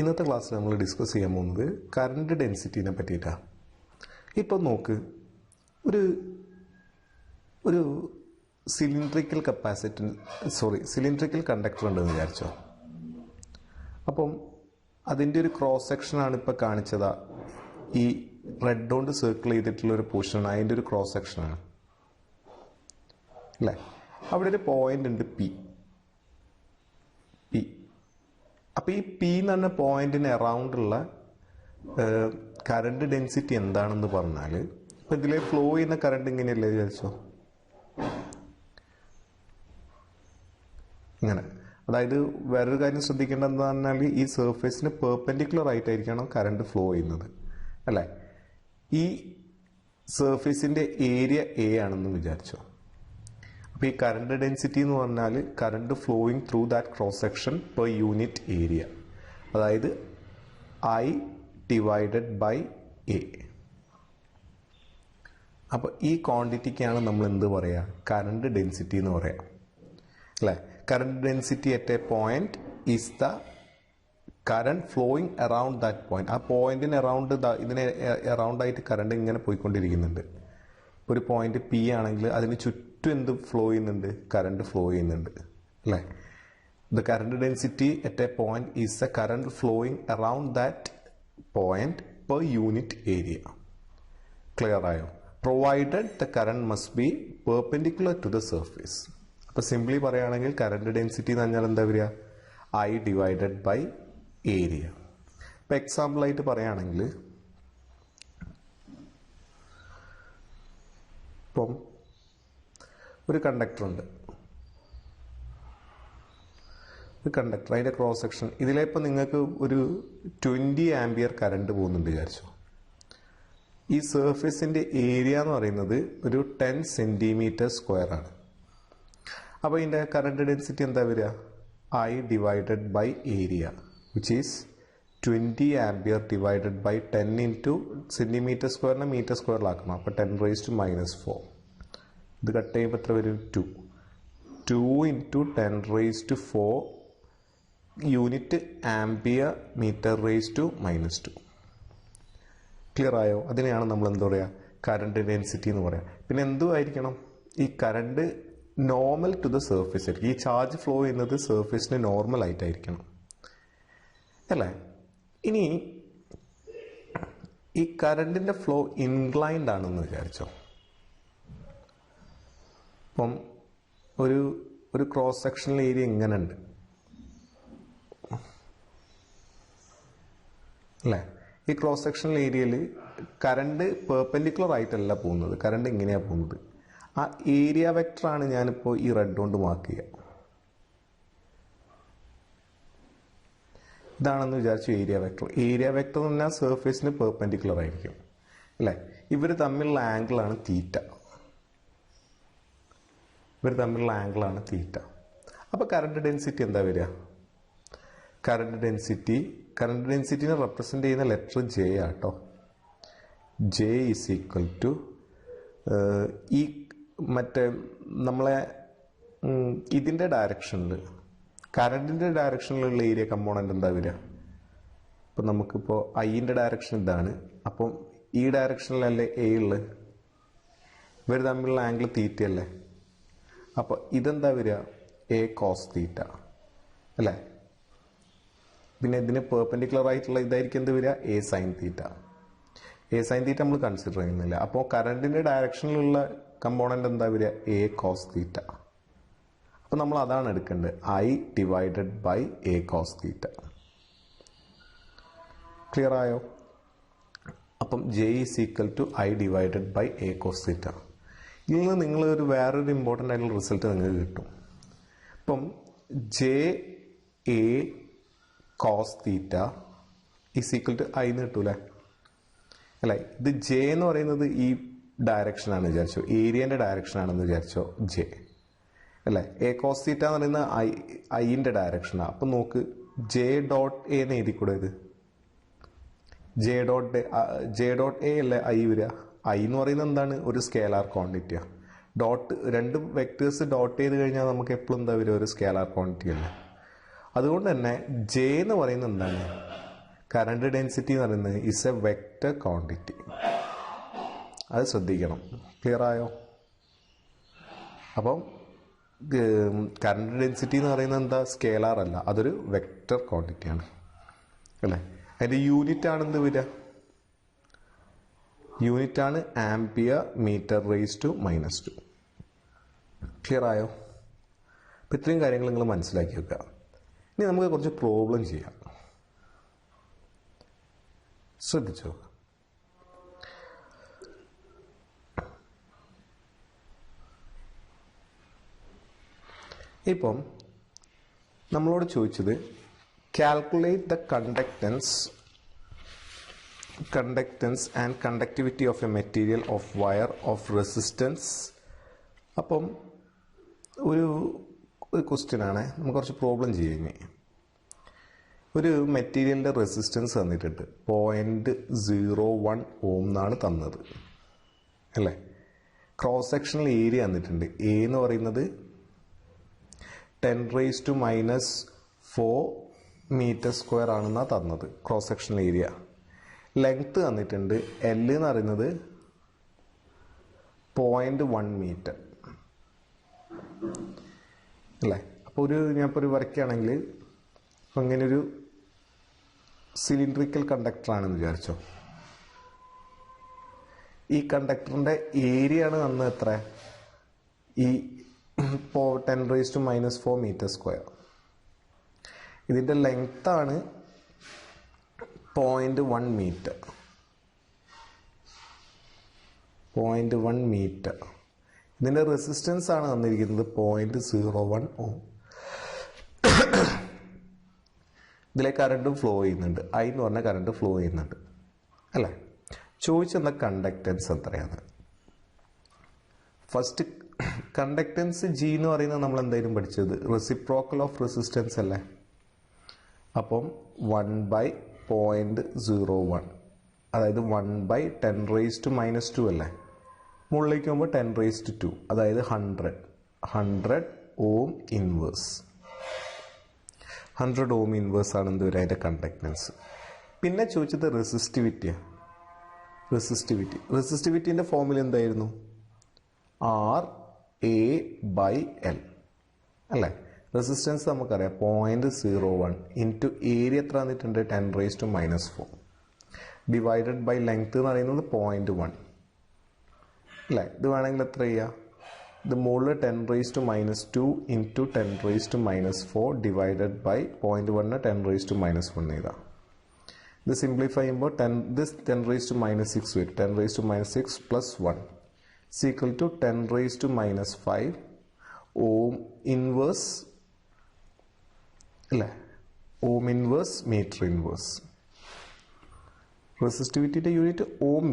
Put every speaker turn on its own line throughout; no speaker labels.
ഇന്നത്തെ ക്ലാസ്സിൽ നമ്മൾ ഡിസ്കസ് ചെയ്യാൻ പോകുന്നത് കറണ്ട് ഡെൻസിറ്റിനെ പറ്റിയിട്ടാണ്. ഇപ്പം നോക്ക്, ഒരു സിലിണ്ടറിക്കൽ കണ്ടക്ടർ ഉണ്ടെന്ന് വിചാരിച്ചോ. അപ്പം അതിൻ്റെ ഒരു ക്രോസ് സെക്ഷനാണ് ഇപ്പോൾ കാണിച്ചത്. ഈ റെഡ് കൊണ്ട് സർക്കിൾ ചെയ്തിട്ടുള്ള ഒരു പോർഷനാണ്, അതിൻ്റെ ഒരു ക്രോസ് സെക്ഷനാണ് അല്ലേ. അവിടെ ഒരു പോയിന്റ് ഉണ്ട് പി. അപ്പോൾ ഈ പി എന്ന് പറഞ്ഞ പോയിന്റിന് അറൗണ്ടുള്ള കറണ്ട് ഡെൻസിറ്റി എന്താണെന്ന് പറഞ്ഞാൽ, ഇപ്പം ഇതിലെ ഫ്ലോ ചെയ്യുന്ന കറണ്ട് ഇങ്ങനെയല്ലേ വിചാരിച്ചോ, ഇങ്ങനെ. അതായത് വേറൊരു കാര്യം ശ്രദ്ധിക്കേണ്ടത് എന്താ പറഞ്ഞാൽ, ഈ സർഫേസിന് പെർപെൻഡിക്കുലർ ആയിട്ടായിരിക്കണം കറണ്ട് ഫ്ലോ ചെയ്യുന്നത് അല്ലേ. ഈ സർഫേസിൻ്റെ ഏരിയ എ ആണെന്ന് വിചാരിച്ചോ. അപ്പോൾ ഈ കറണ്ട് ഡെൻസിറ്റി എന്ന് പറഞ്ഞാൽ current flowing through that cross section per unit area, അതായത് I ഡിവൈഡഡ് ബൈ എ. അപ്പോൾ ഈ ക്വാണ്ടിറ്റിക്കാണ് നമ്മൾ എന്ത് പറയുക, കറണ്ട് ഡെൻസിറ്റി എന്ന് പറയാം അല്ലേ. Current density at a point is the current flowing around that point. ആ പോയിന്റിന് അറൗണ്ട്, ഇതിന് അറൗണ്ടായിട്ട് കറണ്ട് ഇങ്ങനെ പോയിക്കൊണ്ടിരിക്കുന്നുണ്ട്. ഒരു പോയിന്റ് പി ആണെങ്കിൽ അതിന് ചുറ്റും എന്ത് ഫ്ലോ ചെയ്യുന്നുണ്ട്, കറണ്ട് ഫ്ലോ ചെയ്യുന്നുണ്ട് അല്ലേ. The current density at a point is the current flowing around that point per unit area. Clear ആയോ? Provided the current must be perpendicular to the surface. അപ്പോൾ simply പറയുകയാണെങ്കിൽ കറണ്ട് ഡെൻസിറ്റി എന്ന് പറഞ്ഞാൽ എന്താ വരിക, I divided by area. ഇപ്പം എക്സാമ്പിളായിട്ട് പറയുകയാണെങ്കിൽ, ഇപ്പം ഒരു കണ്ടക്ടർ ഉണ്ട്, അതിൻ്റെ ക്രോസ് സെക്ഷൻ, ഇതിലിപ്പോൾ നിങ്ങൾക്ക് ഒരു 20 ആംപിയർ കറണ്ട് പോകുന്നുണ്ട് വിചാരിച്ചു. ഈ സർഫേസിൻ്റെ ഏരിയ എന്ന് പറയുന്നത് ഒരു 10 സെൻറ്റിമീറ്റർ സ്ക്വയർ ആണ്. അപ്പോൾ ഇതിൻ്റെ കറണ്ട് ഡെൻസിറ്റി എന്താ വരിക, I divided by area which is 20 ampere divided by 10 into centimetre സ്ക്വയറിനെ മീറ്റർ സ്ക്വയറിലാക്കണം. അപ്പോൾ 10⁻⁻⁴. ഇത് കട്ട് ചെയ്യുമ്പോൾ എത്ര വരും, 2 ഇൻറ്റു 10⁻⁴ യൂണിറ്റ് ആംപിയർ മീറ്റർ⁻⁻². ക്ലിയർ ആയോ? അതിനെയാണ് നമ്മൾ എന്താ പറയുക, കറണ്ട് ഡെൻസിറ്റി എന്ന് പറയാം. പിന്നെ എന്തുമായിരിക്കണം, ഈ current normal to the surface ആയിരിക്കും. ഈ ചാർജ് ഫ്ലോ ചെയ്യുന്നത് സർഫേസിന് നോർമൽ ആയിട്ടായിരിക്കണം അല്ലേ. ഇനി ഈ കറണ്ടിൻ്റെ ഫ്ലോ ഇൻക്ലൈൻഡ് ആണെന്ന് വിചാരിച്ചോ. ഇപ്പം ഒരു ക്രോസ് സെക്ഷണൽ ഏരിയ ഇങ്ങനെ ഉണ്ട് അല്ലേ. ഈ ക്രോസ് സെക്ഷണൽ ഏരിയയിൽ കറണ്ട് പെർപെൻഡിക്കുലർ ആയിട്ടല്ല പോകുന്നത്, കറണ്ട് ഇങ്ങനെയാണ് പോകുന്നത്. ആ ഏരിയ വെക്ടറാണ് ഞാനിപ്പോൾ ഈ റെഡ് കൊണ്ട് മാർക്ക് ചെയ്യുക. ഇതാണെന്ന് വിചാരിച്ചു ഏരിയ വെക്ടർ. ഏരിയ വെക്ടർ എന്ന് പറഞ്ഞാൽ സർഫേസിന് പെർപെൻഡിക്കുലർ ആയിരിക്കും അല്ലേ. ഇവർ തമ്മിലുള്ള ആംഗിളാണ് തീറ്റ. അപ്പോൾ കറണ്ട് ഡെൻസിറ്റി എന്താ വരിക, കറണ്ട് ഡെൻസിറ്റിനെ റെപ്രസെൻ്റ് ചെയ്യുന്ന ലെറ്റർ ജെ ആട്ടോ. ജെ ഈസ് ഈക്വൽ ടു ഈ മറ്റേ നമ്മളെ ഇതിൻ്റെ ഡയറക്ഷനിൽ, കറണ്ടിൻ്റെ ഡയറക്ഷനിലുള്ള ഏരിയ കമ്പോണൻ്റ് എന്താ വരിക. ഇപ്പം നമുക്കിപ്പോൾ ഐൻ്റെ ഡയറക്ഷൻ ഇതാണ്, അപ്പം ഈ ഡയറക്ഷനിലല്ലേ എ ഉള്ളത്, ഇവർ തമ്മിലുള്ള ആംഗിൾ തീറ്റയല്ലേ. അപ്പോൾ ഇതെന്താ വരിക, എ കോസ് തീറ്റ അല്ലേ. പിന്നെ ഇതിന് പെർപെൻഡിക്കുലർ ആയിട്ടുള്ള ഇതായിരിക്കും എന്ത് വരിക, A sine theta. A sine theta നമ്മൾ കൺസിഡർ ചെയ്യുന്നില്ല. അപ്പോൾ കറണ്ടിൻ്റെ ഡയറക്ഷനിലുള്ള കമ്പോണൻ്റ് എന്താ വരിക, എ കോസ് തീറ്റ. അപ്പോൾ നമ്മൾ അതാണ് എടുക്കേണ്ടത്, I divided by a cos theta. Clear ആയോ? അപ്പം j is equal to I divided by a cos theta. ഇതിൽ നിന്ന് നിങ്ങൾ വേറൊരു ഇമ്പോർട്ടൻ്റ് ആയിട്ടുള്ള റിസൾട്ട് നിങ്ങൾക്ക് കിട്ടും. ഇപ്പം j a cos theta is equal to I എന്ന് കിട്ടൂലേ അല്ലേ. ഇത് ജെ എന്ന് പറയുന്നത് ഈ ഡയറക്ഷനാണ് വിചാരിച്ചോ, ഏരിയൻ്റെ ഡയറക്ഷനാണെന്ന് വിചാരിച്ചോ ജെ അല്ലേ. എ കോസ് തീറ്റ എന്ന് പറയുന്നത് ഐൻ്റെ ഡയറക്ഷനാണ്. അപ്പം നോക്ക്, ജെ ഡോട്ട് എ എന്ന് എഴുതിക്കൂടെ, ഇത് ജെ ഡോട്ട് എ അല്ലേ ഐ വരിക. ഐ എന്ന് പറയുന്നത് എന്താണ്, ഒരു സ്കേലാർ ക്വാണ്ടിറ്റിയാണ്. രണ്ട് വെക്ടേഴ്സ് ഡോട്ട് ചെയ്ത് കഴിഞ്ഞാൽ നമുക്ക് എപ്പോഴും എന്താ വരിക, ഒരു സ്കേലാർ ക്വാണ്ടിറ്റി അല്ലേ. അതുകൊണ്ട് തന്നെ ജെ എന്ന് പറയുന്നത് എന്താണ്, കറണ്ട് ഡെൻസിറ്റി എന്ന് പറയുന്നത് ഇസ് എ വെക്റ്റർ ക്വാണ്ടിറ്റി. അത് ശ്രദ്ധിക്കണം. ക്ലിയർ ആയോ? അപ്പം കറണ്ട് ഡെൻസിറ്റി എന്ന് പറയുന്നത് എന്താ? സ്കേലാർ അല്ല, അതൊരു വെക്റ്റർ ക്വാണ്ടിറ്റിയാണ് അല്ലേ. അതിൻ്റെ യൂണിറ്റ് ആണ് എന്ത് വരിക? യൂണിറ്റ് ആണ് ampere metre raise to -2. Clear ആയോ? അപ്പം ഇത്രയും കാര്യങ്ങൾ നിങ്ങൾ മനസ്സിലാക്കി വെക്കുക. ഇനി നമുക്ക് കുറച്ച് പ്രോബ്ലം ചെയ്യാം. ശ്രദ്ധിച്ചോ. ഇപ്പം നമ്മളോട് ചോദിച്ചത് calculate the conductance and conductivity of A material of wire of resistance. അപ്പം ഒരു ക്വസ്റ്റ്യൻ ആണ്. നമുക്ക് കുറച്ച് പ്രോബ്ലം ചെയ്യുന്നേ. ഒരു മെറ്റീരിയലിൻ്റെ റെസിസ്റ്റൻസ് തന്നിട്ടുണ്ട് 0.01 ഓം എന്നാണ് തന്നത് അല്ലേ. ക്രോസ് സെക്ഷണൽ ഏരിയ തന്നിട്ടുണ്ട്. എ എന്ന് പറയുന്നത് 10⁻⁻⁴ മീറ്റർ² ആണെന്നാണ് തന്നത് ക്രോസ് സെക്ഷണൽ ഏരിയ. ലെങ്ത് തന്നിട്ടുണ്ട്. എൽ എന്ന് പറയുന്നത് 0.1 മീറ്റർ അല്ലേ. അപ്പോൾ ഞാനിപ്പോൾ ഒരു വരയ്ക്കുകയാണെങ്കിൽ അങ്ങനെ ഒരു സിലിണ്ടറിക്കൽ കണ്ടക്ടറാണെന്ന് വിചാരിച്ചോ. ഈ കണ്ടക്ടറിൻ്റെ ഏരിയ ആണ് തന്നത് എത്ര? ഈ 10⁻⁻⁴ മീറ്റർ². ഇതിൻ്റെ ലെങ്ത്താണ് 0.1 മീറ്റർ. 0.1 മീറ്റർ. ഇതിൻ്റെ റെസിസ്റ്റൻസ് ആണ് തന്നിരിക്കുന്നത് 0.01 ഓം. ഇതിലെ കറണ്ടും ഫ്ലോ ചെയ്യുന്നുണ്ട്. ഐ എന്ന് പറഞ്ഞാൽ കറണ്ട് ഫ്ലോ ചെയ്യുന്നുണ്ട് അല്ലേ. ചോദിച്ചെന്ന കണ്ടക്റ്റൻസ് എത്രയാണ്? ഫസ്റ്റ് കണ്ടക്റ്റൻസ് ജി എന്ന് പറയുന്നത് നമ്മൾ എന്തായാലും പഠിച്ചത് റെസിപ്രോക്കൽ ഓഫ് റെസിസ്റ്റൻസ് അല്ലേ. അപ്പം 1/0.01, അതായത് 1/10⁻⁻² അല്ലേ. മുകളിലേക്ക് പോകുമ്പോൾ 10⁻², അതായത് 100 ഓം ഇൻവേഴ്സ്. 100 ഓം ഇൻവേഴ്സ് ആണ് എന്ത് വരിക? അതിൻ്റെ കണ്ടക്റ്റൻസ്. പിന്നെ ചോദിച്ചത് റെസിസ്റ്റിവിറ്റിൻ്റെ ഫോമിൽ എന്തായിരുന്നു? RA/L അല്ലേ. റെസിസ്റ്റൻസ് നമുക്കറിയാം 0.01 ഇൻറ്റു ഏരിയ എത്ര തന്നിട്ടുണ്ട്? 10⁻⁻⁴ ഡിവൈഡഡ് ബൈ ലെങ്ത് എന്ന് പറയുന്നത് 0.1 അല്ലേ. ഇത് വേണമെങ്കിൽ എത്ര ചെയ്യുക? ഇത് മുകളിൽ 10⁻⁻² ഇൻറ്റു 10⁻⁻⁴ ഡിവൈഡഡ് ബൈ 0.1 10⁻⁻1 എഴുതാം. ഇത് സിംപ്ലിഫൈ ചെയ്യുമ്പോൾ 10⁻⁻6 വരും. 10⁻⁻6 + 1 ഈക്വൽ ടു 10⁻⁻5 ഓം ഇൻവേഴ്സ് അല്ലേ. Ohm inverse metre inverse. റെസിസ്റ്റിവിറ്റിയുടെ യൂണിറ്റ് ഓം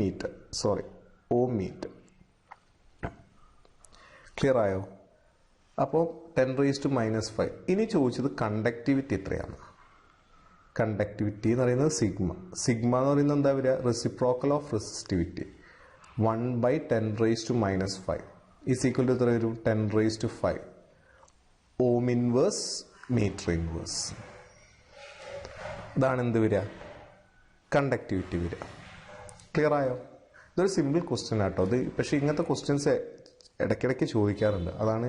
മീറ്റർ. ക്ലിയർ ആയോ? അപ്പോൾ 10⁻⁻5. ഇനി ചോദിച്ചത് കണ്ടക്ടിവിറ്റി എത്രയാണ്? കണ്ടക്ടിവിറ്റി എന്ന് പറയുന്നത് സിഗ്മ എന്ന് പറയുന്നത് എന്താ വരിക? Reciprocal of resistivity 1/10⁻⁻5 is equal to എത്ര വരും? 10⁵. Ohm inverse metre inverse. ഇതാണ് എന്ത് വരിക? കണ്ടക്ടിവിറ്റി വരിക. ക്ലിയർ ആയോ? ഇതൊരു സിമ്പിൾ ക്വസ്റ്റ്യൻ ആട്ടോ ഇത്. പക്ഷേ ഇങ്ങനത്തെ ക്വസ്റ്റ്യൻസ് ഇടയ്ക്കിടയ്ക്ക് ചോദിക്കാറുണ്ട്, അതാണ്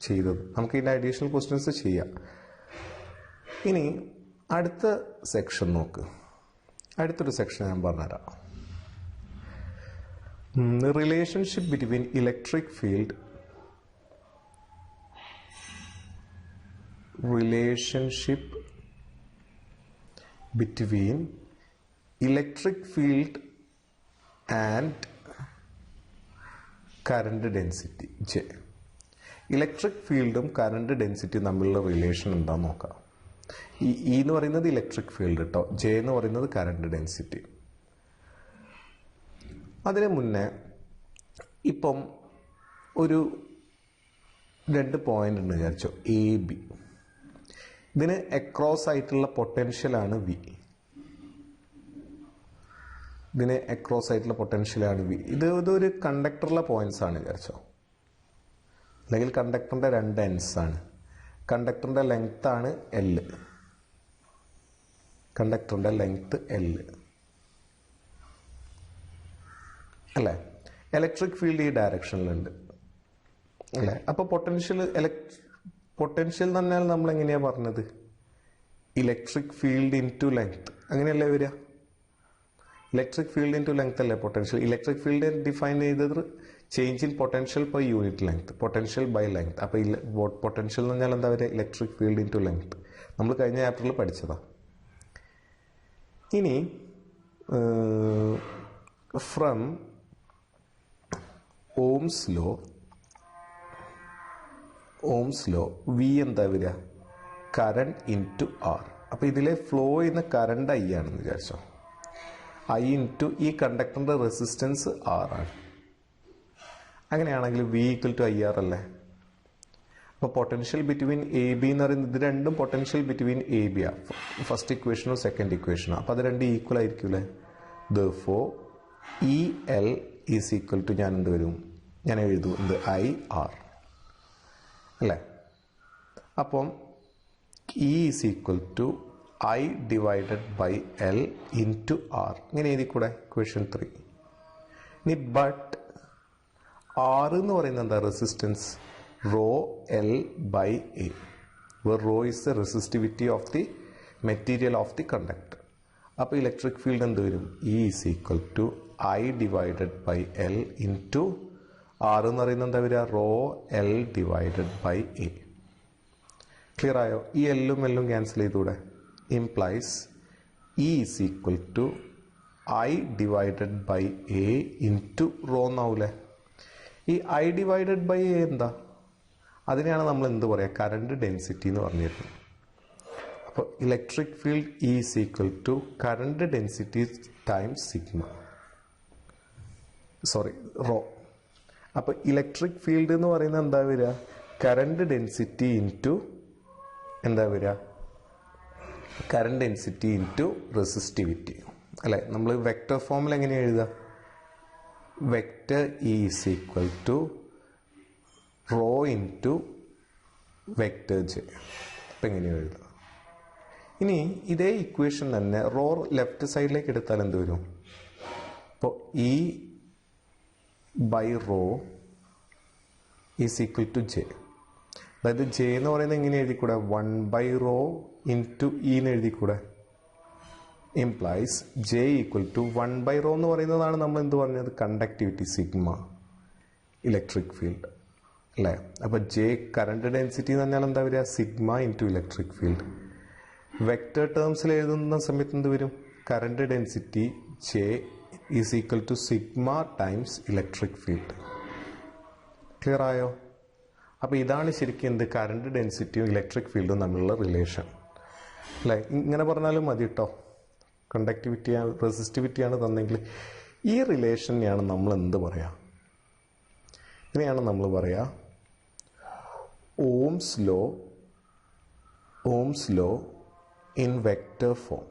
ചെയ്തത്. നമുക്ക് ഇതിൻ്റെ അഡീഷണൽ ക്വസ്റ്റ്യൻസ് ചെയ്യാം. ഇനി അടുത്ത സെക്ഷൻ നോക്ക്. അടുത്തൊരു സെക്ഷൻ ഞാൻ പറഞ്ഞുതരാം. Relationship between electric field and current density J. Electric ഫീൽഡും കറണ്ട് ഡെൻസിറ്റിയും തമ്മിലുള്ള റിലേഷൻ എന്താണെന്ന് നോക്കാം. ഈ ഇ എന്ന് പറയുന്നത് ഇലക്ട്രിക് ഫീൽഡ് കേട്ടോ, ജെ എന്ന് പറയുന്നത് കറണ്ട് ഡെൻസിറ്റി. അതിന് മുന്നേ ഇപ്പം ഒരു 2 പോയിന്റ് ഉണ്ട് വിചാരിച്ചോ, എ ബി. ഇതിന് അക്രോസ് ആയിട്ടുള്ള പൊട്ടൻഷ്യലാണ് വി. ഇതൊരു കണ്ടക്ടറിലെ പോയിന്റ്സ് ആണ് വിചാരിച്ചോ, അല്ലെങ്കിൽ കണ്ടക്ടറിന്റെ 2 എൻഡ്സ് ആണ്. കണ്ടക്ടറിന്റെ ലെങ്ത് ആണ് L. കണ്ടക്ടറിൻ്റെ ലെങ്ത് L അല്ലേ. ഇലക്ട്രിക് ഫീൽഡ് ഈ ഡയറക്ഷനിലുണ്ട് അല്ലേ. അപ്പോൾ പൊട്ടൻഷ്യൽ എന്ന് പറഞ്ഞാൽ നമ്മൾ എങ്ങനെയാണ് പറഞ്ഞത്, ഇലക്ട്രിക് ഫീൽഡ് ഇൻറ്റു ലെങ്ത്, അങ്ങനെയല്ലേ വരിക. ഇലക്ട്രിക് ഫീൽഡ് ഇൻറ്റു ലെങ്ത് അല്ലേ പൊട്ടൻഷ്യൽ. ഇലക്ട്രിക് ഫീൽഡ് ഡിഫൈൻ ചെയ്തത് change in potential per unit length, potential by length. അപ്പോൾ പൊട്ടൻഷ്യൽ എന്ന് പറഞ്ഞാൽ എന്താ പറയുക, ഇലക്ട്രിക് ഫീൽഡ് ഇൻറ്റു ലെങ്ത്. നമ്മൾ കഴിഞ്ഞ ചാപ്റ്ററിൽ പഠിച്ചതാണ്. ഇനി ഫ്രം ഓംസ് ലോ വി എന്താ വരിക, കറണ്ട് ഇൻറ്റു ആർ. അപ്പോൾ ഇതിലെ ഫ്ലോ ചെയ്യുന്ന കറണ്ട് ഐ ആണെന്ന് വിചാരിച്ചോ. ഐ ഇൻറ്റു ഈ കണ്ടക്ടറിൻ്റെ റെസിസ്റ്റൻസ് ആർ ആണ്. അങ്ങനെയാണെങ്കിൽ v equal to I R അല്ലേ. അപ്പോൾ പൊട്ടൻഷ്യൽ ബിറ്റ്വീൻ എ ബി എന്ന് പറയുന്നത്, ഇത് രണ്ടും പൊട്ടൻഷ്യൽ ബിറ്റ്വീൻ എ ബി ആണ്, ഫസ്റ്റ് ഇക്വേഷനോ സെക്കൻഡ് ഇക്വേഷനോ. അപ്പോൾ അത് രണ്ടും ഈക്വൽ ആയിരിക്കൂലേ. Therefore E L is equal to, ഞാൻ എന്ത് വരും, ഞാൻ എഴുതും എന്ത്, ഐ ആർ അല്ലേ. അപ്പം e is equal to I divided by L into r. ഇങ്ങനെ എഴുതിക്കൂടെ, ഇക്വേഷൻ 3. ഇനി ബട്ട് ആർ എന്ന് പറയുന്നത് എന്താ, resistance rho L by a, where rho is the resistivity of the material of the conductor. അപ്പോൾ electric field എന്ത് വരും, E is equal to I divided by L into R എന്ന് പറയുന്നത് എന്താ വരിക, rho L divided by A. Clear ആയോ. ഈ എല്ലും എല്ലും ക്യാൻസൽ ചെയ്തൂടെ, implies E is equal to I divided by A into rho എന്നാവൂലേ. ഈ ഐ ഡിവൈഡഡ് ബൈ എ എന്താ, അതിനെയാണ് നമ്മൾ എന്ത് പറയുക, കറണ്ട് ഡെൻസിറ്റി എന്ന് പറഞ്ഞിരുന്നത്. അപ്പോൾ electric field is equal to current density times sigma, rho. അപ്പോൾ ഇലക്ട്രിക് ഫീൽഡ് എന്ന് പറയുന്നത് എന്താ വരിക, കറണ്ട് ഡെൻസിറ്റി ഇൻറ്റു എന്താ വരിക, കറണ്ട് ഡെൻസിറ്റി ഇൻറ്റു റെസിസ്റ്റിവിറ്റി അല്ലേ. നമ്മൾ വെക്റ്റർ ഫോമിൽ എങ്ങനെയാണ് എഴുതുക, vector is equal to rho into vector j. അപ്പം എങ്ങനെയാണ് എഴുതുക. ഇനി ഇതേ ഇക്വേഷൻ തന്നെ റോ ലെഫ്റ്റ് സൈഡിലേക്ക് എടുത്താൽ എന്ത് വരും, ഇപ്പോൾ E by rho is equal to J. അതായത് ജെ എന്ന് പറയുന്നത് എങ്ങനെ എഴുതിക്കൂടെ, 1 ബൈ റോ ഇൻറ്റു ഇ എന്ന് എഴുതിക്കൂടെ. Implies J equal to 1 by rho എന്ന് പറയുന്നതാണ് നമ്മൾ എന്ത് പറഞ്ഞത്, കണ്ടക്ടിവിറ്റി സിഗ്മ, ഇലക്ട്രിക് ഫീൽഡ് അല്ലേ. അപ്പോൾ ജെ കറണ്ട് ഡെൻസിറ്റി എന്ന് പറഞ്ഞാൽ എന്താ വരിക, sigma into electric field. Vector ടേംസിൽ എഴുതുന്ന സമയത്ത് എന്ത് വരും, current density J is equal to sigma times electric field. Clear ആയോ. അപ്പോൾ ഇതാണ് ശരിക്കും എന്ത്, കറണ്ട് ഡെൻസിറ്റിയും ഇലക്ട്രിക് ഫീൽഡും തമ്മിലുള്ള റിലേഷൻ അല്ലേ. ഇങ്ങനെ പറഞ്ഞാലും മതി കേട്ടോ. കണ്ടക്ടിവിറ്റിയാണ് റെസിസ്റ്റിവിറ്റിയാണ് തന്നെങ്കിൽ ഈ റിലേഷനെയാണ് നമ്മൾ എന്ത് പറയുക, ഇങ്ങനെയാണ് നമ്മൾ പറയുക, Ohm's law in vector form.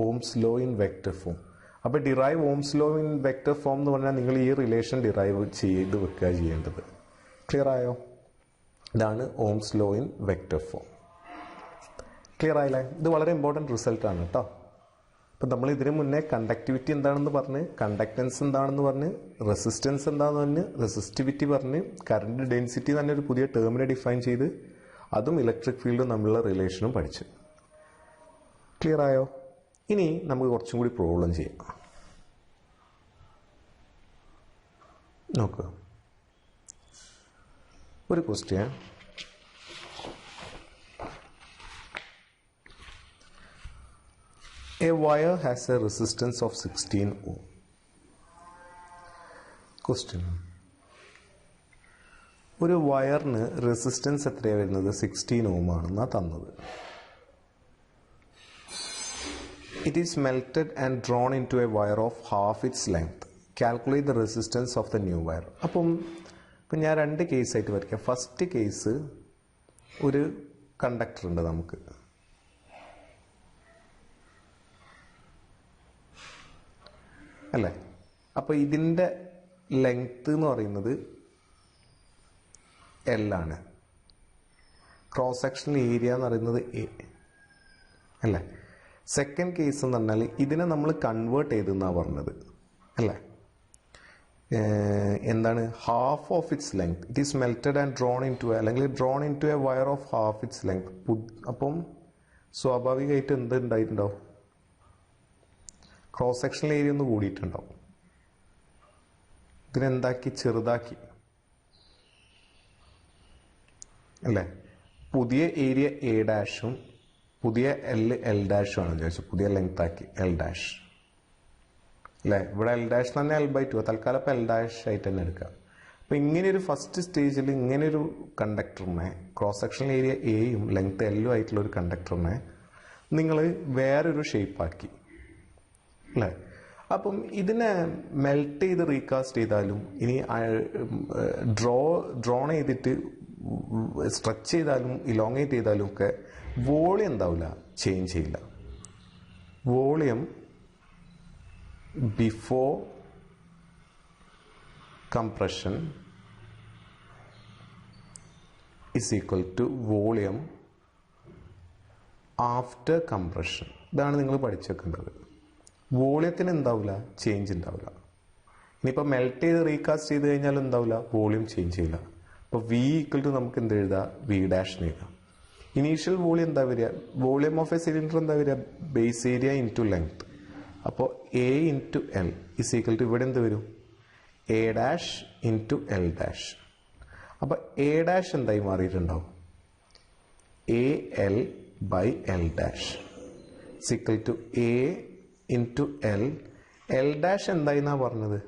Ohm's law in vector form. അപ്പോൾ derive Ohm's law in vector form എന്ന് പറഞ്ഞാൽ നിങ്ങൾ ഈ റിലേഷൻ ഡിറൈവ് ചെയ്ത് വെക്കുക ചെയ്യേണ്ടത്. ക്ലിയർ ആയോ. ഇതാണ് ohm's law in vector form. Clear ആയില്ലേ. ഇത് വളരെ ഇമ്പോർട്ടൻറ്റ് റിസൾട്ടാണ് കേട്ടോ. അപ്പം നമ്മൾ ഇതിന് മുന്നേ കണ്ടക്ടിവിറ്റി എന്താണെന്ന് പറഞ്ഞ്, കണ്ടക്ടൻസ് എന്താണെന്ന് പറഞ്ഞ്, റെസിസ്റ്റൻസ് എന്താണെന്ന് പറഞ്ഞ്, റെസിസ്റ്റിവിറ്റി പറഞ്ഞ്, കറണ്ട് ഡെൻസിറ്റി തന്നെ ഒരു പുതിയ ടേമിനെ ഡിഫൈൻ ചെയ്ത്, അതും ഇലക്ട്രിക് ഫീൽഡും തമ്മിലുള്ള റിലേഷനും പഠിച്ചു. ക്ലിയർ ആയോ. ഇനി നമുക്ക് കുറച്ചും കൂടി പ്രോബ്ലം ചെയ്യാം. നോക്കുക, ഒരു question. A wire has a resistance of 16 ohm. Question. ഒരു വയറിന് റെസിസ്റ്റൻസ് എത്രയാണ് വരുന്നത്, 16 ഓം ആണെന്നാണ് തന്നത്. It is melted and drawn into a wire of half its length. Calculate the resistance of the new wire. അപ്പം ഞാൻ രണ്ട് കേസായിട്ട് വരയ്ക്കാം. ഫസ്റ്റ് കേസ്, ഒരു കണ്ടക്ടർ ഉണ്ട് നമുക്ക്, അല്ലേ. അപ്പോൾ ഇതിൻ്റെ ലെങ്ത്ത് എന്ന് പറയുന്നത് L ആണ്, ക്രോസ് സെക്ഷണൽ ഏരിയ എന്ന് പറയുന്നത് എ അല്ലേ. സെക്കൻഡ് കേസ് എന്ന് പറഞ്ഞാൽ ഇതിനെ നമ്മൾ കൺവേർട്ട് ചെയ്തെന്നാണ് പറഞ്ഞത് അല്ലേ. എന്താണ് half of its length it is melted and drawn in to അല്ലെങ്കിൽ drawn in to a wire of half its length. അപ്പം സ്വാഭാവികമായിട്ട് എന്ത് ഉണ്ടായിട്ടുണ്ടാവും, ക്രോസ് സെക്ഷണൽ ഏരിയ ഒന്ന് കൂടിയിട്ടുണ്ടാവും. ഇതിനെന്താക്കി, ചെറുതാക്കി അല്ലേ. പുതിയ ഏരിയ എ ഡാഷും പുതിയ എൽ ഡാഷും ആണ് വിചാരിച്ചു, പുതിയ ലെങ്ത് ആക്കി എൽ ഡാഷ് അല്ലേ. ഇവിടെ എൽ ഡാഷ് തന്നെ L/2, തൽക്കാലം ഇപ്പം എൽ ഡാഷ് ആയിട്ട് തന്നെ എടുക്കാം. അപ്പം ഇങ്ങനെയൊരു ഫസ്റ്റ് സ്റ്റേജിൽ ഇങ്ങനെയൊരു കണ്ടക്ടറിനെ, ക്രോസ് സെക്ഷണൽ ഏരിയ എയും ലെങ്ത് എല്ലും ആയിട്ടുള്ള ഒരു കണ്ടക്ടറിനെ നിങ്ങൾ വേറൊരു ഷേപ്പാക്കി അല്ലേ. അപ്പം ഇതിനെ മെൽറ്റ് ചെയ്ത് റീകാസ്റ്റ് ചെയ്താലും ഇനി ഡ്രോൺ ചെയ്തിട്ട് സ്ട്രെച്ച് ചെയ്താലും ഇലോങ്ങേറ്റ് ചെയ്താലും ഒക്കെ വോളിയം എന്താവില്ല, ചേഞ്ച് ചെയ്യില്ല. Volume before compression is equal to volume after compression. ഇതാണ് നിങ്ങൾ പഠിച്ചു വെക്കേണ്ടത്. വോളിയത്തിന് എന്താവില്ല, ചേഞ്ച് ഉണ്ടാവില്ല. ഇനിയിപ്പോൾ മെൽറ്റ് ചെയ്ത് റീകാസ്റ്റ് ചെയ്ത് കഴിഞ്ഞാൽ എന്താവില്ല, വോളിയം ചേഞ്ച് ചെയ്യില്ല. അപ്പോൾ V ഈക്വൽ ടു നമുക്ക് എന്ത് എഴുതാം, V ഡാഷ് എഴുതാം. ഇനീഷ്യൽ വോളിയം എന്താ വരിക, വോളിയം ഓഫ് എ സിലിണ്ടർ എന്താ വരിക, ബേസ് ഏരിയ ഇൻറ്റു ലെങ്ത്. അപ്പോൾ A into L is equal to ഇവിടെ എന്ത് വരും, A dash into L dash. അപ്പോൾ A ഡാഷ് എന്തായി മാറിയിട്ടുണ്ടാവും, AL by L dash is equal to A into L. L dash എന്തായി എന്നാണ് പറഞ്ഞത്,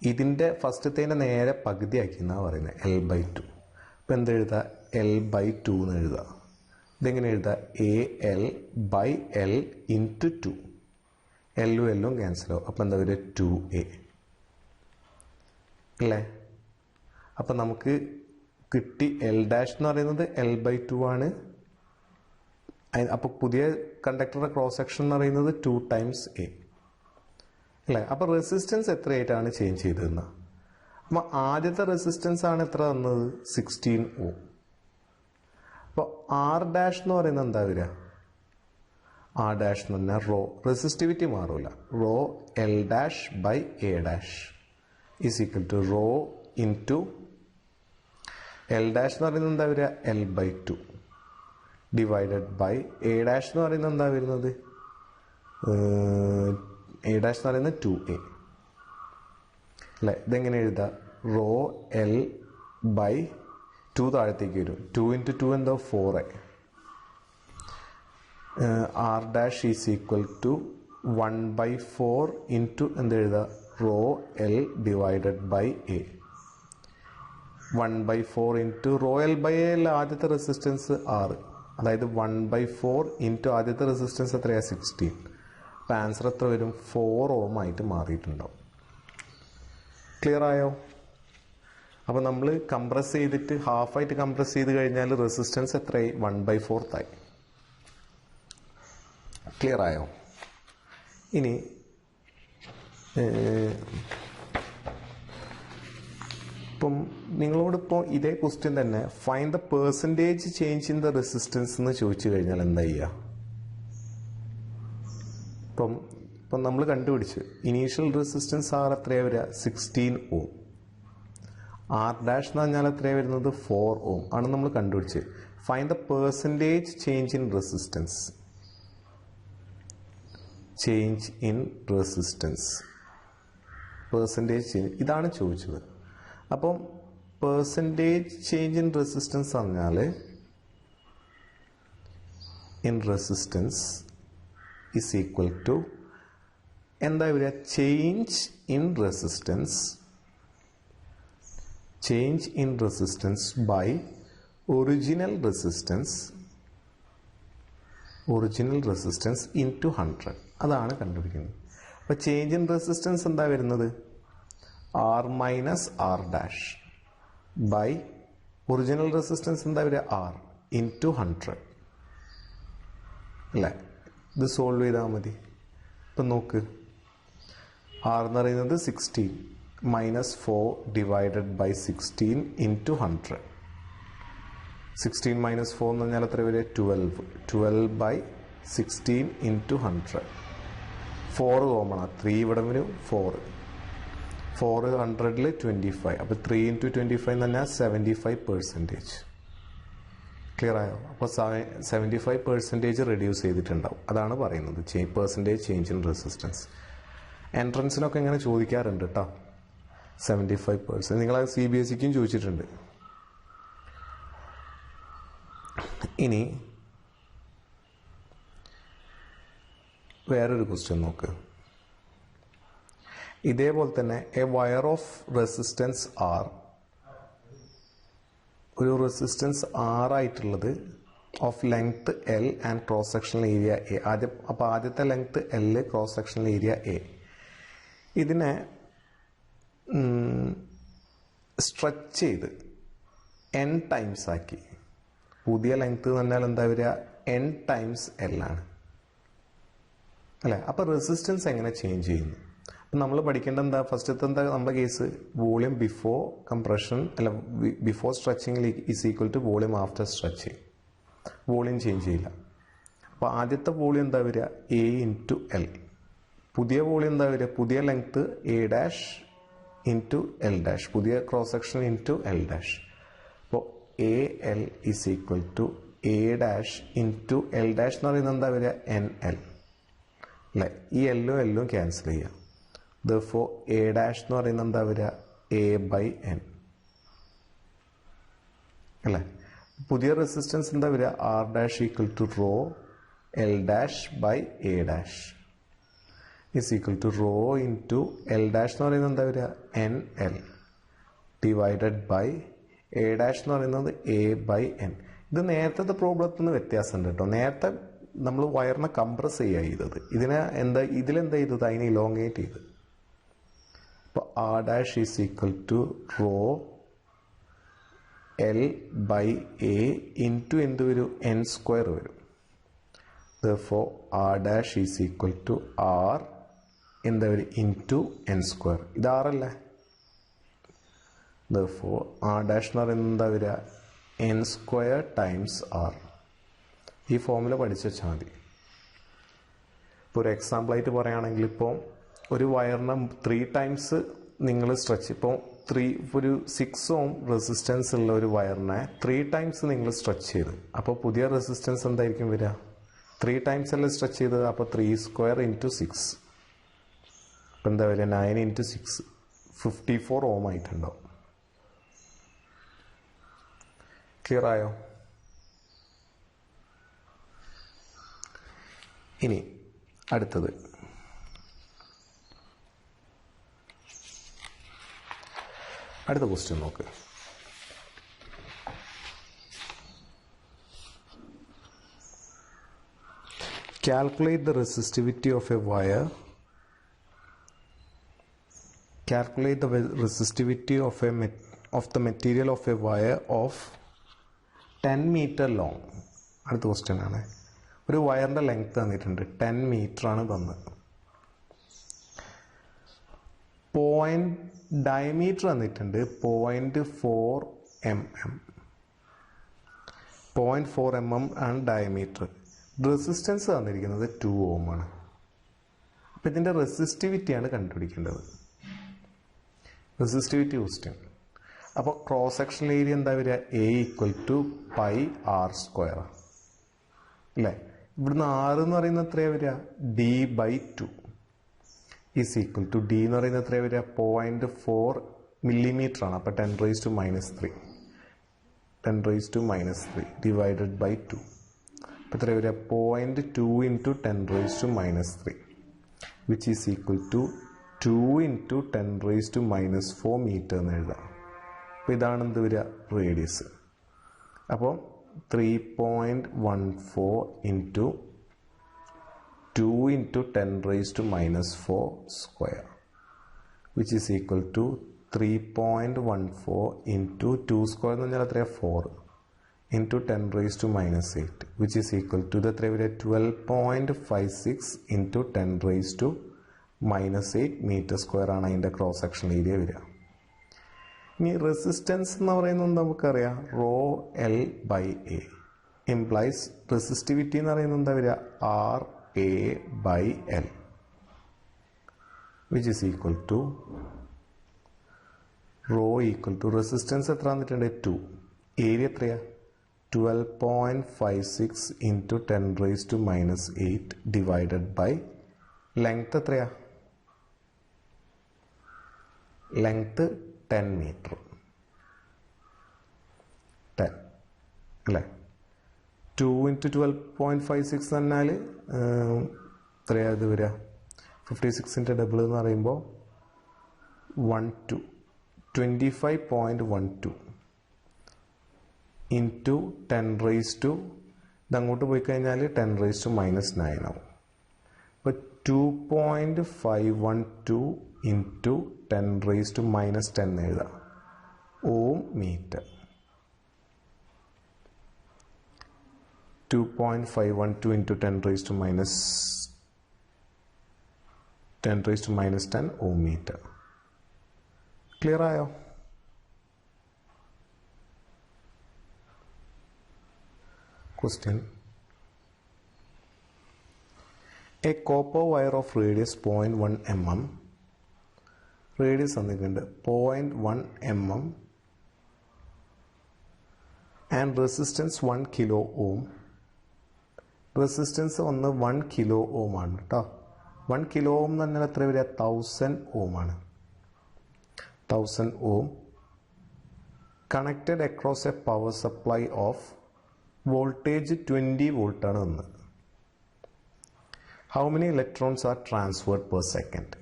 ഇതിൻ്റെ ഫസ്റ്റത്തേൻ്റെ നേരെ പകുതിയാക്കി എന്നാണ് പറയുന്നത്, L/2. അപ്പോൾ എന്ത് എഴുതുക, L/2 എന്ന് എഴുതുക. ഇതെങ്ങനെ എഴുതുക, AL ബൈ L ഇൻറ്റു 2. എല്ലും എല്ലും ക്യാൻസൽ ആവും. അപ്പോൾ എന്താ വരിക, 2A അല്ലേ. അപ്പം നമുക്ക് കിട്ടി L ഡാഷ് എന്ന് പറയുന്നത് L/2 ആണ്. അപ്പോൾ പുതിയ കണ്ടക്ടറുടെ ക്രോസ് സെക്ഷൻ എന്ന് പറയുന്നത് 2 ടൈംസ് A അല്ലേ. അപ്പോൾ റെസിസ്റ്റൻസ് എത്രയായിട്ടാണ് ചേഞ്ച് ചെയ്തതെന്ന്. അപ്പോൾ ആദ്യത്തെ റെസിസ്റ്റൻസ് ആണ് എത്ര തന്നത്, 16 Ohm. അപ്പോൾ R ഡാഷ് എന്ന് പറയുന്നത് എന്താ വരിക, R ഡാഷ് എന്ന് പറഞ്ഞാൽ റോ, റെസിസ്റ്റിവിറ്റി മാറില്ല, rho L dash by A dash is equal to rho into L dash എന്ന് പറയുന്നത് എന്താ വരിക, L/2 divided by A dash എന്ന് പറയുന്നത് എന്താ വരുന്നത്, A ഡാഷ് എന്ന് പറയുന്നത് 2A അല്ലേ. ഇതെങ്ങനെ എഴുതാം, റോ L ബൈ 2 താഴത്തേക്ക് വരും, 2 ഇൻറ്റു 2 എന്താ 4A. R dash is equal to 1/4 into എന്ത് എഴുതാം, rho L divided by A. 1/4 into rho L by A അല്ല, ആദ്യത്തെ റെസിസ്റ്റൻസ് R, അതായത് 1/4 ഇൻറ്റു ആദ്യത്തെ റെസിസ്റ്റൻസ് എത്രയാണ്, 16. അപ്പോൾ ആൻസർ എത്ര വരും, 4 Ohm ആയിട്ട് മാറിയിട്ടുണ്ടാവും. ക്ലിയർ ആയോ. അപ്പോൾ നമ്മൾ കംപ്രസ് ചെയ്തിട്ട് ഹാഫായിട്ട് കംപ്രസ് ചെയ്ത് കഴിഞ്ഞാൽ റെസിസ്റ്റൻസ് എത്രയായി, 1/4 ആയി. ക്ലിയർ ആയോ. ഇനി ഇപ്പം നിങ്ങളോടിപ്പോൾ ഇതേ ക്വസ്റ്റ്യൻ തന്നെ find the percentage change in the resistance എന്ന് ചോദിച്ചു കഴിഞ്ഞാൽ എന്താ ചെയ്യുക. ഇപ്പം നമ്മൾ കണ്ടുപിടിച്ച് ഇനീഷ്യൽ റെസിസ്റ്റൻസ് ആർ എത്രയാണ് വരിക, 16 Ohm. R ഡാഷ് എന്ന് പറഞ്ഞാൽ എത്രയാണ് വരുന്നത്, 4 Ohm ആണ് നമ്മൾ കണ്ടുപിടിച്ച്. Find the percentage change in resistance, change in resistance, percentage change ഇതാണ് ചോദിച്ചത്. അപ്പം പെർസെൻറ്റേജ് ചേഞ്ച് ഇൻ റെസിസ്റ്റൻസ് പറഞ്ഞാൽ in resistance is equal to എന്താ വരിക, change in resistance, change in resistance by original resistance, original resistance into 100. അതാണ് കണ്ടുപിടിക്കുന്നത്. അപ്പോൾ change in resistance എന്താ വരുന്നത്, R minus R dash by original resistance എന്താ വരിക, R ഇൻറ്റു 100 അല്ലേ. ഇത് സോൾവ് ചെയ്താൽ മതി. ഇപ്പം നോക്ക്, R എന്ന് പറയുന്നത് 16 minus 4 divided by 16 into 100 16 minus 4 എന്ന് പറഞ്ഞാൽ എത്ര വരെ 12. 12 by 16 into 100. 4 കോമൺ ആണ്, 3 ഇവിടെ വരും, 4 100ൽ 25. അപ്പോൾ 3 into 25 എന്ന് പറഞ്ഞാൽ 75%. ക്ലിയർ ആയോ? അപ്പോൾ 75% റെഡ്യൂസ് ചെയ്തിട്ടുണ്ടാവും. അതാണ് പറയുന്നത് പെർസെൻറ്റേജ് ചേഞ്ച് ഇൻ റെസിസ്റ്റൻസ്. എൻട്രൻസിനൊക്കെ ഇങ്ങനെ ചോദിക്കാറുണ്ട് കേട്ടോ, 75%. നിങ്ങളത് CBSEക്കും ചോദിച്ചിട്ടുണ്ട്. ഇനി വേറൊരു ക്വസ്റ്റ്യൻ നോക്ക്. ഇതേപോലെ തന്നെ a wire of resistance R, ഒരു റെസിസ്റ്റൻസ് ആർ ആയിട്ടുള്ളത് of length L and cross sectional area A. അപ്പോൾ ആദ്യത്തെ length L, cross sectional area A. ഇതിനെ സ്ട്രെച്ച് ചെയ്ത് n ടൈംസ് ആക്കി. പുതിയ ലെങ്ത് എന്ന് പറഞ്ഞാൽ എന്താ വരിക, n ടൈംസ് എൽ ആണ് അല്ലേ? അപ്പോൾ റെസിസ്റ്റൻസ് എങ്ങനെ ചേഞ്ച് ചെയ്യുന്നു? അപ്പം നമ്മൾ പഠിക്കേണ്ട എന്താ, ഫസ്റ്റത്തെ എന്താ നമ്മുടെ കേസ്, വോളിയം ബിഫോർ കംപ്രഷൻ അല്ല before stretching is equal to volume after stretching. Volume change ചെയ്യില്ല. അപ്പോൾ ആദ്യത്തെ വോളിയം എന്താ വരിക, എ ഇൻറ്റു എൽ. പുതിയ വോളിയം എന്താ വരിക, പുതിയ length A dash into L dash, പുതിയ cross section into L dash. അപ്പോൾ A L is equal to A dash into L dash എന്ന് പറയുന്നത് എന്താ വരിക, എൻ എൽ അല്ലേ? ഈ എല്ലും എല്ലും ക്യാൻസൽ ചെയ്യാം. therefore എ ഡാഷ് എന്ന് പറയുന്നത് എന്താ വരിക, എ ബൈ എൻ അല്ലേ? പുതിയ റെസിസ്റ്റൻസ് എന്താ വരിക, R dash equal to rho L dash by A dash is equal to rho into L dash എന്ന് പറയുന്നത് എന്താ വരിക, N L divided by A dash എന്ന് പറയുന്നത് എ ബൈ എൻ. ഇത് നേരത്തെ പ്രോബ്ലത്തിൽ നിന്ന് വ്യത്യാസമുണ്ട് കേട്ടോ. നേരത്തെ നമ്മൾ വയറിനെ കംപ്രസ് ചെയ്യുക ചെയ്തത്, ഇതിലെന്താ ചെയ്തത്, അതിനെ ഇലോങ്ങേറ്റ് ചെയ്ത്. അപ്പോൾ R dash is equal to rho L by A into എന്ത് വരും, എൻ സ്ക്വയർ വരും. therefore R dash is equal to R എന്താ വരും, ഇൻറ്റു എൻ സ്ക്വയർ. ഇത് ആറല്ലേ? therefore ആർ ഡാഷ് എന്ന് പറയുന്നത് എന്താ വരിക, എൻ സ്ക്വയർ ടൈംസ് ആർ. ഈ ഫോമുല പഠിച്ചു വെച്ചാൽ മതി. ഇപ്പോൾ ഒരു എക്സാമ്പിളായിട്ട് പറയുകയാണെങ്കിൽ, ഇപ്പോൾ ഒരു വയറിന് 3 ടൈംസ് നിങ്ങൾ സ്ട്രെച്ച്, ഇപ്പോൾ ഒരു 6 ohm റെസിസ്റ്റൻസ് ഉള്ള ഒരു വയറിനെ 3 ടൈംസ് നിങ്ങൾ സ്ട്രെച്ച് ചെയ്ത്, അപ്പോൾ പുതിയ റെസിസ്റ്റൻസ് എന്തായിരിക്കും വരിക, 3 ടൈംസ് അല്ലേ സ്ട്രെച്ച് ചെയ്തത്, അപ്പോൾ 3 സ്ക്വയർ ഇൻറ്റു 6, അപ്പോൾ എന്താ വരിക, 9 ഇൻറ്റു 6 54 ohm ആയിട്ടുണ്ടാവും. ക്ലിയർ ആയോ? ഇനി അടുത്തത്, അടുത്ത ക്വസ്റ്റ്യൻ നോക്ക്. Calculate the resistivity of A wire. Calculate the resistivity of the material of a wire of 10 meter long. അടുത്ത ക്വസ്റ്റ്യൻ ആണ്. ഒരു വയറിൻ്റെ ലെങ്ത് തന്നിട്ടുണ്ട്, 10 meter ആണ് തന്നത്. ഡയമീറ്റർ തന്നിട്ടുണ്ട് 0.4 mm. 0.4 mm ആണ് ഡയമീറ്റർ. റെസിസ്റ്റൻസ് തന്നിരിക്കുന്നത് 2 ohm ആണ്. അപ്പം ഇതിൻ്റെ റെസിസ്റ്റിവിറ്റിയാണ് കണ്ടുപിടിക്കേണ്ടത്. Resistivity question. അപ്പോൾ ക്രോസ് സെക്ഷൻ ഏരിയ എന്താ വരിക, A equal to pi R square അല്ലേ? ഇവിടുന്ന് ആർ എന്ന് പറയുന്നത് എത്രയാണ് വരിക, D by 2 is equal to D എന്ന് പറയുന്നത് എത്രയാണ് വരിക, 0.4 millimeter ആണ്. അപ്പോൾ 10 raised to minus 3 divided by 2. അപ്പോൾ എത്ര വരിക, 0.2 into 10 raised to minus 3 which is equal to 2 into 10 raised to minus 4 meter എന്ന് എഴുതാം. അപ്പോൾ ഇതാണ് എന്ത് വരിക, റേഡിയസ്. അപ്പോൾ 3.14 into 2 into 10 raised to minus 4 square which is equal to 3.14 into 2 square എന്ന് പറഞ്ഞാൽ എത്രയാണ്, 4 into 10 raised to minus 8 which is equal to ഇത് എത്ര വരിക, 12.56 into 10 raised to minus 8 meter square ആണ് അതിൻ്റെ ക്രോസ് സെക്ഷൻ ഏരിയ വരിക. ഇനി റെസിസ്റ്റൻസ് എന്ന് പറയുന്നത് നമുക്കറിയാം rho L by A implies resistivity എന്ന് പറയുന്നത് എന്താ വരിക R A by L which is equal to rho equal to resistance എത്ര വന്നിട്ടുണ്ട് 2 ഏരിയ എത്രയാ 12.56 into 10 raised to minus 8 divided by length എത്രയാ ലെങ്ത് 10 മീറ്റർ 10 അല്ലേ 2 into 12.56 എന്നാൽ എത്രയാ ഇത് വരിക 56ൻ്റെ ഡബിൾ എന്ന് പറയുമ്പോൾ 25.12 into 10 raised to ഇതങ്ങോട്ട് പോയി കഴിഞ്ഞാൽ 10 raised to minus 9 ആവും അപ്പോൾ 2.512 into 10 raised to minus 10 എഴുതാം ohm metre 2.512 into 10 raised to minus 10 ohm metre clear ആയോ Question. A copper wire of radius 0.1 mm. Radius തന്നിട്ടുണ്ട് 0.1 mm and resistance 1 kilo ohm. Resistance ഒന്ന് 1 kilo ohm ആണ് കേട്ടോ 1 kilo ohm എന്ന് പറഞ്ഞാൽ എത്ര വരിക 1000 ohm ആണ് 1000 ohm connected across a power supply of voltage 20 volt ആണ് എന്ന് how many electrons are transferred per second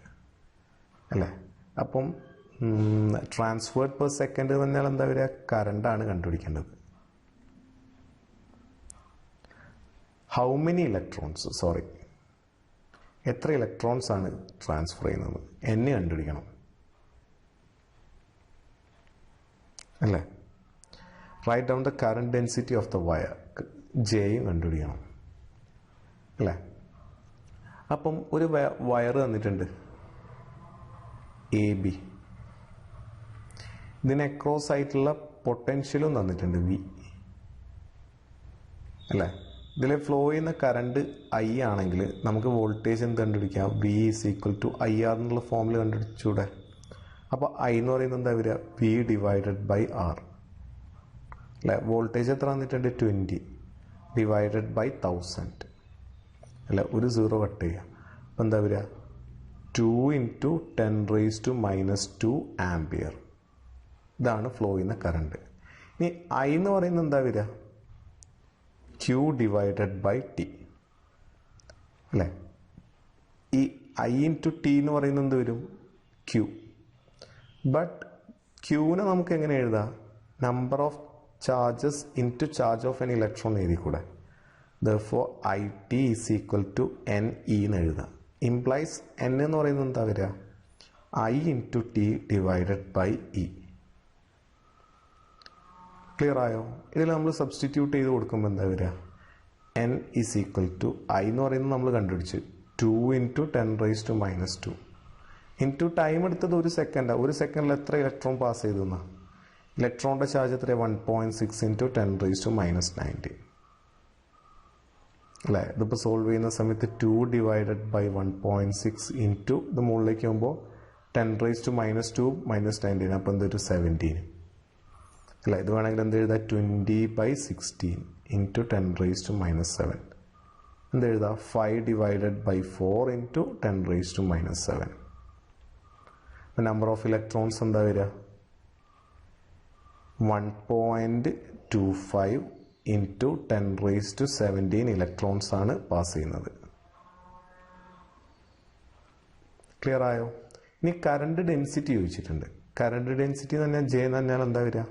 അല്ലേ അപ്പം ട്രാൻസ്ഫേർഡ് പെർ സെക്കൻഡ് എന്ന് പറഞ്ഞാൽ എന്താ പറയുക കറണ്ടാണ് കണ്ടുപിടിക്കേണ്ടത് ഹൗ മെനി ഇലക്ട്രോൺസ് സോറി എത്ര ഇലക്ട്രോൺസ് ആണ് ട്രാൻസ്ഫർ ചെയ്യുന്നത് എന്ന് കണ്ടുപിടിക്കണം അല്ലേ write down the current density of the wire J കണ്ടുപിടിക്കണം അല്ലേ അപ്പം ഒരു വയർ തന്നിട്ടുണ്ട് എ ബി ഇതിന് അക്രോസ് ആയിട്ടുള്ള പൊട്ടൻഷ്യലും തന്നിട്ടുണ്ട് വി അല്ലേ ഇതിൽ ഫ്ലോ ചെയ്യുന്ന കറണ്ട് ഐ ആണെങ്കിൽ നമുക്ക് വോൾട്ടേജ് എന്ത് കണ്ടുപിടിക്കാം V is equal to I R എന്നുള്ള ഫോമിൽ കണ്ടുപിടിച്ചൂടെ അപ്പോൾ ഐ എന്ന് പറയുന്നത് എന്താ വരിക വി ഡിവൈഡഡ് ബൈ ആർ അല്ലേ വോൾട്ടേജ് എത്ര വന്നിട്ടുണ്ട് 20 ഡിവൈഡഡ് ബൈ 1000 അല്ല ഒരു സീറോ കട്ട് ചെയ്യുക അപ്പം എന്താ വരിക 2 into 10 raised to minus 2 ampere ഇതാണ് ഫ്ലോ ചെയ്യുന്ന കറണ്ട് ഇനി ഐ എന്ന് പറയുന്നത് എന്താ വരിക ക്യൂ ഡിവൈഡഡ് ബൈ ടി അല്ലേ ഈ ഐ ഇൻറ്റു ടി എന്ന് പറയുന്നത് എന്ത് വരും ക്യൂ ബട്ട് ക്യൂവിനെ നമുക്ക് എങ്ങനെ എഴുതാം number of charges into charge of an electron എഴുതി കൂടെ therefore IT is equal to NE എന്ന് എഴുതാം ഇംപ്ലൈസ് N എന്ന് പറയുന്നത് എന്താ വരിക I into T divided by E clear ആയോ ഇതിൽ നമ്മൾ സബ്സ്റ്റിറ്റ്യൂട്ട് ചെയ്ത് കൊടുക്കുമ്പോൾ എന്താ വരിക N is equal to I എന്ന് പറയുന്നത് നമ്മൾ കണ്ടുപിടിച്ച് 2 into 10 raised to minus 2 into time എടുത്തത് ഒരു സെക്കൻഡിൽ എത്ര ഇലക്ട്രോൺ പാസ് ചെയ്തു എന്നാ ഇലക്ട്രോണിൻ്റെ ചാർജ് എത്ര 1.6 into 10 raised to minus 19 അല്ലേ ഇതിപ്പോൾ സോൾവ് ചെയ്യുന്ന സമയത്ത് 2 ഡിവൈഡഡ് ബൈ 1.6 ഇൻറ്റു ഇത് മുകളിലേക്ക് പോകുമ്പോൾ 10 raised to minus 2 minus 19 അപ്പോൾ എന്തൊരു 17 അല്ല ഇത് വേണമെങ്കിൽ എന്ത് എഴുതാം 20 by 16 into 10 raised to minus 7 എന്ത് എഴുതാം 5 divided by 4 into 10 raised to minus 7 number of electrons എന്താ വരിക 1.25 into 10 raised to 17 ഇലക്ട്രോൺസ് ആണ് പാസ് ചെയ്യുന്നത് ക്ലിയർ ആയോ ഇനി കറണ്ട് ഡെൻസിറ്റി ചോദിച്ചിട്ടുണ്ട് കറണ്ട് ഡെൻസിറ്റി എന്ന് പറഞ്ഞാൽ ജെ എന്ന് പറഞ്ഞാൽ എന്താ വരിക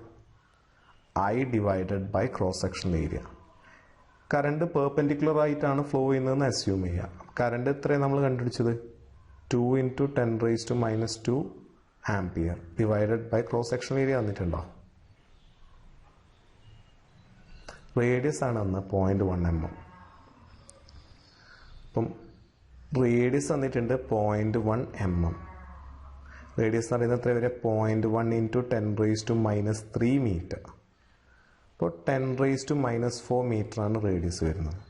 I divided by cross section area current perpendicular ആയിട്ടാണ് ഫ്ലോ ചെയ്യുന്നതെന്ന് അസ്യൂം ചെയ്യുക കറണ്ട് എത്രയാണ് നമ്മൾ കണ്ടുപിടിച്ചത് 2 into 10 raised to minus 2 ampere divided by cross section area വന്നിട്ടുണ്ടോ റേഡിയസ് ആണ് അന്ന് 0.1 mm അപ്പം റേഡിയസ് വന്നിട്ടുണ്ട് 0.1 mm റേഡിയസ് എന്ന് പറയുന്നത് എത്ര വരെ 0.1 ഇൻറ്റു 10⁻³ മീറ്റർ. അപ്പോൾ 10⁻⁻4 മീറ്ററാണ് റേഡിയസ് വരുന്നത്.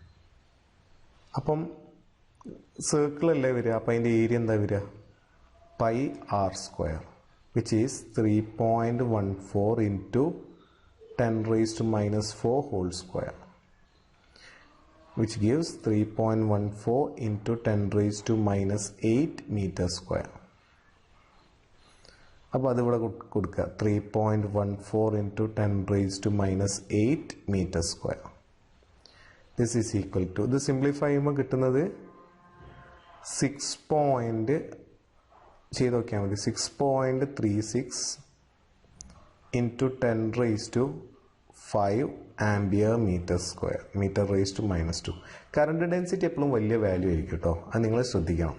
അപ്പം സർക്കിളല്ലേ വരിക, അപ്പം അതിൻ്റെ ഏരിയ എന്താ വരിക? πr², which is 3.14 into 10⁻⁻4 whole square, which gives 3.14 into 10⁻⁻8 meter square. അപ്പോൾ അതിവിടെ കൊടുക്കുക 3.14 into 10⁻⁻8 meter square. This is equal to, ഇത് സിംപ്ലിഫൈ ചെയ്യുമ്പോൾ കിട്ടുന്നത് 6. ചെയ്ത് നോക്കിയാൽ മതി. 6.36 into 10⁻5 ampere metre square, μ⁻². Current density എപ്പോഴും വലിയ വാല്യൂ ആയിരിക്കും കേട്ടോ, അത് നിങ്ങൾ ശ്രദ്ധിക്കണം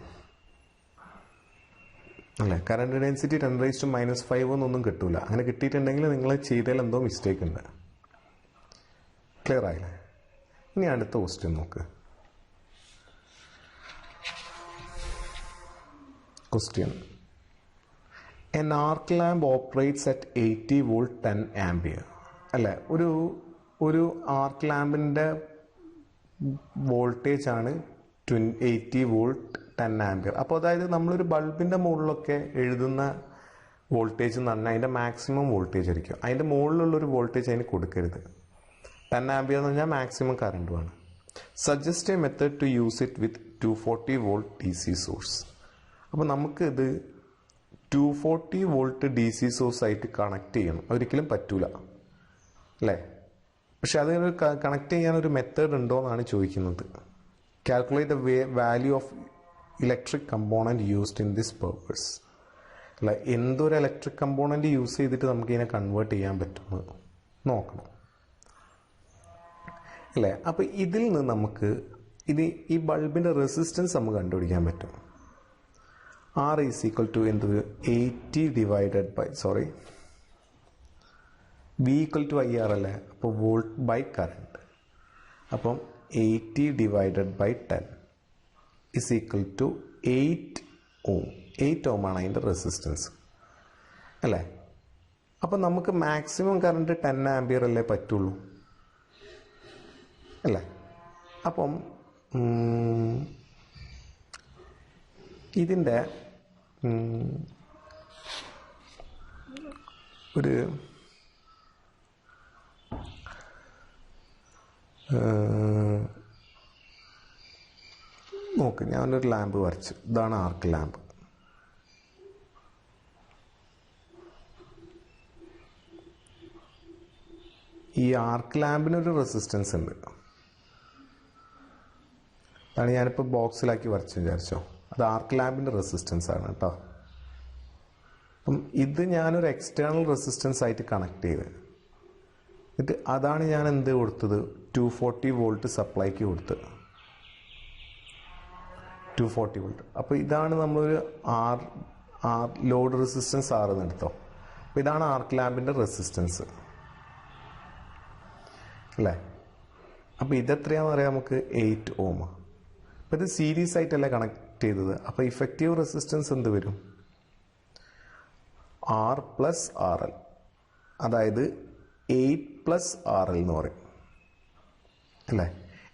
അല്ലേ. കറണ്ട് ഡെൻസിറ്റി 10⁻5 എന്നൊന്നും കിട്ടൂല. അങ്ങനെ കിട്ടിയിട്ടുണ്ടെങ്കിൽ നിങ്ങൾ ചെയ്തതിൽ എന്തോ മിസ്റ്റേക്ക് ഉണ്ട്. ക്ലിയർ ആയില്ലേ? ഇനി അടുത്ത ക്വസ്റ്റ്യൻ നോക്ക്. Question. An arc lamp operates at 80 volt 10 ampere. അല്ലേ, ഒരു ആർക്ക് ലാമ്പിൻ്റെ വോൾട്ടേജ് ആണ് 80 വോൾട്ട് 10 ആംപിയർ. അപ്പോൾ അതായത് നമ്മളൊരു ബൾബിൻ്റെ മുകളിലൊക്കെ എഴുതുന്ന വോൾട്ടേജ് എന്ന് പറഞ്ഞാൽ അതിൻ്റെ മാക്സിമം വോൾട്ടേജ് ആയിരിക്കും. അതിൻ്റെ മുകളിലുള്ളൊരു വോൾട്ടേജ് അതിന് കൊടുക്കരുത്. 10 ആംപിയർ എന്ന് പറഞ്ഞാൽ മാക്സിമം കറണ്ടുമാണ്. Suggest a method to use it with 240 volt DC source. അപ്പോൾ നമുക്ക് ഇത് 240 വോൾട്ട് DC സോഴ്സ് ആയിട്ട് കണക്ട് ചെയ്യണം. ഒരിക്കലും പറ്റൂല അല്ലേ. പക്ഷെ അതിനൊരു കണക്ട് ചെയ്യാനൊരു മെത്തേഡ് ഉണ്ടോ എന്നാണ് ചോദിക്കുന്നത്. Calculate the value of electric component used in this purpose. അല്ല, എന്തൊരു ഇലക്ട്രിക് കമ്പോണൻറ്റ് യൂസ് ചെയ്തിട്ട് നമുക്ക് ഇതിനെ കൺവേർട്ട് ചെയ്യാൻ പറ്റുന്നത് നോക്കണം അല്ലേ. അപ്പോൾ ഇതിൽ നിന്ന് നമുക്ക് ഈ ബൾബിൻ്റെ റെസിസ്റ്റൻസ് നമുക്ക് കണ്ടുപിടിക്കാൻ പറ്റും. R is equal to 80 divided by, V equal to IR അല്ലേ. അപ്പോൾ വോൾട്ട് ബൈ കറണ്ട്. അപ്പം 80 divided by 10 is equal to 8 ohm. 8 ohm ആണ് അതിൻ്റെ റെസിസ്റ്റൻസ് അല്ലേ. അപ്പം നമുക്ക് മാക്സിമം കറണ്ട് 10 ആംപിയർ അല്ലേ പറ്റുള്ളൂ അല്ലേ. അപ്പം ഇതിൻ്റെ ഒരു നോക്ക്, ഞാനൊരു ലാമ്പ് വരച്ചു. ഇതാണ് ആർക്ക് ലാമ്പ്. ഈ ആർക്ക് ലാമ്പിനൊരു റെസിസ്റ്റൻസ് ഉണ്ട്. അതാണ് ഞാനിപ്പോൾ ബോക്സിലാക്കി വരച്ചു വിചാരിച്ചോ. അത് ആർക്ക് ലാമ്പിൻ്റെ റെസിസ്റ്റൻസ് ആണ് കേട്ടോ. അപ്പം ഇത് ഞാനൊരു എക്സ്റ്റേണൽ റെസിസ്റ്റൻസ് ആയിട്ട് കണക്ട് ചെയ്ത് എന്നിട്ട് അതാണ് ഞാൻ എന്ത് കൊടുത്തത്, 240 വോൾട്ട് സപ്ലൈക്ക് കൊടുത്തത്. 240 വോൾട്ട്. അപ്പോൾ ഇതാണ് നമ്മളൊരു ലോഡ് റെസിസ്റ്റൻസ് R എന്ന് എടുത്തോ. അപ്പോൾ ഇതാണ് ആർക്ക് ലാമ്പിൻ്റെ റെസിസ്റ്റൻസ് അല്ലേ. അപ്പോൾ ഇതെത്രയാണെന്ന് പറയാം നമുക്ക്, 8 ohm. അപ്പോൾ ഇത് സീരീസ് ആയിട്ടല്ലേ കണക്ട് ചെയ്തത്. അപ്പോൾ ഇഫക്റ്റീവ് റെസിസ്റ്റൻസ് എന്ത് വരും, R + RL, അതായത് 8 + RL എന്ന് പറയും അല്ലേ.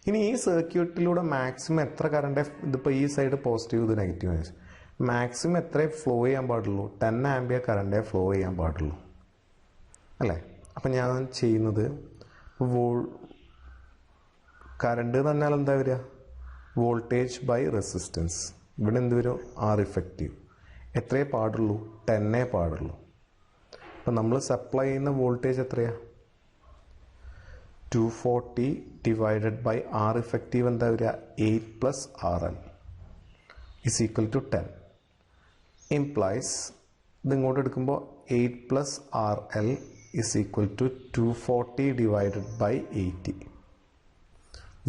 ഇനി ഈ സർക്യൂട്ടിലൂടെ മാക്സിമം എത്ര കറണ്ട്, ഇതിപ്പോൾ ഈ സൈഡ് പോസിറ്റീവ് ഇത് നെഗറ്റീവ്, മാക്സിമം എത്ര ഫ്ലോ ചെയ്യാൻ പാടുള്ളൂ, 10 ആംപിയർ കറണ്ടേ ഫ്ലോ ചെയ്യാൻ പാടുള്ളൂ അല്ലേ. അപ്പം ഞാൻ ചെയ്യുന്നത് കറണ്ട് എന്ന് പറഞ്ഞാൽ എന്താ വരിക, വോൾട്ടേജ് ബൈ റെസിസ്റ്റൻസ്. ഇവിടെ എന്ത് വരും, R ഇഫക്റ്റീവ്. എത്രയേ പാടുള്ളൂ, 10 പാടുള്ളൂ. അപ്പം നമ്മൾ സപ്ലൈ ചെയ്യുന്ന വോൾട്ടേജ് എത്രയാണ്, 240 divided by R ഇഫക്റ്റീവ് എന്താ വരിക, 8 + RL is equal to 10. implies ഇത് ഇങ്ങോട്ട് എടുക്കുമ്പോൾ 8 + RL is equal to 240 divided by 80.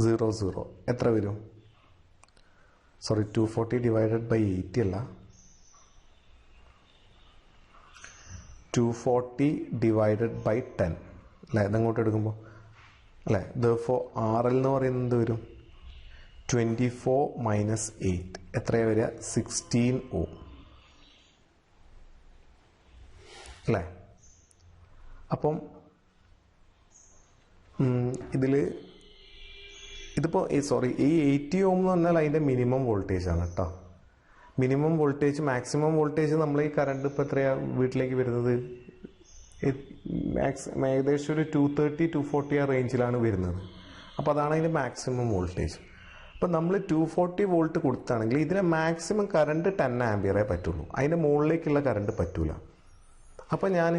0 0 എത്ര വരും, 240 divided by 80 അല്ല, 240 divided by 10 അല്ലേ. ഇതങ്ങോട്ട് എടുക്കുമ്പോൾ അല്ലേ, therefore RL എന്ന് പറയുന്നത് വരും 24 - 8 എത്രയാണ് വരിക, 16 ohm. അല്ലേ? അപ്പം ഇതിപ്പോൾ ഈ 80 ഓം എന്ന് പറഞ്ഞാൽ അതിൻ്റെ മിനിമം വോൾട്ടേജ് ആണ് കേട്ടോ. മിനിമം വോൾട്ടേജ്, മാക്സിമം വോൾട്ടേജ് നമ്മൾ ഈ കറണ്ട് ഇപ്പോൾ എത്രയാണ് വീട്ടിലേക്ക് വരുന്നത്, ഏകദേശം ഒരു 230-240 ആ റേഞ്ചിലാണ് വരുന്നത്. അപ്പോൾ അതാണ് അതിൻ്റെ മാക്സിമം വോൾട്ടേജ്. അപ്പോൾ നമ്മൾ 240 വോൾട്ട് കൊടുത്താണെങ്കിൽ ഇതിനെ മാക്സിമം കറണ്ട് 10 ആംപിയറേ പറ്റുള്ളൂ, അതിൻ്റെ മുകളിലേക്കുള്ള കറണ്ട് പറ്റൂല. അപ്പോൾ ഞാൻ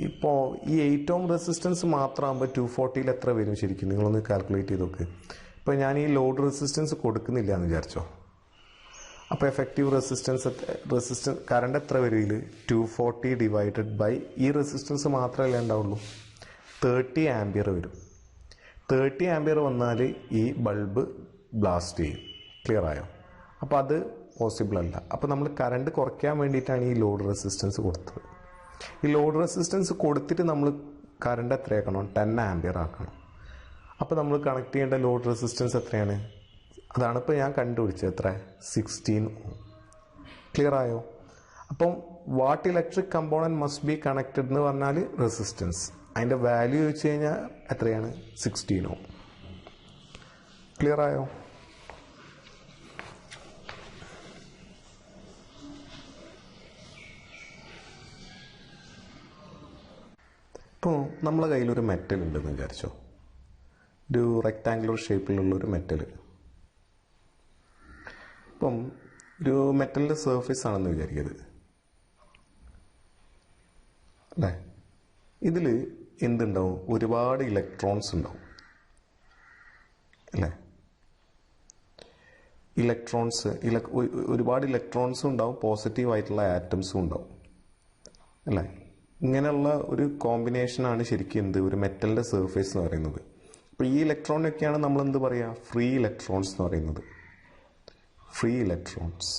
ഇപ്പോൾ ഈ 8 ഓം റെസിസ്റ്റൻസ് മാത്രമാകുമ്പോൾ 240 എത്ര വരും ശരിക്കും, നിങ്ങളൊന്ന് കാൽക്കുലേറ്റ് ചെയ്ത് നോക്ക്. ഇപ്പോൾ ഞാൻ ഈ ലോഡ് റെസിസ്റ്റൻസ് കൊടുക്കുന്നില്ല എന്ന് വിചാരിച്ചോ, അപ്പോൾ എഫക്റ്റീവ് റെസിസ്റ്റൻസ് കറണ്ട് എത്ര വരും ഇതിൽ, 240 ഡിവൈഡഡ് ബൈ ഈ റെസിസ്റ്റൻസ് മാത്രമല്ലേ ഉണ്ടാവുള്ളൂ, 30 ആംപിയർ വരും. 30 ആംപിയർ വന്നാൽ ഈ ബൾബ് ബ്ലാസ്റ്റ് ചെയ്യും. ക്ലിയർ ആയോ? അപ്പോൾ അത് പോസിബിൾ അല്ല. അപ്പോൾ നമ്മൾ കറണ്ട് കുറയ്ക്കാൻ വേണ്ടിയിട്ടാണ് ഈ ലോഡ് റെസിസ്റ്റൻസ് കൊടുത്തത്. ഈ ലോഡ് റെസിസ്റ്റൻസ് കൊടുത്തിട്ട് നമ്മൾ കറണ്ട് എത്രയാക്കണം, 10 ആംപിയർ ആക്കണം. അപ്പോൾ നമ്മൾ കണക്ട് ചെയ്യേണ്ട ലോഡ് റെസിസ്റ്റൻസ് എത്രയാണ്, അതാണ് ഇപ്പോൾ ഞാൻ കണ്ടുപിടിച്ചത്, എത്ര, 16 ഓം. ക്ലിയർ ആയോ? അപ്പം what electric component must be connected എന്ന് പറഞ്ഞാൽ റെസിസ്റ്റൻസ്, അതിൻ്റെ വാല്യൂ ചോദിച്ചു കഴിഞ്ഞാൽ എത്രയാണ്, 16 ഓം. ക്ലിയർ ആയോ? ഇപ്പോൾ നമ്മളെ കയ്യിലൊരു മെറ്റൽ ഉണ്ടെന്ന് വിചാരിച്ചോ, ഒരു റെക്റ്റാങ്കുലർ ഷേപ്പിലുള്ളൊരു മെറ്റൽ. ഇപ്പം ഒരു മെറ്റലിൻ്റെ സർഫേസ് ആണെന്ന് വിചാരിക്കരുത് അല്ലേ. ഇതിൽ എന്തുണ്ടാവും, ഒരുപാട് ഇലക്ട്രോൺസ് ഉണ്ടാവും അല്ലേ. ഒരുപാട് ഇലക്ട്രോൺസും ഉണ്ടാവും, പോസിറ്റീവായിട്ടുള്ള ആറ്റംസും ഉണ്ടാവും അല്ലേ. ഇങ്ങനെയുള്ള ഒരു കോമ്പിനേഷനാണ് ശരിക്കും ഒരു മെറ്റലിൻ്റെ സർഫേസ് എന്ന് പറയുന്നത്. അപ്പോൾ ഈ ഇലക്ട്രോണൊക്കെയാണ് നമ്മൾ എന്ത് പറയുക, ഫ്രീ ഇലക്ട്രോൺസ് എന്ന് പറയുന്നത്. ഫ്രീ ഇലക്ട്രോൺസ്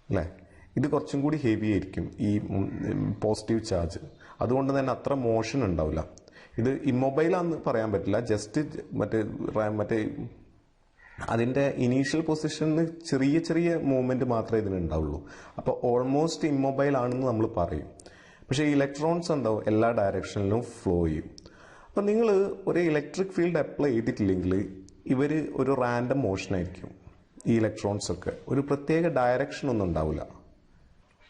അല്ലേ. ഇത് കുറച്ചും കൂടി ഹെവി ആയിരിക്കും ഈ പോസിറ്റീവ് ചാർജ്, അതുകൊണ്ട് തന്നെ അത്ര മോഷൻ ഉണ്ടാവില്ല. ഇത് ഇമ്മൊബൈലാന്ന് പറയാൻ പറ്റില്ല, ജസ്റ്റ് മറ്റേ അതിൻ്റെ ഇനീഷ്യൽ പൊസിഷനിൽ ചെറിയ ചെറിയ മൂവ്മെൻറ്റ് മാത്രമേ ഇതിനുണ്ടാവുള്ളൂ. അപ്പോൾ ഓൾമോസ്റ്റ് ഇമ്മൊബൈൽ ആണെന്ന് നമ്മൾ പറയും. പക്ഷേ ഈ ഇലക്ട്രോൺസ് ഉണ്ടാവും എല്ലാ ഡയറക്ഷനിലും ഫ്ലോ ചെയ്യും. അപ്പോൾ നിങ്ങൾ ഒരു ഇലക്ട്രിക് ഫീൽഡ് അപ്ലൈ ചെയ്തിട്ടില്ലെങ്കിൽ ഇവർ ഒരു റാൻഡം മോഷൻ ആയിരിക്കും. ഈ ഇലക്ട്രോൺസൊക്കെ ഒരു പ്രത്യേക ഡയറക്ഷനൊന്നും ഉണ്ടാവില്ല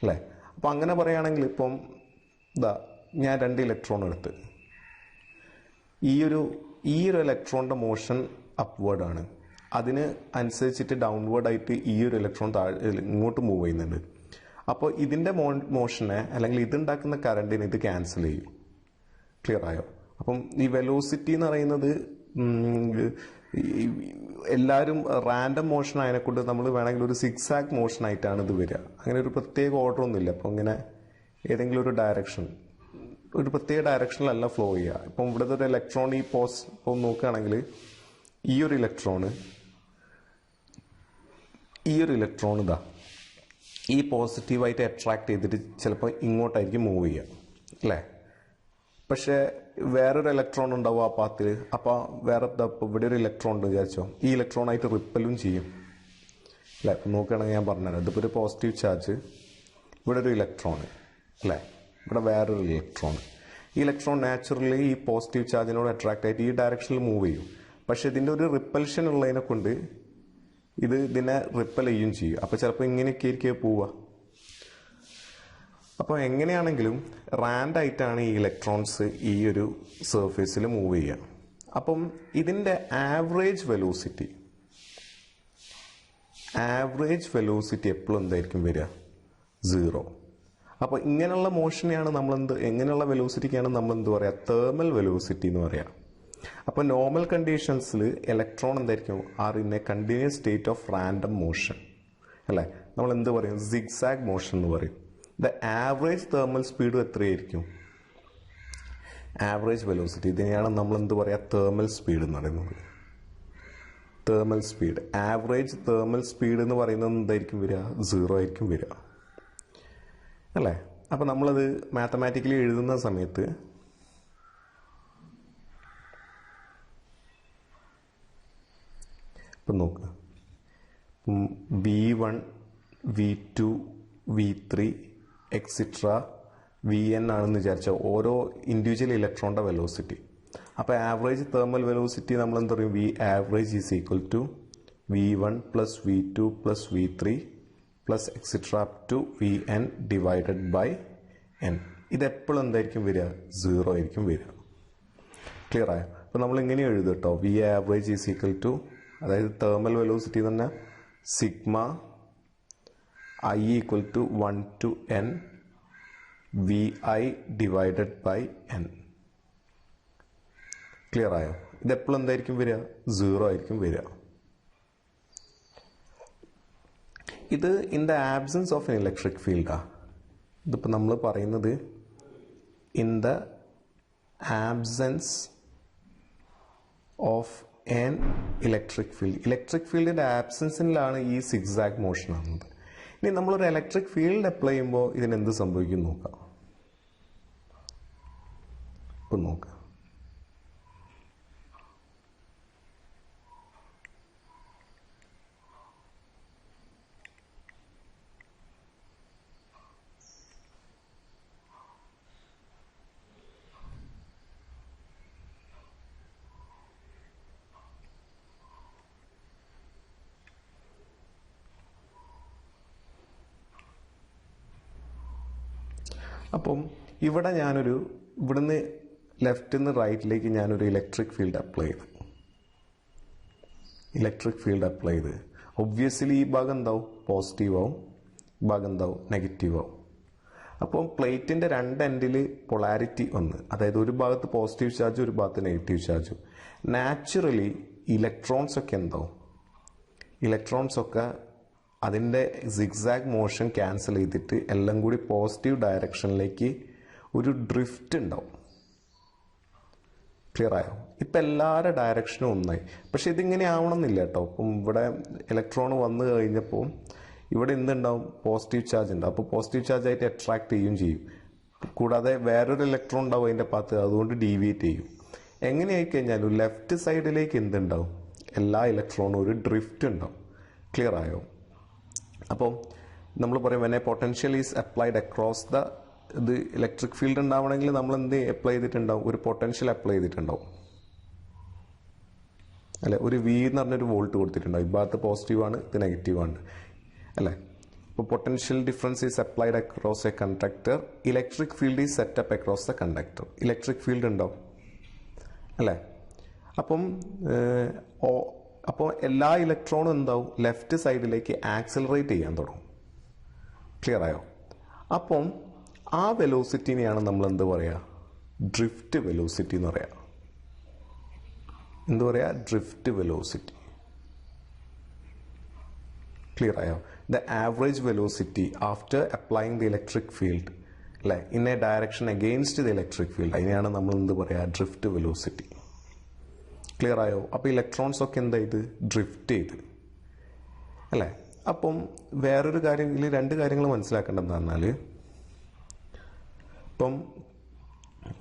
അല്ലേ. അപ്പോൾ അങ്ങനെ പറയുകയാണെങ്കിൽ ഇപ്പം ഞാൻ 2 ഇലക്ട്രോൺ എടുത്ത്, ഈ ഒരു ഇലക്ട്രോണിൻ്റെ മോഷൻ അപ്വേർഡാണ്, അതിന് അനുസരിച്ചിട്ട് ഡൗൺവേർഡായിട്ട് ഈ ഒരു ഇലക്ട്രോൺ ഇങ്ങോട്ട് മൂവ് ചെയ്യുന്നുണ്ട്. അപ്പോൾ ഇതിൻ്റെ മോഷനെ അല്ലെങ്കിൽ ഇതുണ്ടാക്കുന്ന കറണ്ടിന് ഇത് ക്യാൻസൽ ചെയ്യും. ക്ലിയർ ആയോ? അപ്പം ഈ വെലോസിറ്റി എന്ന് പറയുന്നത് എല്ലാവരും റാൻഡം മോഷൻ ആയതിനെക്കൊണ്ട് നമ്മൾ വേണമെങ്കിൽ ഒരു സിക്സാക് മോഷൻ ആയിട്ടാണ് ഇത് വരിക. അങ്ങനെ ഒരു പ്രത്യേക ഓർഡർ ഒന്നുമില്ല. അപ്പോൾ ഇങ്ങനെ ഏതെങ്കിലും ഒരു പ്രത്യേക ഡയറക്ഷനിലല്ല ഫ്ലോ ചെയ്യുക. ഇപ്പം ഇവിടുത്തെ ഒരു ഇലക്ട്രോൺ ഇപ്പം നോക്കുകയാണെങ്കിൽ ഈ ഒരു ഇലക്ട്രോൺ ഇതാ ഈ പോസിറ്റീവായിട്ട് അട്രാക്ട് ചെയ്തിട്ട് ചിലപ്പോൾ ഇങ്ങോട്ടായിരിക്കും മൂവ് ചെയ്യുക അല്ലേ. പക്ഷേ വേറൊരു ഇലക്ട്രോൺ ഉണ്ടാവും ആ പാത്തിൽ. അപ്പോൾ ഇവിടെ ഒരു ഇലക്ട്രോൺ ഉണ്ട് വിചാരിച്ചോ, ഈ ഇലക്ട്രോണായിട്ട് റിപ്പലും ചെയ്യും അല്ലേ. ഇപ്പം നോക്കുകയാണെങ്കിൽ ഞാൻ പറഞ്ഞുതരാം, ഇതിപ്പോൾ ഒരു പോസിറ്റീവ് ചാർജ്, ഇവിടെ ഒരു ഇലക്ട്രോൺ അല്ലേ, ഇവിടെ വേറൊരു ഇലക്ട്രോൺ. ഈ ഇലക്ട്രോൺ നാച്ചുറലി ഈ പോസിറ്റീവ് ചാർജിനോട് അട്രാക്ട് ആയിട്ട് ഈ ഡയറക്ഷനിൽ മൂവ് ചെയ്യും. പക്ഷെ ഇതിൻ്റെ ഒരു റിപ്പൽഷൻ ഉള്ളതിനെ കൊണ്ട് ഇതിനെ റിപ്പൽ ചെയ്യുകയും ചെയ്യും. അപ്പോൾ ചിലപ്പോൾ ഇങ്ങനെയൊക്കെ ആയിരിക്കും പോവുക. അപ്പോൾ എങ്ങനെയാണെങ്കിലും റാൻഡായിട്ടാണ് ഈ ഇലക്ട്രോൺസ് ഈ ഒരു സർഫേസിൽ മൂവ് ചെയ്യുക. അപ്പം ഇതിൻ്റെ ആവറേജ് വെലോസിറ്റി എപ്പോഴും എന്തായിരിക്കും വരിക, 0. അപ്പോൾ ഇങ്ങനെയുള്ള മോഷനെയാണ് എങ്ങനെയുള്ള വെലോസിറ്റിക്കാണ് നമ്മൾ എന്ത് പറയുക, തേർമൽ വെലോസിറ്റി എന്ന് പറയുക. അപ്പോൾ നോർമൽ കണ്ടീഷൻസിൽ ഇലക്ട്രോൺ എന്തായിരിക്കും, are in A continuous state of random motion അല്ലേ. നമ്മൾ എന്ത് പറയും, സിഗ്സാഗ് മോഷൻ എന്ന് പറയും. ദ ആവറേജ് തേർമൽ സ്പീഡ് എത്രയായിരിക്കും, ആവറേജ് വെലോസിറ്റി, ഇതിനെയാണ് നമ്മൾ എന്ത് പറയുക, തേർമൽ സ്പീഡ് എന്ന് പറയുന്നത്. Thermal speed, average thermal speed എന്ന് പറയുന്നത് എന്തായിരിക്കും വരിക, 0 ആയിരിക്കും വരിക അല്ലേ. അപ്പോൾ നമ്മളത് മാത്തമാറ്റിക്കലി എഴുതുന്ന സമയത്ത് ഇപ്പം നോക്കുക, V1 V2 V3 extra V N ആണെന്ന് വിചാരിച്ചാൽ ഓരോ ഇൻഡിവിജ്വൽ ഇലക്ട്രോണിൻ്റെ വെലോസിറ്റി. അപ്പോൾ ആവറേജ് തേർമൽ വെലോസിറ്റി നമ്മൾ എന്താ പറയും, V average is equal to V1 plus V2 plus V3 plus etc. up to Vn divided by n. ഇത് എപ്പോഴും എന്തായിരിക്കും വരിക, 0 ആയിരിക്കും വരിക. ക്ലിയർ ആയോ? അപ്പോൾ നമ്മൾ ഇങ്ങനെ എഴുതും കേട്ടോ, V average is equal to, അതായത് തേർമൽ വെലോസിറ്റി തന്നെ sigma I equal to 1 to n V I divided by n. Clear ആയോ? ഇത് എപ്പോഴും എന്തായിരിക്കും വരിക, 0 ആയിരിക്കും വരിക. ഇത് in the absence of an electric ഫീൽഡാണ്. ഇതിപ്പോൾ നമ്മൾ പറയുന്നത് in the absence of an electric field. Electric ഫീൽഡിൻ്റെ ആബ്സെൻസിലാണ് ഈ സിഗ്സാഗ് മോഷൻ ആകുന്നത്. ഇനി നമ്മളൊരു ഇലക്ട്രിക് ഫീൽഡ് അപ്ലൈ ചെയ്യുമ്പോൾ ഇതിനെന്ത് സംഭവിക്കും നോക്കാം. ഇപ്പം നോക്കാം. അപ്പം ഇവിടെ ഇവിടുന്ന് ലെഫ്റ്റിൽ നിന്ന് റൈറ്റിലേക്ക് ഞാനൊരു ഇലക്ട്രിക് ഫീൽഡ് അപ്ലൈ ചെയ്ത് ഒബ്വിയസ്ലി ഈ ഭാഗം എന്താവും, പോസിറ്റീവ് ആവും, ഈ ഭാഗം എന്താവും, നെഗറ്റീവ് ആവും. അപ്പം പ്ലേറ്റിൻ്റെ രണ്ട് എൻഡിൽ പൊളാരിറ്റി വന്ന്, അതായത് ഒരു ഭാഗത്ത് പോസിറ്റീവ് ചാർജ് ഒരു ഭാഗത്ത് നെഗറ്റീവ് ചാർജ്, നാച്ചുറലി ഇലക്ട്രോൺസ് ഒക്കെ അതിൻ്റെ സിഗ്സാഗ് മോഷൻ ക്യാൻസൽ ചെയ്തിട്ട് എല്ലാം കൂടി പോസിറ്റീവ് ഡയറക്ഷനിലേക്ക് ഒരു ഡ്രിഫ്റ്റ് ഉണ്ടാവും. ക്ലിയർ ആയോ? ഇപ്പം എല്ലാവരുടെ ഡയറക്ഷനും ഒന്നായി. പക്ഷെ ഇതിങ്ങനെ ആവണമെന്നില്ല കേട്ടോ. അപ്പം ഇവിടെ ഇലക്ട്രോൺ വന്നു കഴിഞ്ഞപ്പോൾ ഇവിടെ എന്തുണ്ടാവും, പോസിറ്റീവ് ചാർജ് ഉണ്ടാവും. അപ്പോൾ പോസിറ്റീവ് ചാർജ് ആയിട്ട് അട്രാക്ട് ചെയ്യും. കൂടാതെ വേറൊരു ഇലക്ട്രോൺ ഉണ്ടാവും അതിൻ്റെ പാത്ത്, അതുകൊണ്ട് ഡീവിയേറ്റ് ചെയ്യും. എങ്ങനെയായി കഴിഞ്ഞാലും ലെഫ്റ്റ് സൈഡിലേക്ക് എന്തുണ്ടാവും, എല്ലാ ഇലക്ട്രോണും ഒരു ഡ്രിഫ്റ്റ് ഉണ്ടാവും. ക്ലിയർ ആയോ? അപ്പോൾ നമ്മൾ പറയും when A potential is applied across the, ഇത് ഇലക്ട്രിക് ഫീൽഡ് ഉണ്ടാവണമെങ്കിൽ നമ്മൾ എന്ത് അപ്ലൈ ചെയ്തിട്ടുണ്ടാവും, ഒരു പൊട്ടൻഷ്യൽ അപ്ലൈ ചെയ്തിട്ടുണ്ടാവും അല്ലെ. ഒരു വി എന്ന് പറഞ്ഞൊരു വോൾട്ട് കൊടുത്തിട്ടുണ്ടാവും. ഈ ഭാഗത്ത് പോസിറ്റീവാണ്, ഇത് നെഗറ്റീവാണ് അല്ലേ. അപ്പോൾ potential difference is applied across A conductor, electric field is setup across the conductor. Electric field ഉണ്ടാവും അല്ലേ. അപ്പോൾ എല്ലാ ഇലക്ട്രോണും എന്താവും, ലെഫ്റ്റ് സൈഡിലേക്ക് ആക്സിലറേറ്റ് ചെയ്യാൻ തുടങ്ങും. ക്ലിയർ ആയോ? അപ്പം ആ വെലോസിറ്റിനെയാണ് നമ്മൾ എന്ത് പറയുക, ഡ്രിഫ്റ്റ് വെലോസിറ്റി എന്ന് പറയുക. Drift velocity. ക്ലിയർ ആയോ? The average velocity after applying the electric field അല്ലെ, in a direction against the electric field, അതിനെയാണ് നമ്മൾ എന്ത് പറയുക, ഡ്രിഫ്റ്റ് വെലോസിറ്റി. ക്ലിയർ ആയോ? അപ്പോൾ ഇലക്ട്രോൺസ് ഒക്കെ എന്താ ഇത് ഡ്രിഫ്റ്റ് ചെയ്ത് അല്ലേ. അപ്പം വേറൊരു കാര്യം, ഇതിൽ രണ്ട് കാര്യങ്ങൾ മനസ്സിലാക്കേണ്ടതെന്ന് പറഞ്ഞാൽ,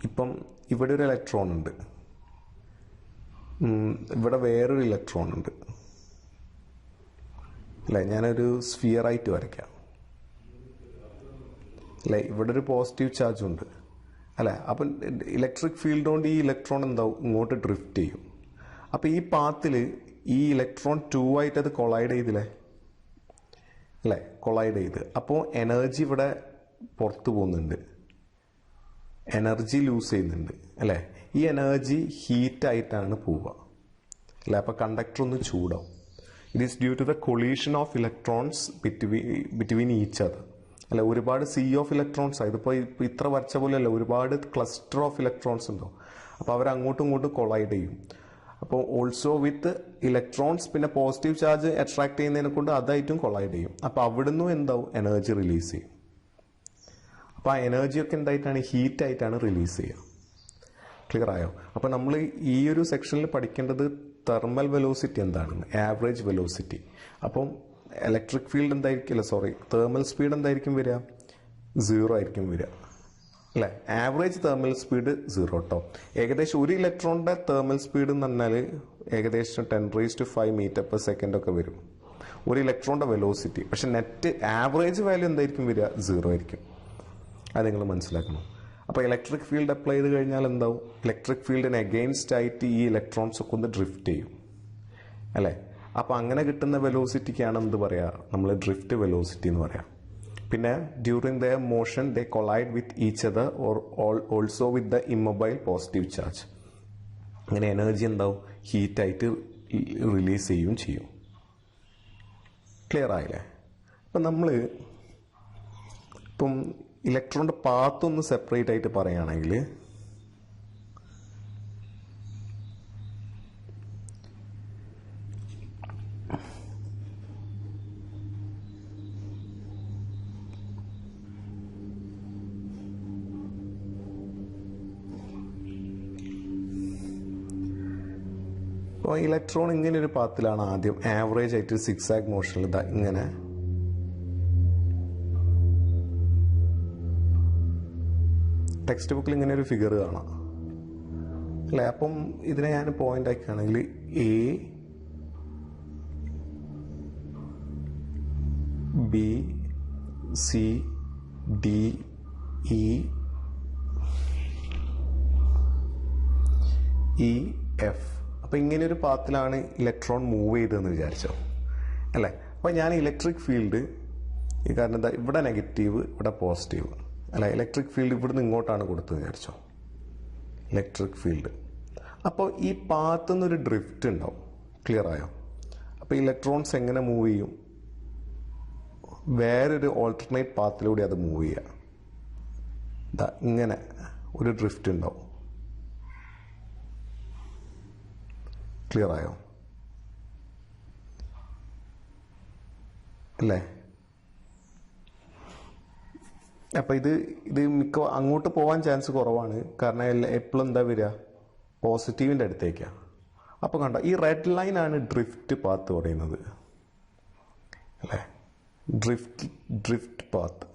ഇപ്പം ഇവിടെ ഒരു ഇലക്ട്രോൺ ഉണ്ട്, ഇവിടെ വേറൊരു ഇലക്ട്രോൺ ഉണ്ട് അല്ലേ. ഞാനൊരു സ്ഫിയറായിട്ട് വരയ്ക്കാം അല്ലേ. ഇവിടെ ഒരു പോസിറ്റീവ് ചാർജ് ഉണ്ട് അല്ലേ. അപ്പം ഇലക്ട്രിക് ഫീൽഡ് കൊണ്ട് ഈ ഇലക്ട്രോൺ എന്താവും, ഇങ്ങോട്ട് ഡ്രിഫ്റ്റ് ചെയ്യും. അപ്പോൾ ഈ പാത്തിൽ ഈ ഇലക്ട്രോൺ 2 ആയിട്ട് അത് കൊളൈഡ് ചെയ്തില്ലേ അല്ലേ, കൊളൈഡ് ചെയ്ത്. അപ്പോൾ എനർജി ഇവിടെ പുറത്തു പോകുന്നുണ്ട്, എനർജി ലൂസ് ചെയ്യുന്നുണ്ട് അല്ലേ. ഈ എനർജി ഹീറ്റായിട്ടാണ് പോവുക അല്ലേ. അപ്പോൾ കണ്ടക്ടർ ഒന്ന് ചൂടാവും. It is due to the collision of electrons between each other അല്ല. ഒരുപാട് സീ ഓഫ് ഇലക്ട്രോൺസ്, ഇതിപ്പോൾ ഇത്ര വരച്ച പോലെയല്ല, ഒരുപാട് ക്ലസ്റ്റർ ഓഫ് ഇലക്ട്രോൺസ് ഉണ്ടാവും. അപ്പോൾ അവർ അങ്ങോട്ടും ഇങ്ങോട്ടും കൊളൈഡ് ചെയ്യും. അപ്പോൾ ഓൾസോ വിത്ത് ഇലക്ട്രോൺസ്, പിന്നെ പോസിറ്റീവ് ചാർജ് അട്രാക്ട് ചെയ്യുന്നതിനെ കൊണ്ട് അതായിട്ടും കൊളൈഡ് ചെയ്യും. അപ്പോൾ അവിടുന്ന് എന്താവും, എനർജി റിലീസ് ചെയ്യും. അപ്പോൾ ആ എനർജിയൊക്കെ എന്തായിട്ടാണ്, ഹീറ്റായിട്ടാണ് റിലീസ് ചെയ്യുക. ക്ലിയർ ആയോ? അപ്പോൾ നമ്മൾ ഈ ഒരു സെക്ഷനിൽ പഠിക്കേണ്ടത് തെർമൽ വെലോസിറ്റി എന്താണെന്ന്, ആവറേജ് വെലോസിറ്റി. അപ്പം ഇലക്ട്രിക് ഫീൽഡ് എന്തായിരിക്കില്ല, തേർമൽ സ്പീഡ് എന്തായിരിക്കും വരിക, 0 ആയിരിക്കും വരിക അല്ലേ. ആവറേജ് തെർമൽ സ്പീഡ് 0 കേട്ടോ. ഏകദേശം ഒരു ഇലക്ട്രോണിൻ്റെ തെർമൽ സ്പീഡ് എന്ന് പറഞ്ഞാൽ ഏകദേശം 10⁵ മീറ്റർ/സെക്കൻഡ് ഒക്കെ വരും ഒരു ഇലക്ട്രോണിൻ്റെ വെലോസിറ്റി. പക്ഷെ നെറ്റ് ആവറേജ് വാല്യൂ എന്തായിരിക്കും വരിക, 0 ആയിരിക്കും. അത് നിങ്ങൾ മനസ്സിലാക്കണം. അപ്പോൾ ഇലക്ട്രിക് ഫീൽഡ് അപ്ലൈ ചെയ്ത് കഴിഞ്ഞാൽ എന്താവും? ഇലക്ട്രിക് ഫീൽഡിന് എഗെയിൻസ്റ്റ് ആയിട്ട് ഈ ഇലക്ട്രോൺസ് ഒക്കെ ഒന്ന് ഡ്രിഫ്റ്റ് ചെയ്യും അല്ലേ? അപ്പോൾ അങ്ങനെ കിട്ടുന്ന വെലോസിറ്റിക്കാണ് എന്ത് പറയുക? നമ്മൾ ഡ്രിഫ്റ്റ് വെലോസിറ്റി എന്ന് പറയാം. പിന്നെ during the motion they collide with each other or also with the immobile positive charge. അങ്ങനെ എനർജി എന്താവും? ഹീറ്റായിട്ട് റിലീസ് ചെയ്യുകയും ചെയ്യും. ക്ലിയർ ആയില്ലേ? അപ്പം നമ്മൾ ഇപ്പം ഇലക്ട്രോണിൻ്റെ പാത്ത് ഒന്ന് സെപ്പറേറ്റ് ആയിട്ട് പറയുകയാണെങ്കിൽ അപ്പോൾ ഇലക്ട്രോൺ ഇങ്ങനെ ഒരു പാത്തിലാണ് ആദ്യം ആവറേജ് ആയിട്ട് സിക്സാഗ് മോഷനിൽ ഇങ്ങനെ ടെക്സ്റ്റ് ബുക്കിൽ ഇങ്ങനെ ഒരു ഫിഗർ കാണാം അല്ലേ? അപ്പം ഇതിനെ ഞാൻ പോയിന്റ് ആക്കുകയാണെങ്കിൽ A B C D E E F. അപ്പം ഇങ്ങനെ ഒരു പാത്തിലാണ് ഇലക്ട്രോൺ മൂവ് ചെയ്തതെന്ന് വിചാരിച്ചോ അല്ലേ? അപ്പം ഞാൻ ഇലക്ട്രിക് ഫീൽഡ് ഈ കാരണം എന്താ ഇവിടെ നെഗറ്റീവ് ഇവിടെ പോസിറ്റീവ് അല്ല, ഇലക്ട്രിക് ഫീൽഡ് ഇവിടുന്ന് ഇങ്ങോട്ടാണ് കൊടുത്തത് വിചാരിച്ചോ ഇലക്ട്രിക് ഫീൽഡ്. അപ്പോൾ ഈ പാത്ത് നിന്നൊരു ഡ്രിഫ്റ്റ് ഉണ്ടാവും. ക്ലിയർ ആയോ? അപ്പോൾ ഇലക്ട്രോൺസ് എങ്ങനെ മൂവ് ചെയ്യും? വേറൊരു ഓൾട്ടർനേറ്റ് പാത്തിലൂടെ അത് മൂവ് ചെയ്യുക. ഇങ്ങനെ ഒരു ഡ്രിഫ്റ്റ് ഉണ്ടാവും. ക്ലിയർ ആയോ അല്ലേ? അപ്പം ഇത് മിക്ക അങ്ങോട്ട് പോകാൻ ചാൻസ് കുറവാണ്. കാരണം എപ്പോഴും എന്താ വരിക? പോസിറ്റീവിൻ്റെ അടുത്തേക്കാണ്. അപ്പോൾ കണ്ടോ, ഈ റെഡ് ലൈനാണ് ഡ്രിഫ്റ്റ് പാത്ത് പറയുന്നത് അല്ലേ? Drift path.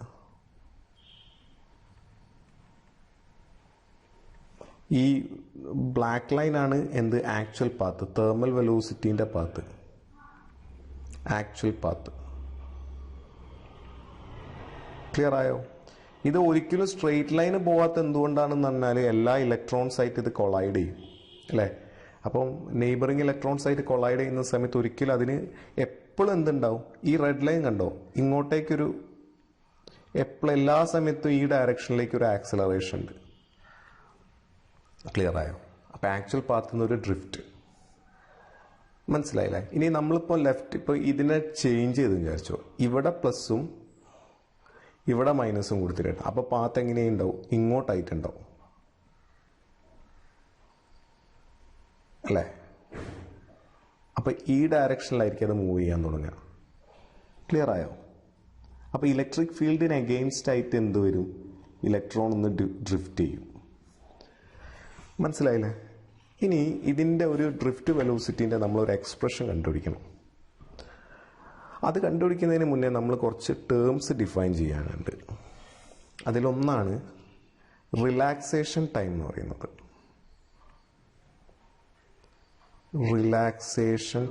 ഈ ബ്ലാക്ക് ലൈനാണ് എന്ത്? ആക്ച്വൽ പാത്ത്, തെർമൽ വെലോസിറ്റീൻ്റെ പാത്ത്, ആക്ച്വൽ പാത്ത്. ക്ലിയർ ആയോ? ഇത് ഒരിക്കലും സ്ട്രെയിറ്റ് ലൈന് പോകാത്ത എന്തുകൊണ്ടാണെന്ന് പറഞ്ഞാൽ എല്ലാ ഇലക്ട്രോൺസ് ആയിട്ട് ഇത് കൊളൈഡ് ചെയ്യും അല്ലേ? അപ്പം നെയ്ബറിങ് ഇലക്ട്രോൺസ് ആയിട്ട് കൊളൈഡ് ചെയ്യുന്ന സമയത്ത് ഒരിക്കലും അതിന് എപ്പോഴും എന്തുണ്ടാവും? ഈ റെഡ് ലൈൻ കണ്ടോ, ഇങ്ങോട്ടേക്കൊരു എപ്പോഴും എല്ലാ സമയത്തും ഈ ഡയറക്ഷനിലേക്ക് ഒരു ആക്സലറേഷൻ ഉണ്ട്. ക്ലിയർ ആയോ? അപ്പം ആക്ച്വൽ പാത്തിൽ നിന്നൊരു ഡ്രിഫ്റ്റ്. മനസ്സിലായില്ലേ? ഇനി നമ്മളിപ്പോൾ ലെഫ്റ്റ് ഇപ്പോൾ ഇതിനെ ചേഞ്ച് ചെയ്ത് വിചാരിച്ചോ, ഇവിടെ പ്ലസും ഇവിടെ മൈനസും കൊടുത്തിട്ടുണ്ട്. അപ്പോൾ പാത്ത് എങ്ങനെയുണ്ടാവും? ഇങ്ങോട്ടായിട്ടുണ്ടാവും അല്ലേ? അപ്പോൾ ഈ ഡയറക്ഷനിലായിരിക്കും അത് മൂവ് ചെയ്യാൻ തുടങ്ങുക. ക്ലിയർ ആയോ? അപ്പോൾ ഇലക്ട്രിക് ഫീൽഡിന് അഗെയിൻസ്റ്റ് ആയിട്ട് എന്ത് വരും? ഇലക്ട്രോൺ ഒന്ന് ഡ്രിഫ്റ്റ് ചെയ്യും. മനസ്സിലായില്ലേ? ഇനി ഇതിൻ്റെ ഒരു ഡ്രിഫ്റ്റ് വെലോസിറ്റീൻ്റെ നമ്മളൊരു എക്സ്പ്രഷൻ കണ്ടുപിടിക്കണം. അത് കണ്ടുപിടിക്കുന്നതിന് മുന്നേ നമ്മൾ കുറച്ച് ടേംസ് ഡിഫൈൻ ചെയ്യാനുണ്ട്. അതിലൊന്നാണ് റിലാക്സേഷൻ ടൈം എന്ന് പറയുന്നത്. റിലാക്സേഷൻ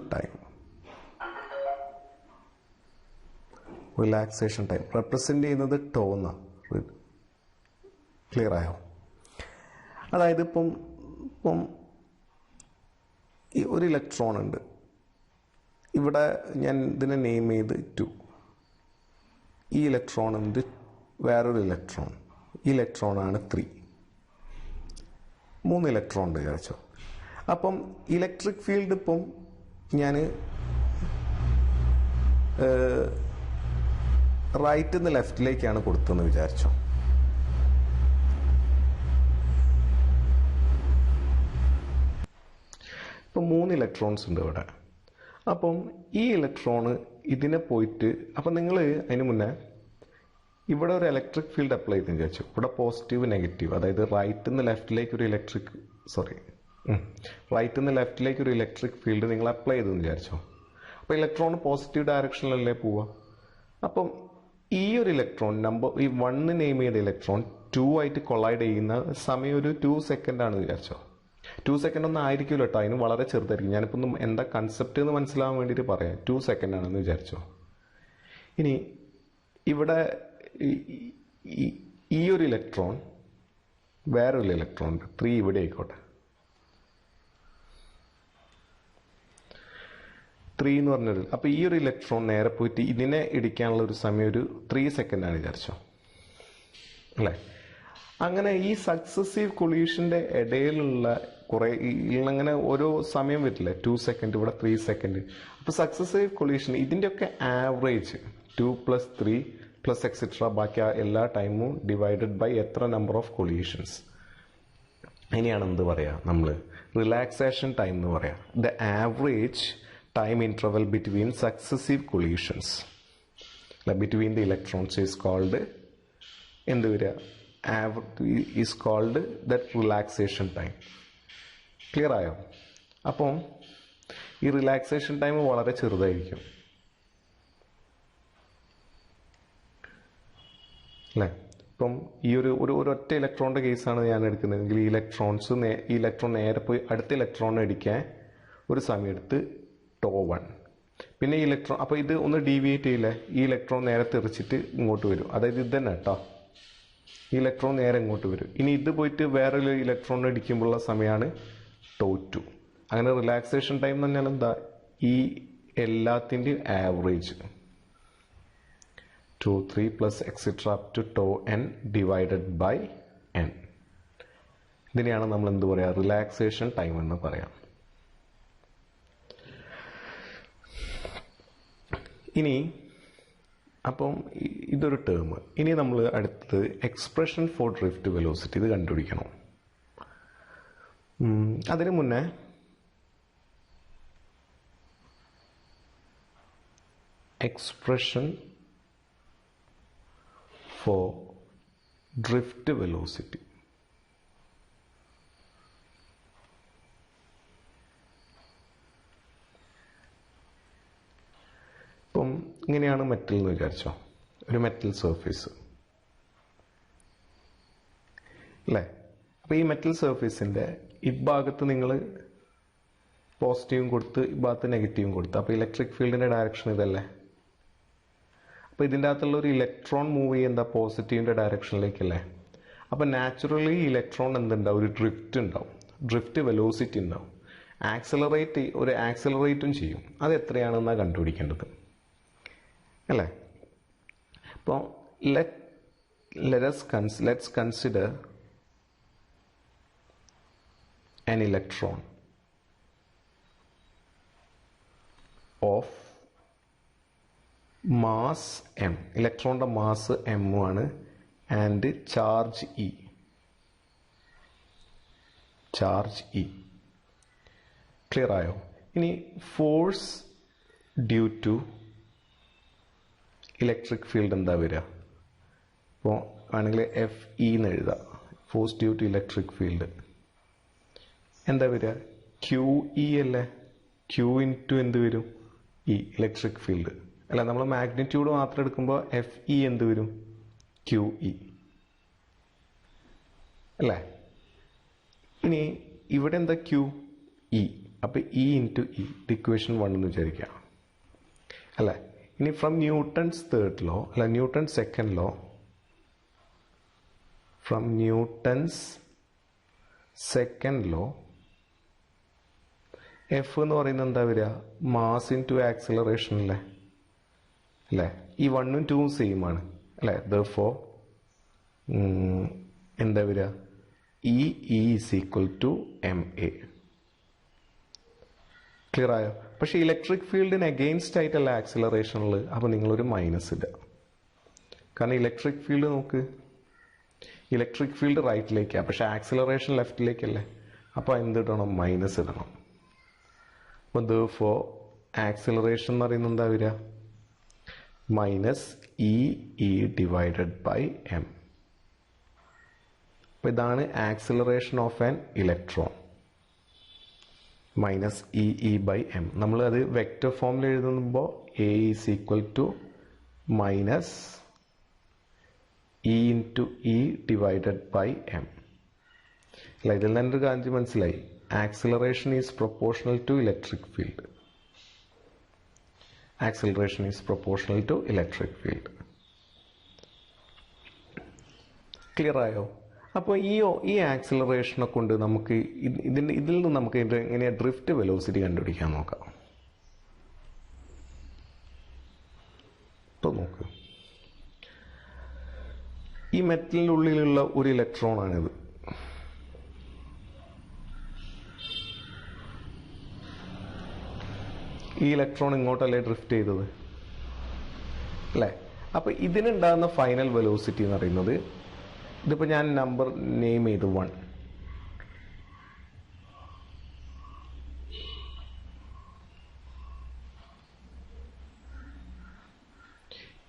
ടൈം റെപ്രസെൻ്റ് ചെയ്യുന്നത് ടോ എന്നാണ്. ക്ലിയർ ആയോ? അതായത് ഇപ്പം ഈ ഒരു ഇലക്ട്രോൺ ഉണ്ട്. ഇവിടെ ഞാൻ ഇതിനെ നെയിം ചെയ്ത് 2. ഈ ഇലക്ട്രോൺ ഉണ്ട്, വേറൊരു ഇലക്ട്രോൺ. ഈ ഇലക്ട്രോണാണ് 3. 3 ഇലക്ട്രോൺ ഉണ്ട് വിചാരിച്ചോ. അപ്പം ഇലക്ട്രിക് ഫീൽഡ് ഇപ്പം ഞാൻ റൈറ്റിൽ നിന്ന് ലെഫ്റ്റിലേക്കാണ് കൊടുത്തതെന്ന് വിചാരിച്ചോ. ഇപ്പം 3 ഇലക്ട്രോൺസ് ഉണ്ട് ഇവിടെ. അപ്പം ഈ ഇലക്ട്രോണ് ഇതിനെ പോയിട്ട്, അപ്പം നിങ്ങൾ അതിന് മുന്നേ ഇവിടെ ഒരു ഇലക്ട്രിക് ഫീൽഡ് അപ്ലൈ ചെയ്തെന്ന് വിചാരിച്ചു. ഇവിടെ പോസിറ്റീവ് നെഗറ്റീവ്, അതായത് റൈറ്റിൽ നിന്ന് ലെഫ്റ്റിലേക്ക് ഒരു റൈറ്റിൽ നിന്ന് ലെഫ്റ്റിലേക്ക് ഒരു ഇലക്ട്രിക് ഫീൽഡ് നിങ്ങൾ അപ്ലൈ ചെയ്തെന്ന് വിചാരിച്ചോ. അപ്പോൾ ഇലക്ട്രോൺ പോസിറ്റീവ് ഡയറക്ഷനിലല്ലേ പോവുക. അപ്പം ഈ ഒരു ഇലക്ട്രോൺ ഈ 1 നെയിം ചെയ്ത ഇലക്ട്രോൺ 2 ആയിട്ട് കൊളൈഡ് ചെയ്യുന്ന സമയം ഒരു 2 സെക്കൻഡാണെന്ന് വിചാരിച്ചോ. 2 സെക്കൻഡ് ഒന്നും ആയിരിക്കുമല്ലോ കേട്ടോ, അതിന് വളരെ ചെറുതായിരിക്കും. ഞാനിപ്പോൾ ഒന്നും എന്താ കൺസെപ്റ്റ് എന്ന് മനസ്സിലാവാൻ വേണ്ടിയിട്ട് പറയാം. 2 സെക്കൻഡ് ആണെന്ന് വിചാരിച്ചോ. ഇനി ഇവിടെ ഈ ഒരു ഇലക്ട്രോൺ വേറൊരു ഇലക്ട്രോൺ ഉണ്ട്, 3 ഇവിടെ ആയിക്കോട്ടെ, 3 എന്ന് പറഞ്ഞൊരു, അപ്പോൾ ഈ ഒരു ഇലക്ട്രോൺ നേരെ പോയിട്ട് ഇതിനെ ഇടിക്കാനുള്ള ഒരു സമയം ഒരു 3 സെക്കൻഡാണ് വിചാരിച്ചോ, അല്ലേ? അങ്ങനെ ഈ സക്സസീവ് കൊളീഷന്റെ ഇടയിലുള്ള കുറെ അങ്ങനെ ഓരോ സമയം വരില്ലേ, 2 സെക്കൻഡ്, ഇവിടെ 3 സെക്കൻഡ്. അപ്പോൾ സക്സസീവ് കൊളീഷൻ ഇതിൻ്റെയൊക്കെ ആവറേജ് 2 + 3 + എക്സെട്ര ബാക്കി എല്ലാ ടൈമും ഡിവൈഡഡ് ബൈ എത്ര നമ്പർ ഓഫ് കൊളീഷൻസ്. ഇനിയാണ് എന്ത് പറയാ, നമ്മൾ റിലാക്സേഷൻ ടൈം എന്ന് പറയാം. The average time interval between successive collisions between the electrons is called എന്ത് വരിക, is called that relaxation time. Clear ആയോ? അപ്പം ഈ റിലാക്സേഷൻ ടൈം വളരെ ചെറുതായിരിക്കും, അല്ലേ? ഇപ്പം ഈ ഒരൊറ്റ ഇലക്ട്രോണിന്റെ കേസാണ് ഞാൻ എടുക്കുന്നതെങ്കിൽ ഈ ഇലക്ട്രോൺ നേരെ പോയി അടുത്ത ഇലക്ട്രോൺ അടിക്കാൻ ഒരു സമയം എടുത്ത് τ1. പിന്നെ ഈ ഇലക്ട്രോൺ, അപ്പോൾ ഇത് ഒന്ന് ഡീവിയേറ്റ് ചെയ്യില്ലേ, ഈ ഇലക്ട്രോൺ നേരെ തെറിച്ചിട്ട് ഇങ്ങോട്ട് വരും, അതായത് ഇത് തന്നെ കേട്ടോ, ഈ ഇലക്ട്രോൺ നേരെ ഇങ്ങോട്ട് വരും. ഇനി ഇത് പോയിട്ട് വേറൊരു ഇലക്ട്രോൺ അടിക്കുമ്പോഴുള്ള സമയമാണ് τ2. അങ്ങനെ റിലാക്സേഷൻ ടൈം എന്ന് പറഞ്ഞാൽ എന്താ, ഈ എല്ലാത്തിൻ്റെയും average 2, 3 + etcetera up to τn divided by n. ഇതിനെയാണ് നമ്മൾ എന്ത് പറയാ, റിലാക്സേഷൻ ടൈം എന്ന് പറയാം. ഇനി അപ്പം ഇതൊരു ടേം. ഇനി നമ്മൾ അടുത്തത് എക്സ്പ്രഷൻ ഫോർ ഡ്രിഫ്റ്റ് വെലോസിറ്റി, ഇത് കണ്ടുപിടിക്കണം. അതിനു മുന്നേ എക്സ്പ്രഷൻ ഫോർ ഡ്രിഫ്റ്റ് വെലോസിറ്റി. ഇപ്പം ഇങ്ങനെയാണ് മെറ്റൽ എന്ന് വിചാരിച്ചോ, ഒരു മെറ്റൽ സർഫേസ്, അല്ലേ? അപ്പോൾ ഈ മെറ്റൽ സർഫേസിൻ്റെ ഇഭാഗത്ത് നിങ്ങൾ പോസിറ്റീവും കൊടുത്ത് ഇഭാഗത്ത് നെഗറ്റീവും കൊടുത്ത്, അപ്പോൾ ഇലക്ട്രിക് ഫീൽഡിൻ്റെ ഡയറക്ഷൻ ഇതല്ലേ. അപ്പോൾ ഇതിൻ്റെ അകത്തുള്ള ഒരു ഇലക്ട്രോൺ മൂവ് ചെയ്യുന്ന പോസിറ്റീവിൻ്റെ ഡയറക്ഷനിലേക്കല്ലേ. അപ്പോൾ നാച്ചുറലി ഇലക്ട്രോൺ എന്തുണ്ടാവും, ഒരു ഡ്രിഫ്റ്റ് ഉണ്ടാവും, ഡ്രിഫ്റ്റ് വെലോസിറ്റി ഉണ്ടാവും, ആക്സിലറേറ്റും ചെയ്യും. അത് എത്രയാണെന്നാണ് കണ്ടുപിടിക്കേണ്ടത്, അല്ലേ? അപ്പോൾ let's consider an electron of mass m. ഇലക്ട്രോണിന്റെ മാസ് m ആണ് ആൻഡ് ചാർജ് E. ക്ലിയർ ആയോ? ഇനി force due to electric field എന്താ വരിക? അപ്പോൾ ആണെങ്കിൽ FE എന്ന് എഴുതാം, force due to electric field എന്താ വരിക, QE അല്ലേ. Q ഇൻറ്റു എന്ത് വരും, E, ഇലക്ട്രിക് ഫീൽഡ് അല്ല. നമ്മൾ മാഗ്നിറ്റ്യൂഡ് മാത്രം എടുക്കുമ്പോൾ FE എന്ത് വരും, QE അല്ലേ. ഇനി ഇവിടെ എന്താ QE, അപ്പോൾ E ഇൻറ്റു E, ഇക്വേഷൻ 1 എന്ന് വിചാരിക്കുക, അല്ലേ. ഇനി ഫ്രം ന്യൂട്ടൺസ് തേർഡ് ലോ അല്ല Newton's second law, from Newton's second law F എന്ന് പറയുന്നത് എന്താ വരിക, മാസ് ഇൻറ്റു ആക്സിലറേഷൻ അല്ലേ, അല്ലേ. ഈ 1ഉം 2ഉം സെയിം ആണ്, അല്ലേ. therefore എന്താ വരിക, E is equal to ma. Clear ആയോ? പക്ഷെ ഇലക്ട്രിക് ഫീൽഡിന് അഗെയിൻസ്റ്റ് ആയിട്ടല്ല ആക്സിലറേഷനിൽ, അപ്പോൾ നിങ്ങളൊരു മൈനസ് ഇടുക. കാരണം ഇലക്ട്രിക് ഫീൽഡ് നോക്ക്, ഇലക്ട്രിക് ഫീൽഡ് റൈറ്റിലേക്കാണ്, പക്ഷെ ആക്സിലറേഷൻ ലെഫ്റ്റിലേക്കല്ലേ, അപ്പോൾ എന്തിടണം, മൈനസ് ഇടണം. അപ്പോൾ therefore ആക്സിലറേഷൻ എന്ന് പറയുന്നത് എന്താ വരിക, -EE ഡിവൈഡഡ് ബൈ m. അപ്പോൾ ഇതാണ് acceleration of an electron, -EE by m. നമ്മൾ അത് വെക്റ്റർ ഫോമിൽ എഴുതുമ്പോൾ A is equal to -E into E divided by m. അല്ല, ഇതിൽ തന്നെ ഒരു കാര്യം മനസ്സിലായി, acceleration is proportional to electric field. Acceleration is proportional to electric field. Clear ആയോ? അപ്പോൾ ഈ ആക്സിലറേഷനെ കൊണ്ട് നമുക്ക് ഇതിൽ നിന്ന് നമുക്ക് എങ്ങനെയാണ് ഡ്രിഫ്റ്റ് വെലോസിറ്റി കണ്ടുപിടിക്കാൻ നോക്കാം. ഇപ്പോൾ നോക്ക്, ഈ മെറ്റലിൻ്റെ ഉള്ളിലുള്ള ഒരു ഇലക്ട്രോണാണിത്. ഈ ഇലക്ട്രോൺ ഇങ്ങോട്ടല്ലേ ഡ്രിഫ്റ്റ് ചെയ്തത് അല്ലേ? അപ്പോൾ ഇതിനുണ്ടാകുന്ന ഫൈനൽ വെലോസിറ്റി എന്ന് പറയുന്നത്, ഇതിപ്പോൾ ഞാൻ നമ്പർ നെയിം ചെയ്തു 1.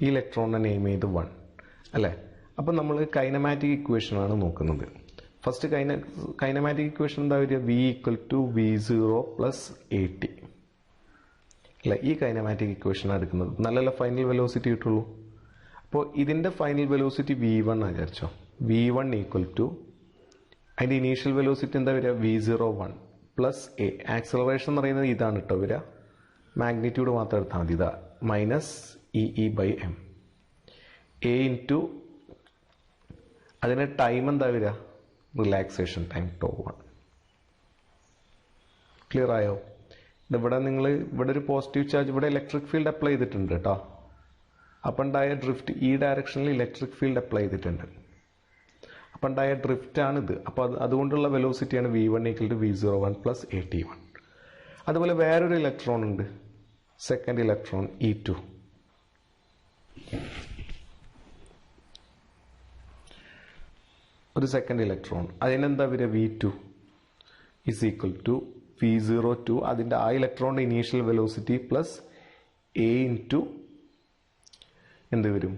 ഈ ഇലക്ട്രോണിനെ നെയിം ചെയ്ത് 1 അല്ലേ? അപ്പം നമ്മൾ കൈനമാറ്റിക് ഇക്വേഷനാണ് നോക്കുന്നത്. ഫസ്റ്റ് കൈനമാറ്റിക് ഇക്വേഷൻ എന്താ വരിക? V = V0 + AT അല്ലേ? ഈ കൈനമാറ്റിക് ഇക്വേഷനാണ് എടുക്കുന്നത്. നല്ല ഫൈനൽ വെലോസിറ്റി കിട്ടുള്ളൂ. അപ്പോൾ ഇതിൻ്റെ ഫൈനൽ വെലോസിറ്റി V1 വിചാരിച്ചോ. V1 = അതിൻ്റെ ഇനീഷ്യൽ വെലോസിറ്റി എന്താ വരിക? V01 + A. ആക്സിലറേഷൻ എന്ന് പറയുന്നത് ഇതാണ് കേട്ടോ വരിക. മാഗ്നിറ്റ്യൂഡ് മാത്രം എടുത്താൽ മതി. ഇതാ -EE/m. A ഇൻറ്റു അതിൻ്റെ ടൈം എന്താ വരിക? Relaxation time τ1. ക്ലിയർ ആയോ? ഇവിടെ ഇവിടെ ഒരു പോസിറ്റീവ് ചാർജ്, ഇവിടെ ഇലക്ട്രിക് ഫീൽഡ് അപ്ലൈ ചെയ്തിട്ടുണ്ട് കേട്ടോ. അപ്പം ഉണ്ടായ ഡ്രിഫ്റ്റ് ഈ ഡയറക്ഷനിൽ ഇലക്ട്രിക് ഫീൽഡ് അപ്ലൈ ചെയ്തിട്ടുണ്ട്. അപ്പം ഉണ്ടായ ഡ്രിഫ്റ്റാണിത്. അപ്പോൾ അതുകൊണ്ടുള്ള വെലോസിറ്റിയാണ് V1 = V01 + AT1. അതുപോലെ വേറൊരു ഇലക്ട്രോൺ ഉണ്ട്, സെക്കൻഡ് ഇലക്ട്രോൺ E2. ഒരു സെക്കൻഡ് ഇലക്ട്രോൺ, അതിനെന്താ വരിക? V2 = V02. അതിൻ്റെ ആ ഇലക്ട്രോണിൻ്റെ initial velocity plus A into എന്ത് വരും?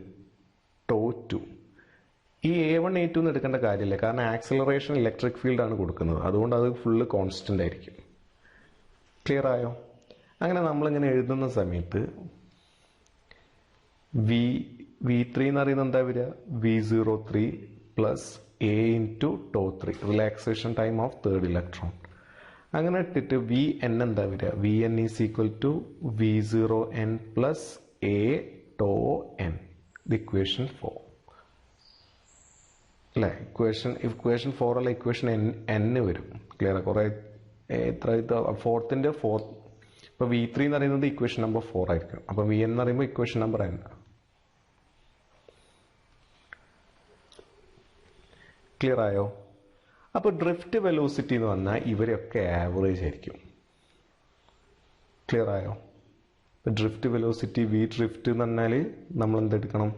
τ2. ഈ A1 A2 എന്ന് എടുക്കേണ്ട കാര്യമില്ല, കാരണം ആക്സിലറേഷൻ ഇലക്ട്രിക് ഫീൽഡാണ് കൊടുക്കുന്നത്. അതുകൊണ്ട് അത് ഫുള്ള് കോൺസ്റ്റൻ്റ് ആയിരിക്കും. ക്ലിയർ ആയോ? അങ്ങനെ നമ്മളിങ്ങനെ എഴുതുന്ന സമയത്ത് V3 എന്ന് പറയുന്നത് എന്താ വരിക? V03 + A into τ3, relaxation time of third electron. അങ്ങനെ ഇട്ടിട്ട് Vn എന്താ വരിക? Vn = V0n + A τn. Equation 4 അല്ലേ? ഇക്വേഷൻ 4 അല്ല, ഇക്വേഷൻ n വരും. ക്ലിയർ? കുറേ ഫോർത്തിൻ്റെ ഫോർത്ത്. ഇപ്പോൾ V3 എന്ന് പറയുന്നത് ഇക്വേഷൻ നമ്പർ 4 ആയിരിക്കും. അപ്പോൾ Vn എന്ന് പറയുമ്പോൾ ഇക്വേഷൻ നമ്പർ n. ക്ലിയർ ആയോ? അപ്പോൾ ഡ്രിഫ്റ്റ് വെലോസിറ്റി എന്ന് പറഞ്ഞാൽ ഇവരൊക്കെ ആവറേജ് ആയിരിക്കും. ക്ലിയർ ആയോ? ഡ്രിഫ്റ്റ് വെലോസിറ്റി V ഡ്രിഫ്റ്റ് എന്ന് പറഞ്ഞാൽ നമ്മൾ എന്തെടുക്കണം?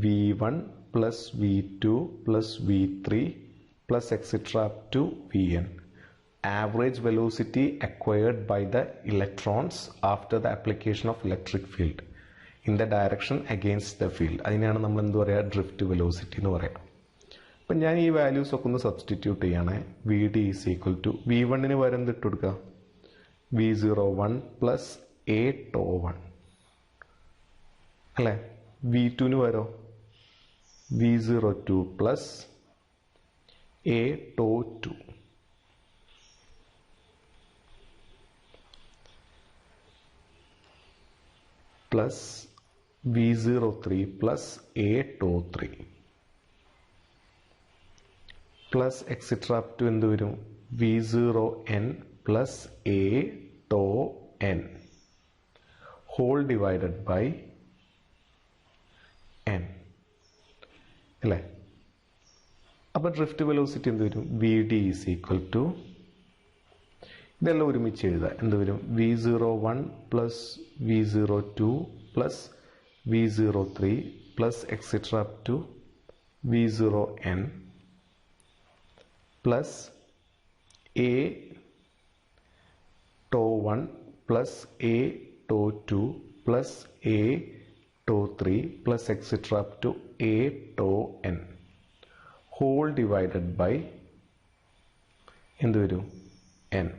V1 + V2 + V3 + etc. up to Vn. Average velocity acquired by the electrons after the application of electric field in the direction against the field. അതിനെയാണ് നമ്മൾ എന്ത് പറയുക? Drift velocity എന്ന് പറയാം. അപ്പം ഞാൻ ഈ വാല്യൂസ് ഒക്കെ ഒന്ന് സബ്സ്റ്റിറ്റ്യൂട്ട് ചെയ്യണേ. Vd = V1 പകരം എന്തിട്ട് കൊടുക്കുക? V01 + A τ1 അല്ലേ? V2 പകരം V02 + A τ2 plus V03 + A τ3 plus etcetera up to എന്ത് വരും? V0n + A τn whole divided by n അല്ലേ? അപ്പോൾ ഡ്രിഫ്റ്റ് വെലോസിറ്റി എന്ത് വരും? Vd = ഇതെല്ലാം ഒരുമിച്ച് എഴുതാം. എന്ത് വരും? V01 + V02 + V03 + etcetera up to V0n plus A τ1 plus A τ2 plus A τ3 plus etc. up to A τn whole divided by എന്ത് വരും? n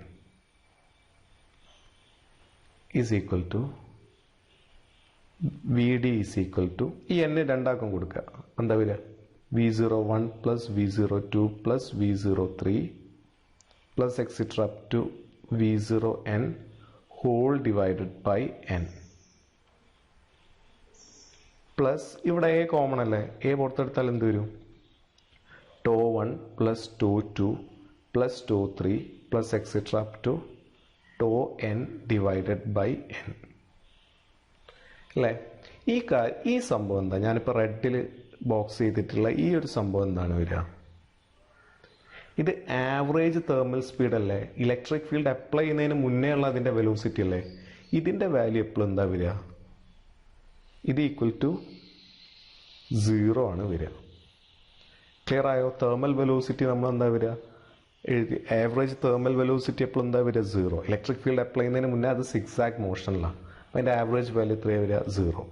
is equal to Vd is equal to ഈ n രണ്ടാക്കും കൊടുക്കുക. എന്താ വരിക? V01 plus V02 plus V03 plus etc. up to V0n whole divided by n plus ഇവിടെ A common അല്ലേ? A പുറത്തെടുത്താൽ എന്ത് വരും? tau 1 plus tau 2 plus tau 3 plus etc. up to tau n divided by n. അല്ലേ? ഈ സംഭവം എന്താ? ഞാനിപ്പോൾ റെഡിൽ box ചെയ്തിട്ടുള്ള ഈ ഒരു സംഭവം എന്താണ് വരിക? ഇത് ആവറേജ് തേർമൽ സ്പീഡ് അല്ലേ? ഇലക്ട്രിക് ഫീൽഡ് അപ്ലൈ ചെയ്യുന്നതിന് മുന്നേ ഉള്ള അതിൻ്റെ വെലോസിറ്റി അല്ലേ? ഇതിൻ്റെ വാല്യൂ എപ്പോഴും എന്താ വരിക? ഇത് ഈക്വൽ ടു 0 ആണ് വരിക. ക്ലിയർ ആയോ? തേർമൽ വെലോസിറ്റി നമ്മൾ എന്താ വരിക? ആവറേജ് തേർമൽ വെലോസിറ്റി എപ്പോഴും എന്താ വരിക? 0. ഇലക്ട്രിക് ഫീൽഡ് അപ്ലൈ ചെയ്യുന്നതിന് മുന്നേ അത് സിക്സാക് മോഷനിലാണ്. അപ്പം അതിൻ്റെ ആവറേജ് വാല്യൂ എത്രയാണ് വരിക? 0.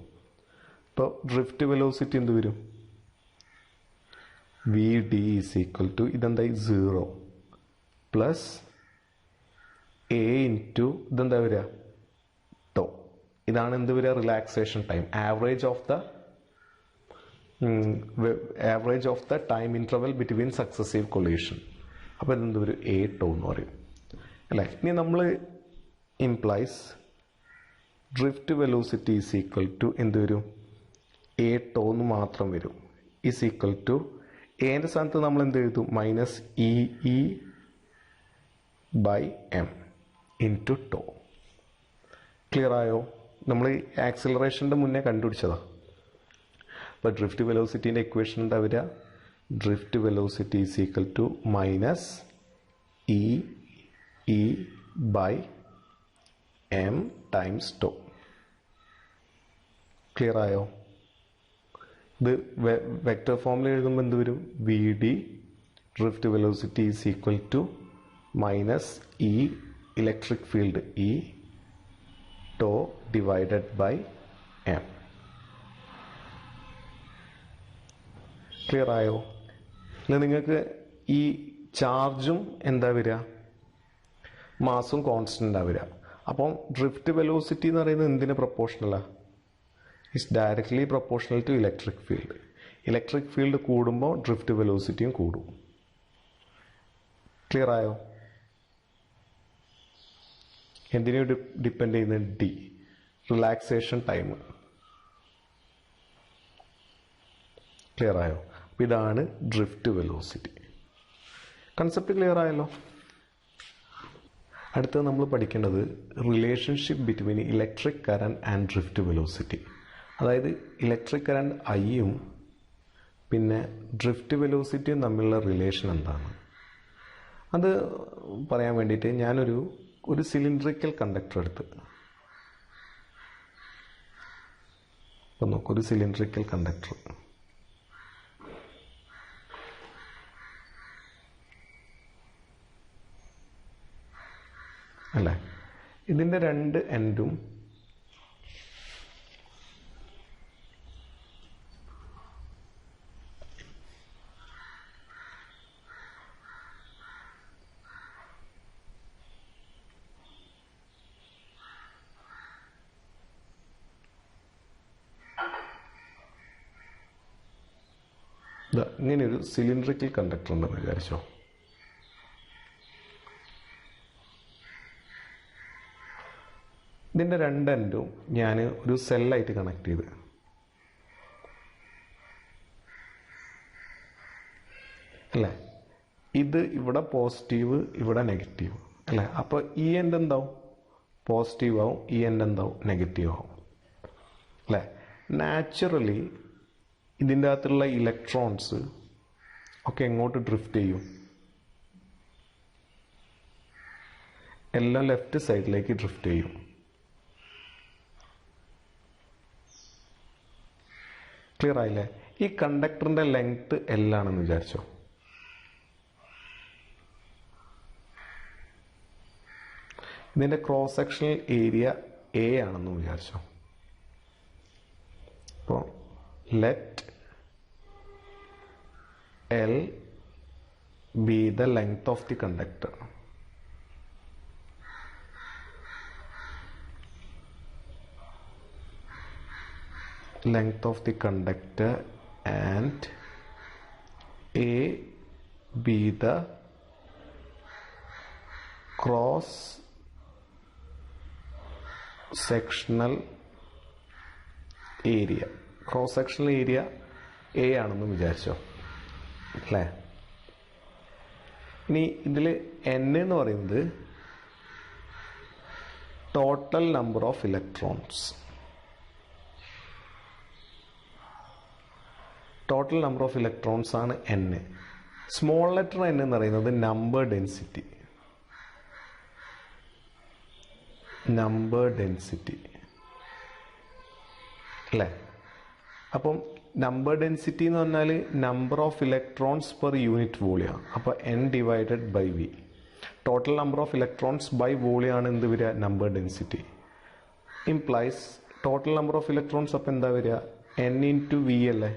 ഇപ്പോൾ ഡ്രിഫ്റ്റ് വെലോസിറ്റി എന്ത് വരും? V D is equal to ഇതെന്തായി 0 പ്ലസ് എ ഇൻറ്റു ഇതെന്താ വരിക? ടോ. ഇതാണ് എന്ത് വരിക? Relaxation time. Average of the time interval between successive collision. അപ്പോൾ ഇതെന്ത് വരും? എ ടോ എന്ന് പറയും അല്ലേ? ഇനി നമ്മൾ implies drift velocity is equal to എന്ത് വരും? എ ടോ എന്ന് മാത്രം വരും. ഈസ് ഈക്വൽ ടു എൻ്റെ സ്ഥാനത്ത് നമ്മൾ എന്ത് എഴുതും? Minus E by M into tau. Clear ആയോ? നമ്മൾ ആക്സിലറേഷൻ്റെ മുന്നേ കണ്ടുപിടിച്ചതാണ്. അപ്പോൾ ഡ്രിഫ്റ്റ് വെലോസിറ്റീൻ്റെ ഇക്വേഷൻ എന്താ വരിക? Drift velocity is equal to minus E by M times tau. Clear ആയോ? ഇത് വെക്റ്റർ ഫോമിൽ എഴുതുമ്പോൾ എന്ത് വരും? V D drift velocity is equal to minus E electric field E tau divided by M. Clear ആയോ? അല്ല, നിങ്ങൾക്ക് ഈ ചാർജും എന്താ വരിക? മാസും കോൺസ്റ്റൻ്റാണ് വരിക. അപ്പം ഡ്രിഫ്റ്റ് വെലോസിറ്റി എന്ന് പറയുന്നത് എന്തിന് പ്രൊപ്പോർഷണലാണ്? It's directly proportional to electric field. Electric field കൂടുമ്പോൾ ഡ്രിഫ്റ്റ് വെലോസിറ്റിയും കൂടും. ക്ലിയർ ആയോ? എന്തിനു ഡിപ്പെൻഡ് ചെയ്യുന്നത്? D, relaxation time. ക്ലിയർ ആയോ? അപ്പോൾ ഇതാണ് ഡ്രിഫ്റ്റ് വെലോസിറ്റി. കൺസെപ്റ്റ് ക്ലിയർ ആയല്ലോ? അടുത്തത് നമ്മൾ പഠിക്കേണ്ടത് relationship between electric current and drift velocity. അതായത് ഇലക്ട്രിക് കറണ്ട് ഐയും പിന്നെ ഡ്രിഫ്റ്റ് വെലോസിറ്റിയും തമ്മിലുള്ള റിലേഷൻ എന്താണ്? അത് പറയാൻ വേണ്ടിയിട്ട് ഞാനൊരു സിലിണ്ടറിക്കൽ കണ്ടക്ടർ എടുത്ത് അപ്പോൾ നോക്കൊരു സിലിണ്ടറിക്കൽ കണ്ടക്ടർ അല്ലേ? ഇതിൻ്റെ രണ്ട് എൻഡും ഇങ്ങനെയൊരു സിലിണ്ടറിക്കൽ കണ്ടക്ടർ ഉണ്ടെന്ന് വിചാരിച്ചോ. ഇതിൻ്റെ രണ്ട് എൻഡും ഞാൻ ഒരു സെല്ലായിട്ട് കണക്ട് ചെയ്ത് അല്ലേ? ഇത് ഇവിടെ പോസിറ്റീവ്, ഇവിടെ നെഗറ്റീവ് അല്ലേ? അപ്പോൾ ഈ എൻഡ് എന്താവും? പോസിറ്റീവ് ആവും. ഈ എൻഡ് എന്താവും? നെഗറ്റീവ് ആവും അല്ലേ? നാച്ചുറലി ഇതിൻ്റെ അകത്തുള്ള ഇലക്ട്രോൺസ് ഒക്കെ എങ്ങോട്ട് ഡ്രിഫ്റ്റ് ചെയ്യും? എല്ലാം ലെഫ്റ്റ് സൈഡിലേക്ക് ഡ്രിഫ്റ്റ് ചെയ്യും. ക്ലിയർ ആയില്ലേ? ഈ കണ്ടക്ടറിൻ്റെ ലെങ്ത് L ആണെന്ന് വിചാരിച്ചോ. ഇതിൻ്റെ ക്രോസ് സെക്ഷണൽ ഏരിയ A ആണെന്ന് വിചാരിച്ചോ. അപ്പോൾ let L be the length of the conductor. Length of the conductor and A be the cross sectional area. Cross sectional area A ആണെന്ന് വിചാരിച്ചോ അല്ലേ? ഇനി ഇതിൽ n എന്ന് പറയുന്നത് total number of electrons. Total number of electrons ആണ് n. Small letter n എന്ന് പറയുന്നത് നമ്പർ ഡെൻസിറ്റി. അല്ലേ? അപ്പം നമ്പർ ഡെൻസിറ്റി എന്ന് പറഞ്ഞാൽ number of electrons per unit volume. അപ്പോൾ n divided by v. Total number of electrons by volume ആണ് എന്ത് വരിക? Number density. Implies total number of electrons അപ്പോൾ എന്താ വരിക? n ഇൻറ്റു വി അല്ലേ?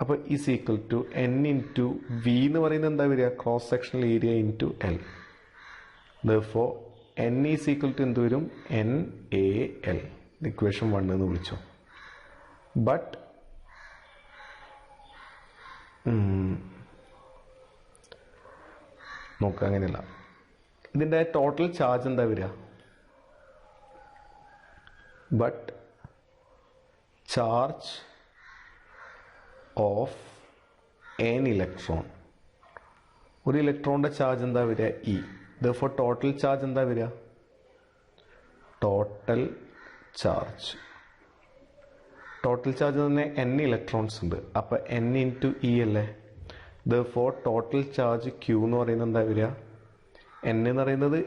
അപ്പോൾ is equal to n into V എന്ന് പറയുന്നത് എന്താ വരിക? Cross sectional area into L. Therefore n is equal to എന്ത് വരും? NaL. ഇക്വേഷൻ 1 എന്ന് വിളിച്ചു. ബട്ട് നോക്കുക, അങ്ങനെയല്ല. ഇതിൻ്റെ ടോട്ടൽ ചാർജ് എന്താ വരിക? But charge of n electron. ഒരു ഇലക്ട്രോണിൻ്റെ ചാർജ് എന്താ വരിക? E. Therefore ടോട്ടൽ ചാർജ് എന്താ വരിക? ടോട്ടൽ ചാർജ് തന്നെ n ഇലക്ട്രോൺസ് ഉണ്ട്. അപ്പോൾ n ഇൻറ്റു ഇ അല്ലേ? Therefore ടോട്ടൽ ചാർജ് Q എന്ന് പറയുന്നത് എന്താ വരിക? n എന്ന് പറയുന്നത്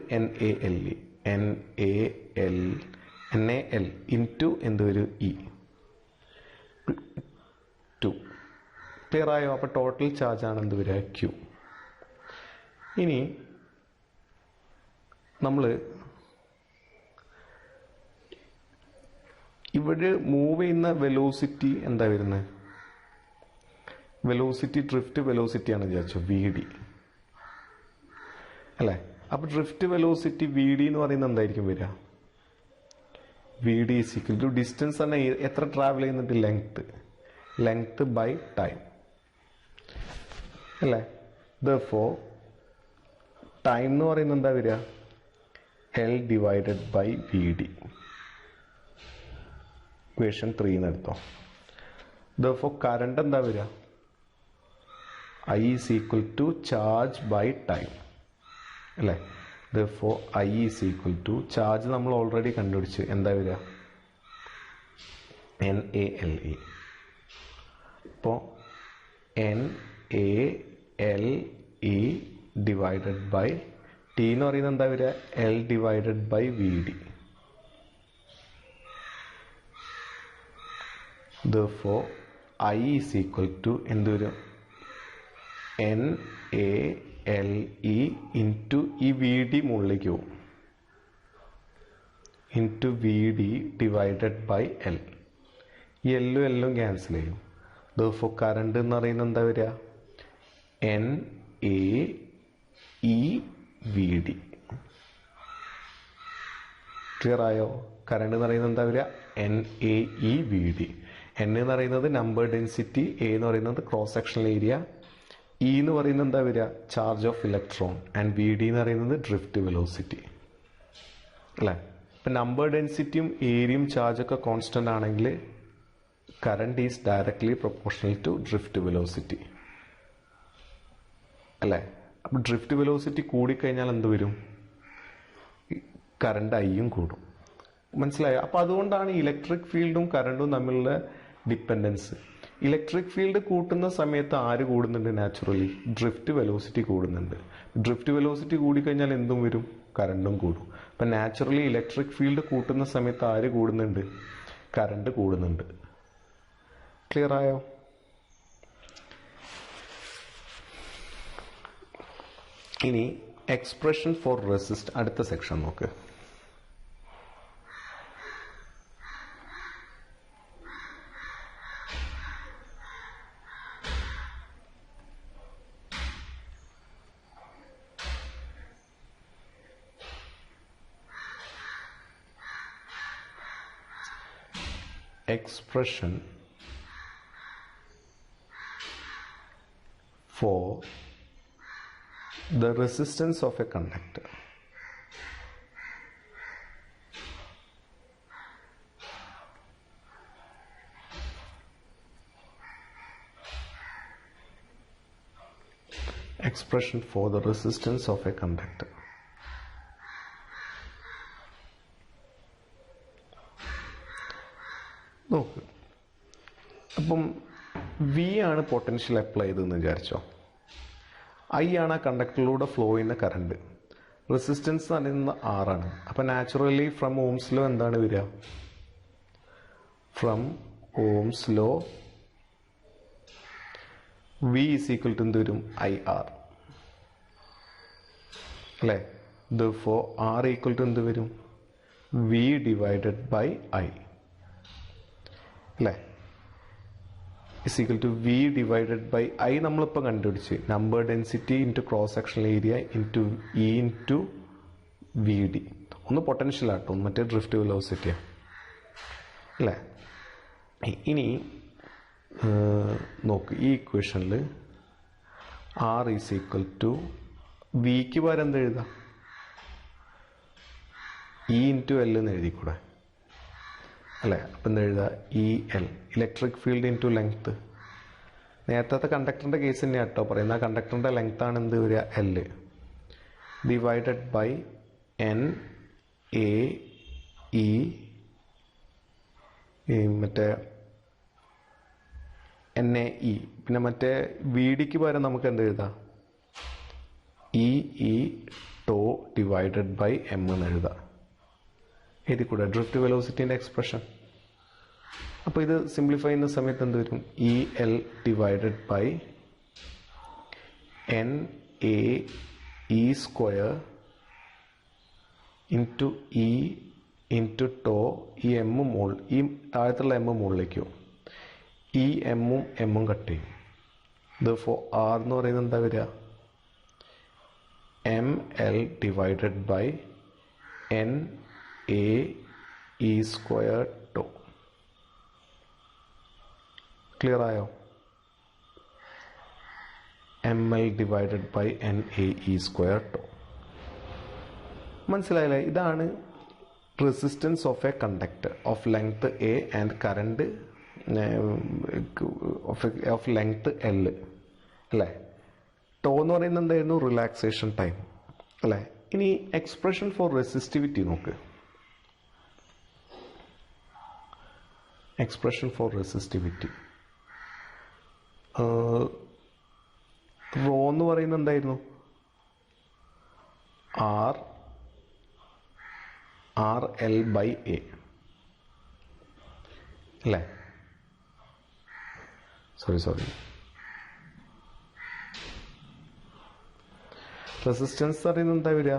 NaL ഇൻറ്റു എന്ത് വരും? ഇ 2. ക്ലിയർ ആയോ? അപ്പോൾ ടോട്ടൽ ചാർജ് ആണ് എന്ത് വരിക? Q. ഇനി നമ്മൾ ഇവിടെ മൂവ് ചെയ്യുന്ന വെലോസിറ്റി എന്താ വരുന്നത്? വെലോസിറ്റി ഡ്രിഫ്റ്റ് വെലോസിറ്റി ആണ് വിചാരിച്ചു, VD അല്ലേ? അപ്പോൾ ഡ്രിഫ്റ്റ് വെലോസിറ്റി VD എന്ന് പറയുന്നത് എന്തായിരിക്കും വരിക? VD is equal to distance ആണ്. എത്ര ട്രാവൽ ചെയ്യുന്നുണ്ട്? ലെങ്ത് ബൈ ടൈം അല്ലേ? Therefore ടൈം എന്ന് പറയുന്നത് എന്താ വരിക? L divided by VD. Equation 3 എന്ന് എടുത്തോ. Therefore കറണ്ട് എന്താ വരിക? I is equal to charge by time അല്ലേ? Therefore I is equal to charge നമ്മൾ ഓൾറെഡി കണ്ടുപിടിച്ച് എന്താ വരിക? NaLe. അപ്പോൾ NaLe ഡിവൈഡഡ് ബൈ T എന്ന് പറയുന്നത് എന്താ വരിക? L divided by VD. Therefore I is equal to എന്ത് വരും? NaLe ഇൻറ്റു ഈ VD മുകളിലേക്ക് പോകും, into VD divided by L. ഈ എല്ലും ക്യാൻസൽ ചെയ്യും. Therefore കറണ്ട് എന്ന് പറയുന്നത് എന്താ വരിക? NaeVD. ക്ലിയർ ആയോ? കറണ്ട് എന്ന് പറയുന്നത് എന്താ വരിക? NaeVD. n എന്ന് പറയുന്നത് നമ്പർ ഡെൻസിറ്റി, a എന്ന് പറയുന്നത് ക്രോസ് സെക്ഷണൽ ഏരിയ, E എന്ന് പറയുന്നത് എന്താ വരിക? Charge of electron, and VD എന്ന് പറയുന്നത് ഡ്രിഫ്റ്റ് വെലോസിറ്റി അല്ലേ? ഇപ്പം നമ്പർ ഡെൻസിറ്റിയും ഏരിയയും ചാർജൊക്കെ കോൺസ്റ്റന്റ് ആണെങ്കിൽ current is directly proportional to drift velocity അല്ലേ? അപ്പം ഡ്രിഫ്റ്റ് വെലോസിറ്റി കൂടിക്കഴിഞ്ഞാൽ എന്ത് വരും? കറണ്ട് ഐയും കൂടും. മനസ്സിലായോ? അപ്പോൾ അതുകൊണ്ടാണ് ഇലക്ട്രിക് ഫീൽഡും കറണ്ടും തമ്മിലുള്ള ഡിപ്പെൻഡൻസ്. ഇലക്ട്രിക് ഫീൽഡ് കൂട്ടുന്ന സമയത്ത് ആര് കൂടുന്നുണ്ട്? നാച്ചുറലി ഡ്രിഫ്റ്റ് വെലോസിറ്റി കൂടുന്നുണ്ട്. ഡ്രിഫ്റ്റ് വെലോസിറ്റി കൂടിക്കഴിഞ്ഞാൽ എന്തും വരും? കറണ്ടും കൂടും. അപ്പം നാച്ചുറലി ഇലക്ട്രിക് ഫീൽഡ് കൂട്ടുന്ന സമയത്ത് ആര് കൂടുന്നുണ്ട്? കറണ്ട് കൂടുന്നുണ്ട്. ക്ലിയർ ആയോ? ഇനി എക്സ്പ്രഷൻ ഫോർ റെസിസ്റ്റ്, അടുത്ത സെക്ഷൻ നോക്ക്. Expression for the resistance of a conductor. expression for the resistance of a conductor. നോക്ക്, അപ്പം വി ആണ് പൊട്ടൻഷ്യൽ അപ്ലൈ ചെയ്തതെന്ന് വിചാരിച്ചോ. ഐ ആണ് ആ കണ്ടക്ടറിലൂടെ ഫ്ലോ ചെയ്യുന്ന കറണ്ട്. റെസിസ്റ്റൻസ് എന്ന് പറയുന്നത് ആറാണ്. അപ്പം നാച്ചുറലി ഫ്രം ഓംസ് ലോ എന്താണ് വരിക? From Ohm's law V is equal to എന്ത് വരും? ഐ ആർ അല്ലേ? therefore R ഈക്വൽ ടു എന്ത് വരും? വി ഡിവൈഡഡ് ബൈ ഐ അല്ലേ? Is equal to V divided by I. നമ്മളിപ്പോൾ കണ്ടുപിടിച്ച് number density into cross sectional area into E into V D. ഒന്ന് potential ആട്ടോ, മറ്റേ ഡ്രിഫ്റ്റ് വെലോസിറ്റിയാണ് അല്ലേ? ഇനി നോക്ക്, ഈ ഇക്വേഷനിൽ ആർ ഈസ് ഈക്വൽ ടു വിക്ക് പകരം എന്ത് എഴുതാം? ഇ ഇൻറ്റു എൽ എന്ന് എഴുതിക്കൂടെ അല്ലേ? അപ്പം എന്താ എഴുതുക? E L, electric field into length. നേരത്തെ കണ്ടക്ടറിൻ്റെ കേസ് തന്നെയാണ് കേട്ടോ പറയുന്നത്. ആ കണ്ടക്ടറിൻ്റെ ലെങ്ത്താണ് എന്ത് വരിക? L divided by N A E, മറ്റേ എൻ എ ഇ. പിന്നെ മറ്റേ വി ഡിക്ക് പകരം നമുക്ക് എന്ത് എഴുതാം? E E tau divided by M എന്ന് എഴുതാം. എഴുതി കൂടെ ഡ്രിഫ്റ്റ് വെലോസിറ്റിൻ്റെ എക്സ്പ്രഷൻ. അപ്പോൾ ഇത് സിംപ്ലിഫൈ ചെയ്യുന്ന സമയത്ത് എന്ത് വരും? E L divided by N A E square into E into tau. ഈ എം മോൾ, ഈ താഴത്തുള്ള എം മുകളിലേക്കോ, ഈ എമ്മും കട്ട് ചെയ്യും. therefore ആർ എന്ന് പറയുന്നത് എന്താ വരിക? M L divided by N A E square tau. Clear ആയോ? M L divided by N A E square tau. മനസ്സിലായില്ലേ? ഇതാണ് resistance of a conductor of length A and current of length L അല്ലേ? Tau എന്ന് പറയുന്നത് എന്തായിരുന്നു? Relaxation time അല്ലേ? ഇനി expression for resistivity നോക്ക്. എക്സ്പ്രഷൻ ഫോർ റെസിസ്റ്റിവിറ്റി റോ എന്ന് പറയുന്നത് എന്തായിരുന്നു? ആർ എൽ ബൈ എ അല്ലേ? സോറി റെസിസ്റ്റൻസ് പറയുന്നത് എന്താ വരിക?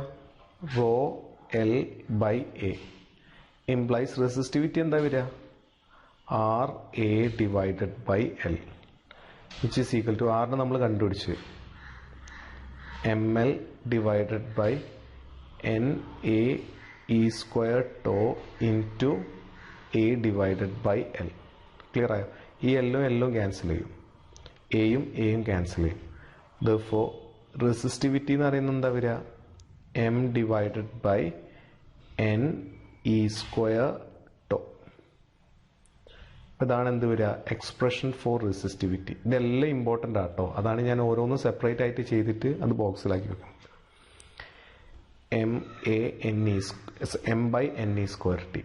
Rho L by A implies resistivity എന്താ വരിക? R A divided by L which is equal to ആറിന് നമ്മൾ കണ്ടുപിടിച്ച് M L divided by N A E square tau into A divided by L. Clear ആയോ? ഈ എല്ലും ക്യാൻസൽ ചെയ്യും, എയും ക്യാൻസൽ ചെയ്യും. therefore റെസിസ്റ്റിവിറ്റി എന്ന് പറയുന്നത് എന്താ വരിക? M divided by N E square tau. ഇതാണ് എന്ത് വരിക? Expression for resistivity. ഇതെല്ലാം ഇമ്പോർട്ടൻ്റ് ആട്ടോ. അതാണ് ഞാൻ ഓരോന്നും സെപ്പറേറ്റ് ആയിട്ട് ചെയ്തിട്ട് അത് ബോക്സിലാക്കി വെക്കണം. M by N E square T.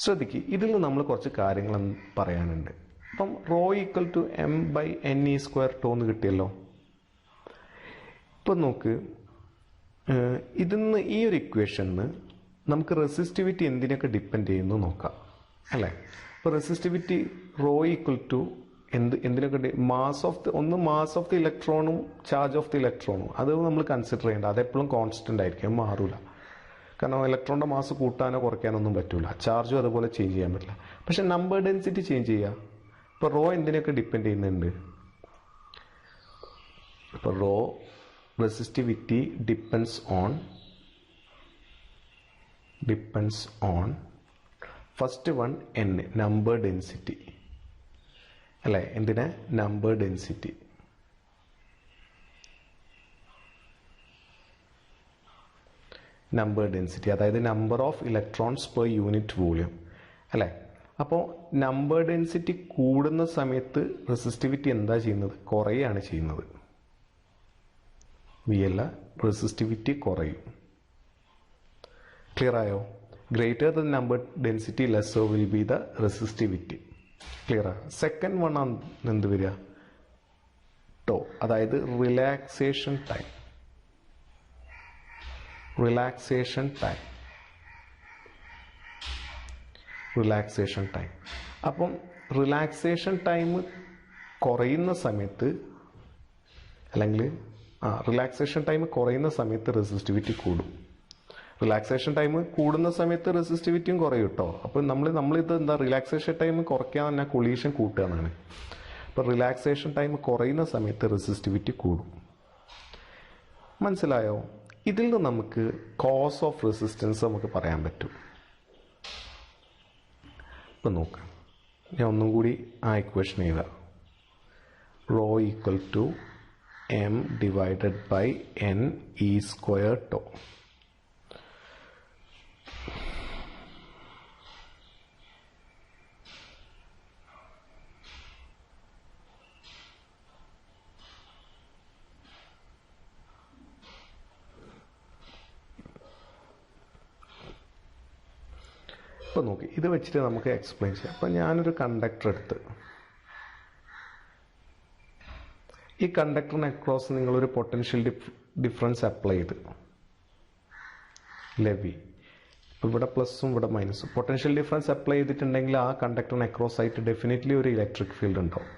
ശ്രദ്ധിക്കുക, ഇതിൽ നമ്മൾ കുറച്ച് കാര്യങ്ങൾ പറയാനുണ്ട്. അപ്പം rho equal to M by N E square tau എന്ന് കിട്ടിയല്ലോ. ഇപ്പം നോക്ക്, ഇതിന്ന് ഈ ഒരു ഇക്വേഷന് നമുക്ക് റെസിസ്റ്റിവിറ്റി എന്തിനൊക്കെ ഡിപ്പെൻഡ് ചെയ്യുന്നു നോക്കാം അല്ലേ? ഇപ്പോൾ റെസിസ്റ്റിവിറ്റി റോ ഈക്വൽ ടു എന്തിനൊക്കെ മാസ് ഓഫ് ദി ഇലക്ട്രോണും ചാർജ് ഓഫ് ദി ഇലക്ട്രോണും അത് നമ്മൾ കൺസിഡർ ചെയ്യേണ്ട. അതെപ്പോഴും കോൺസ്റ്റന്റ് ആയിരിക്കും, മാറൂല. കാരണം ഇലക്ട്രോണിന്റെ മാസ് കൂട്ടാനോ കുറയ്ക്കാനൊന്നും പറ്റൂല. ചാർജും അതുപോലെ ചേഞ്ച് ചെയ്യാൻ പറ്റില്ല. പക്ഷെ നമ്പർ ഡെൻസിറ്റി ചേഞ്ച് ചെയ്യുക. ഇപ്പോൾ റോ എന്തിനൊക്കെ ഡിപ്പെൻഡ് ചെയ്യുന്നുണ്ട്? ഇപ്പോൾ raw resistivity depends on first one n, number density അല്ലേ? എന്തിനാ? Number density. നമ്പർ ഡെൻസിറ്റി അതായത് number of electrons per unit volume അല്ലേ? അപ്പോൾ നമ്പർ ഡെൻസിറ്റി കൂടുന്ന സമയത്ത് റെസിസ്റ്റിവിറ്റി എന്താ ചെയ്യുന്നത്? കുറയാണ് ചെയ്യുന്നത് വി അല്ല, റെസിസ്റ്റിവിറ്റി കുറയും. ക്ലിയർ ആയോ? Greater the number density lesser will be the resistivity. Clear ആ? സെക്കൻഡ് വൺ ആണ് എന്ത് വരിക? ടോ, അതായത് relaxation time. Relaxation time. Relaxation time. അപ്പം റിലാക്സേഷൻ ടൈം കുറയുന്ന സമയത്ത്, അല്ലെങ്കിൽ റിലാക്സേഷൻ ടൈം കുറയുന്ന സമയത്ത് റെസിസ്റ്റിവിറ്റി കൂടും. റിലാക്സേഷൻ ടൈം കൂടുന്ന സമയത്ത് റെസിസ്റ്റിവിറ്റിയും കുറയും കേട്ടോ. അപ്പം നമ്മളിത് എന്താ, റിലാക്സേഷൻ ടൈം കുറയ്ക്കാൻ തന്നെ കൊളീഷൻ കൂട്ടുക എന്നാണ്. അപ്പം റിലാക്സേഷൻ ടൈം കുറയുന്ന സമയത്ത് റെസിസ്റ്റിവിറ്റി കൂടും. മനസ്സിലായോ? ഇതിൽ നിന്ന് നമുക്ക് കോസ് ഓഫ് റെസിസ്റ്റൻസ് നമുക്ക് പറയാൻ പറ്റും. ഇപ്പം നോക്കാം, ഞാൻ ഒന്നും കൂടി ആ ഇക്വേഷൻ എഴുതാം. Rho equal to M divided by N E square tau. ഇപ്പം നോക്കി, ഇത് വെച്ചിട്ട് നമുക്ക് എക്സ്പ്ലെയിൻ ചെയ്യാം. അപ്പം ഞാനൊരു കണ്ടക്ടർ എടുത്ത്, ഈ കണ്ടക്ടറിന് അക്രോസ് നിങ്ങളൊരു പൊട്ടൻഷ്യൽ ഡിഫറൻസ് അപ്ലൈ ചെയ്ത് ലെവി, ഇവിടെ പ്ലസും ഇവിടെ മൈനസും പൊട്ടൻഷ്യൽ ഡിഫറൻസ് അപ്ലൈ ചെയ്തിട്ടുണ്ടെങ്കിൽ ആ കണ്ടക്ടറിന് അക്രോസ് ആയിട്ട് ഡെഫിനറ്റ്ലി ഒരു ഇലക്ട്രിക് ഫീൽഡ് ഉണ്ടാവും.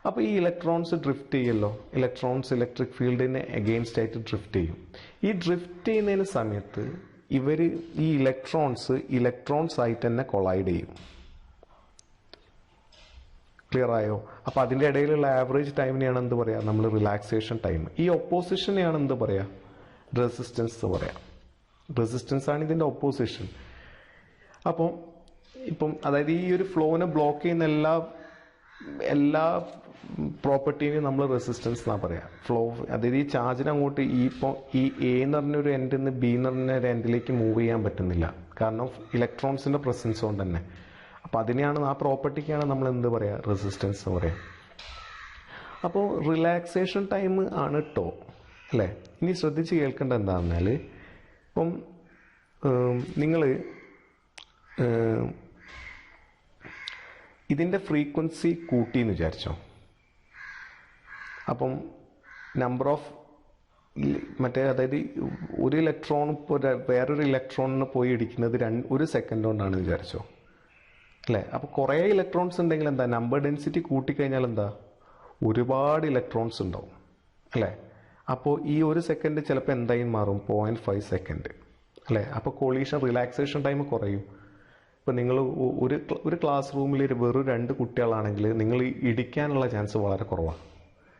അപ്പോൾ ഈ ഇലക്ട്രോൺസ് ഡ്രിഫ്റ്റ് ചെയ്യല്ലോ, ഇലക്ട്രോൺസ് ഇലക്ട്രിക് ഫീൽഡിന് എഗെയിൻസ്റ്റ് ആയിട്ട് ഡ്രിഫ്റ്റ് ചെയ്യും. ഈ ഡ്രിഫ്റ്റ് ചെയ്യുന്നതിന് സമയത്ത് ഈ ഇലക്ട്രോൺസ് ആയിട്ട് തന്നെ കൊളൈഡ് ചെയ്യും. ക്ലിയർ ആയോ? അപ്പോൾ അതിൻ്റെ ഇടയിലുള്ള ആവറേജ് ടൈമിനെയാണ് എന്ത് പറയുക, നമ്മൾ റിലാക്സേഷൻ ടൈം. ഈ ഒപ്പോസിഷനെയാണ് എന്ത് പറയുക, റെസിസ്റ്റൻസ് പറയാം. റെസിസ്റ്റൻസ് ആണ് ഇതിൻ്റെ ഒപ്പോസിഷൻ. ഇപ്പം അതായത് ഈ ഒരു ഫ്ലോനെ ബ്ലോക്ക് ചെയ്യുന്ന എല്ലാ പ്രോപ്പർട്ടീനെയും നമ്മൾ റെസിസ്റ്റൻസ് എന്നാണ് പറയുക. ഫ്ലോ, അതായത് ഈ ചാർജിന് അങ്ങോട്ട് ഈ എ എന്ന് പറഞ്ഞൊരു എൻഡിൽ നിന്ന് ബി എന്ന് പറഞ്ഞ ഒരു എൻഡിലേക്ക് മൂവ് ചെയ്യാൻ പറ്റുന്നില്ല, കാരണം ഇലക്ട്രോൺസിൻ്റെ പ്രസൻസ് കൊണ്ട് തന്നെ. അപ്പോൾ ആ പ്രോപ്പർട്ടിക്കാണ് നമ്മൾ എന്ത് പറയുക, റെസിസ്റ്റൻസ് എന്ന് പറയാം. അപ്പോൾ റിലാക്സേഷൻ ടൈം ആണ് ടോ, അല്ലേ? ഇനി ശ്രദ്ധിച്ച് കേൾക്കേണ്ട എന്താണെന്ന് പറഞ്ഞാൽ, ഇപ്പം നിങ്ങൾ ഇതിൻ്റെ ഫ്രീക്വൻസി കൂട്ടിയെന്ന് വിചാരിച്ചോ. അപ്പം നമ്പർ ഓഫ് അതായത് ഒരു ഇലക്ട്രോൺ ഇപ്പോൾ വേറൊരു ഇലക്ട്രോണിന് പോയി ഇടിക്കുന്നത് 1 സെക്കൻഡ് കൊണ്ടാണ് വിചാരിച്ചോ, അല്ലേ? അപ്പോൾ കുറേ ഇലക്ട്രോൺസ് ഉണ്ടെങ്കിൽ എന്താ, നമ്പർ ഡെൻസിറ്റി കൂട്ടിക്കഴിഞ്ഞാൽ എന്താ, ഒരുപാട് ഇലക്ട്രോൺസ് ഉണ്ടാവും, അല്ലേ? അപ്പോൾ ഈ 1 സെക്കൻഡ് ചിലപ്പോൾ എന്തായും മാറും, 0.5 സെക്കൻഡ്, അല്ലേ? അപ്പോൾ കൊളീഷൻ റിലാക്സേഷൻ ടൈം കുറയും. ഇപ്പോൾ നിങ്ങൾ ഒരു ക്ലാസ് റൂമിൽ വെറും 2 കുട്ടികളാണെങ്കിൽ നിങ്ങൾ ഇടിക്കാനുള്ള ചാൻസ് വളരെ കുറവാണ്,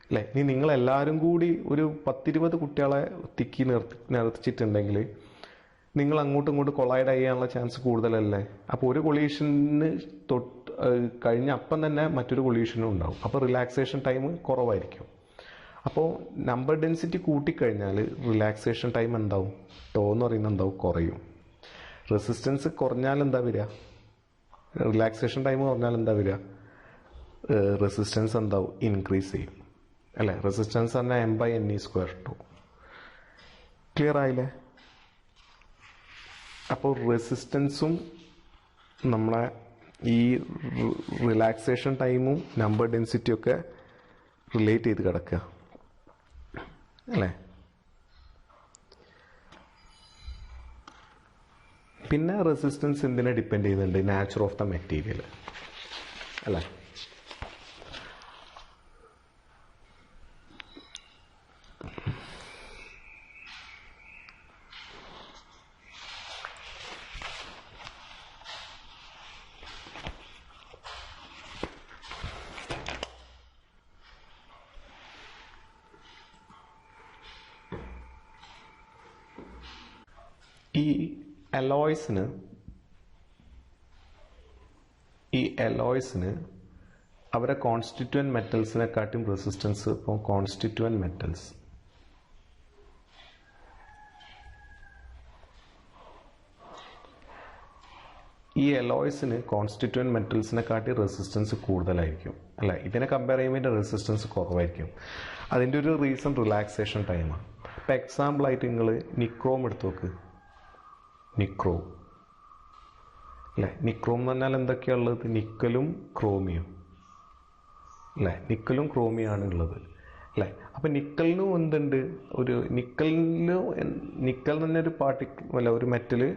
അല്ലേ? ഇനി നിങ്ങളെല്ലാവരും കൂടി ഒരു 10-20 കുട്ടികളെ തിക്കി നിർത്തിച്ചിട്ടുണ്ടെങ്കിൽ നിങ്ങൾ അങ്ങോട്ടും ഇങ്ങോട്ടും കൊളൈഡ് ചെയ്യാനുള്ള ചാൻസ് കൂടുതലല്ലേ? അപ്പോൾ ഒരു കൊളീഷന് കഴിഞ്ഞ അപ്പം തന്നെ മറ്റൊരു കൊളീഷനും ഉണ്ടാവും. അപ്പോൾ റിലാക്സേഷൻ ടൈം കുറവായിരിക്കും. അപ്പോൾ നമ്പർ ഡെൻസിറ്റി കൂട്ടിക്കഴിഞ്ഞാൽ റിലാക്സേഷൻ ടൈം എന്താവും, ടോ എന്ന് പറയുന്നത് എന്താവും, കുറയും. റെസിസ്റ്റൻസ് കുറഞ്ഞാൽ എന്താ വരിക, റിലാക്സേഷൻ ടൈം കുറഞ്ഞാൽ എന്താ വരിക, റെസിസ്റ്റൻസ് എന്താവും, ഇൻക്രീസ് ചെയ്യും, അല്ലേ? റെസിസ്റ്റൻസ് തന്നെ M/NE² ടു. ക്ലിയർ ആയില്ലേ? അപ്പോൾ റെസിസ്റ്റൻസും നമ്മളെ ഈ റിലാക്സേഷൻ ടൈമും നമ്പർ ഡെൻസിറ്റിയും ഒക്കെ റിലേറ്റ് ചെയ്ത് കിടക്കുക, അല്ലേ? പിന്നെ റെസിസ്റ്റൻസ് എന്തിനെ ഡിപ്പെൻഡ് ചെയ്യുന്നുണ്ട്, നാച്ചർ ഓഫ് ദ മെറ്റീരിയൽ, അല്ലേ? ഈ അലോയ്സിന് അവരെ കോൺസ്റ്റിറ്റ്യൂവൻറ്റ് മെറ്റൽസിനെക്കാട്ടും റെസിസ്റ്റൻസ്. ഇപ്പോൾ കോൺസ്റ്റിറ്റ്യൂവൻറ്റ് മെറ്റൽസ് ഈ അലോയ്സിന് കോൺസ്റ്റിറ്റ്യൂവൻറ്റ് മെറ്റൽസിനെക്കാട്ടി റെസിസ്റ്റൻസ് കൂടുതലായിരിക്കും, അല്ല? ഇതിനെ കമ്പയർ ചെയ്യുമ്പോൾ ഇതിൻ്റെ റെസിസ്റ്റൻസ് കുറവായിരിക്കും. അതിൻ്റെ ഒരു റീസൺ റിലാക്സേഷൻ ടൈമാണ്. ഇപ്പം എക്സാമ്പിളായിട്ട് നിങ്ങൾ നിക്രോം എടുത്ത് നോക്ക്. നിക്രോം അല്ലേ, നിക്രോം എന്ന് പറഞ്ഞാൽ എന്തൊക്കെയാണ് ഉള്ളത്? നിക്കലും ക്രോമിയം അല്ലേ, നിക്കലും ക്രോമിയാണ് ഉള്ളത് അല്ലേ. അപ്പം നിക്കലിനും എന്തുണ്ട്? ഒരു നിക്കൽ തന്നെ ഒരു അല്ല ഒരു മെറ്റല്,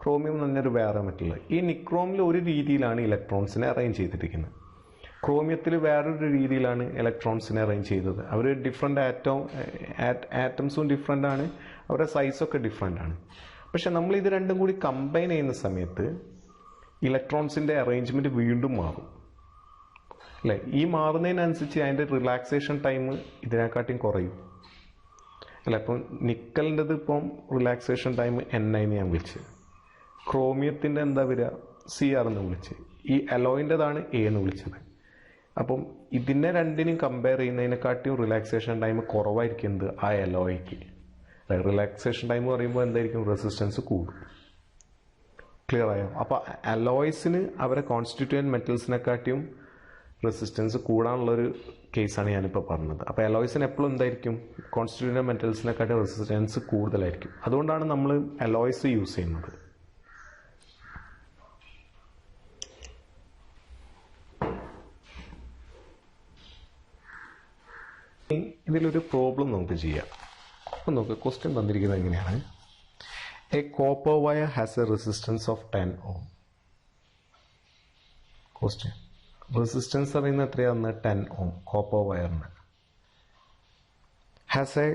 ക്രോമിയം തന്നെ ഒരു വേറെ മെറ്റൽ. ഈ നിക്രോമിൽ ഒരു രീതിയിലാണ് ഇലക്ട്രോൺസിനെ അറേഞ്ച് ചെയ്തിരിക്കുന്നത്, ക്രോമിയത്തിൽ വേറൊരു രീതിയിലാണ് ഇലക്ട്രോൺസിനെ അറേഞ്ച് ചെയ്തത്. അവർ ഡിഫറെൻ്റ് ആറ്റംസും ഡിഫറെൻ്റ് ആണ്, അവരുടെ സൈസൊക്കെ ഡിഫറെൻ്റ് ആണ്. പക്ഷെ നമ്മൾ ഇത് രണ്ടും കൂടി കമ്പൈൻ ചെയ്യുന്ന സമയത്ത് ഇലക്ട്രോൺസിൻ്റെ അറേഞ്ച്മെൻറ്റ് വീണ്ടും മാറും അല്ലേ. ഈ മാറുന്നതിനനുസരിച്ച് അതിൻ്റെ റിലാക്സേഷൻ ടൈം ഇതിനെക്കാട്ടിയും കുറയും അല്ല. ഇപ്പം നിക്കലിൻ്റെത് ഇപ്പം റിലാക്സേഷൻ ടൈം N9 ഞാൻ വിളിച്ച്, ക്രോമിയത്തിൻ്റെ എന്താ വരിക? CR എന്ന് വിളിച്ച്, ഈ അലോയിൻ്റെതാണ് A എന്ന് വിളിച്ചത്. അപ്പം ഇതിനെ രണ്ടിനും കമ്പയർ ചെയ്യുന്നതിനെക്കാട്ടിയും റിലാക്സേഷൻ ടൈം കുറവായിരിക്കുന്നത് ആ അലോയ്ക്ക്. റിലാക്സേഷൻ ടൈം പറയുമ്പോൾ എന്തായിരിക്കും? റെസിസ്റ്റൻസ് കൂടും. ക്ലിയർ ആയോ? അപ്പോൾ അലോയ്സിന് അവരെ കോൺസ്റ്റിറ്റ്യൂവൻറ്റ് മെറ്റൽസിനെക്കാട്ടിയും റെസിസ്റ്റൻസ് കൂടാനുള്ളൊരു കേസാണ് ഞാനിപ്പോൾ പറഞ്ഞത്. അപ്പോൾ അലോയ്സിന് എപ്പോഴും എന്തായിരിക്കും? കോൺസ്റ്റിറ്റ്യൂവൻറ്റ് മെറ്റൽസിനെക്കാട്ടിയും റെസിസ്റ്റൻസ് കൂടുതലായിരിക്കും. അതുകൊണ്ടാണ് നമ്മൾ അലോയ്സ് യൂസ് ചെയ്യുന്നത്. ഇതിലൊരു പ്രോബ്ലം നമുക്ക് ചെയ്യാം. അപ്പം നോക്ക്, ക്വസ്റ്റ്യൻ തന്നിരിക്കുന്നത് എങ്ങനെയാണ്? A copper wire has a resistance of 10 ohm. Question resistance അറിയുന്നത് എത്രയാണെന്ന്? 10 ohm കോപ്പർ വയറിന്. Has a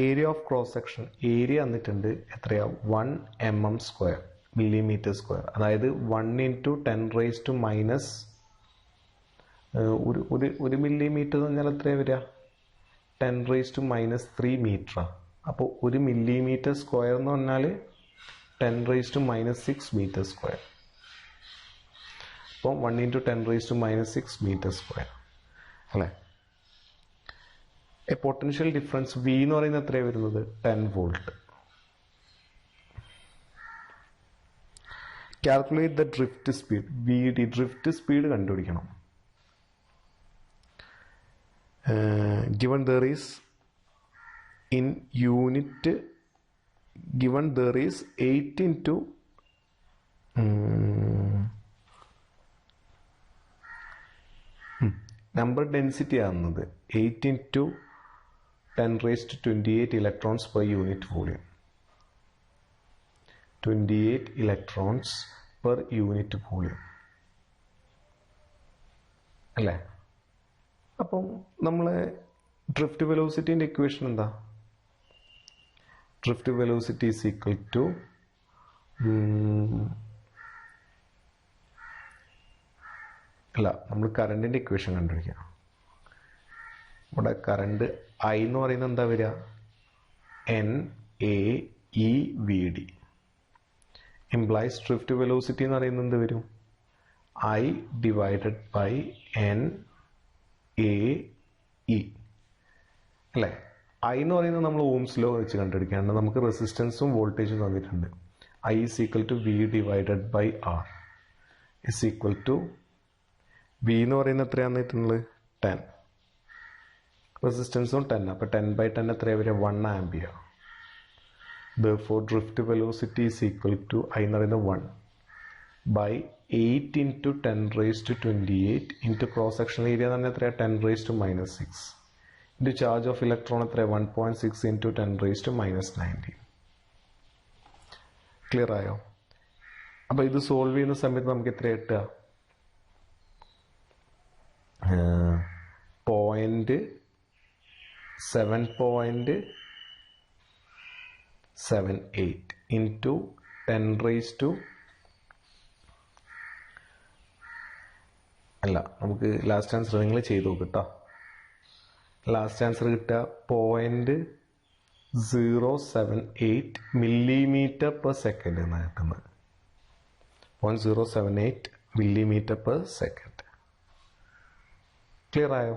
area of cross section, area എന്നിട്ടുണ്ട് എത്രയാ? 1 mm², millimeter square. അതായത് 1 × 10⁻⁻, ഒരു മില്ലിമീറ്റർ എന്ന് പറഞ്ഞാൽ എത്രയാണ് വരിക? 10⁻³ മീറ്റർ. അപ്പോൾ 1 millimeter square എന്ന് പറഞ്ഞാൽ 10⁻6 meter square. അപ്പോൾ 1 × 10⁻6 meter square അല്ലേ. എ പൊട്ടൻഷ്യൽ ഡിഫറൻസ് V എന്ന് പറയുന്നത് എത്രയാണ് വരുന്നത്? 10 volt. Calculate the drift speed, VD drift speed കണ്ടുപിടിക്കണം. Given there is in unit, given there is 8 into number density ആകുന്നത് 8 into 10⁻28 electrons per unit volume. 28 electrons per unit volume അല്ലേ. അപ്പം നമ്മളെ drift വെലോസിറ്റീൻ്റെ ഇക്വേഷൻ എന്താ? Drift velocity is equal to നമ്മൾ കറണ്ടിൻ്റെ equation കണ്ടുപിടിക്കാം. ഇവിടെ കറണ്ട് I എന്ന് പറയുന്നത് എന്താ വരിക? NAEVD. ഇംപ്ലൈസ് ഡ്രിഫ്റ്റ് വെലോസിറ്റി എന്ന് പറയുന്നത് എന്ത് വരും? I / NAE അല്ലേ. I എന്ന് പറയുന്നത് നമ്മൾ ഓംസ് ലോ വെച്ച് കണ്ടുപിടിക്കാണ്ട് നമുക്ക് റെസിസ്റ്റൻസും വോൾട്ടേജും തന്നിട്ടുണ്ട്. I is equal to V / R is equal to V എന്ന് പറയുന്നത് എത്രയാണെന്ന് വെച്ചിട്ടുള്ളത്? 10. റെസിസ്റ്റൻസും 10. അപ്പോൾ 10/10 എത്രയാണ് വരിക? 1 ampere. Therefore drift velocity is equal to I എന്ന് പറയുന്നത് 1 / 8 × 10⁻28 into cross sectional area തന്നെ എത്രയാണ്? 10⁻6 into charge of electron എത്രയാണ്? 1.6 × 10⁻−19. ക്ലിയർ ആയോ? അപ്പോൾ ഇത് സോൾവ് ചെയ്യുന്ന സമയത്ത് നമുക്ക് എത്ര കിട്ടുക? 7.78 into 10⁻, അല്ല, നമുക്ക് ലാസ്റ്റ് ആൻസർ നിങ്ങൾ ചെയ്ത് നോക്കിട്ടോ. ലാസ്റ്റ് ആൻസർ കിട്ടുക 0.078 mm/s എന്നാണ് കിട്ടുന്നത്. 0.078 mm/s. ക്ലിയർ ആയോ?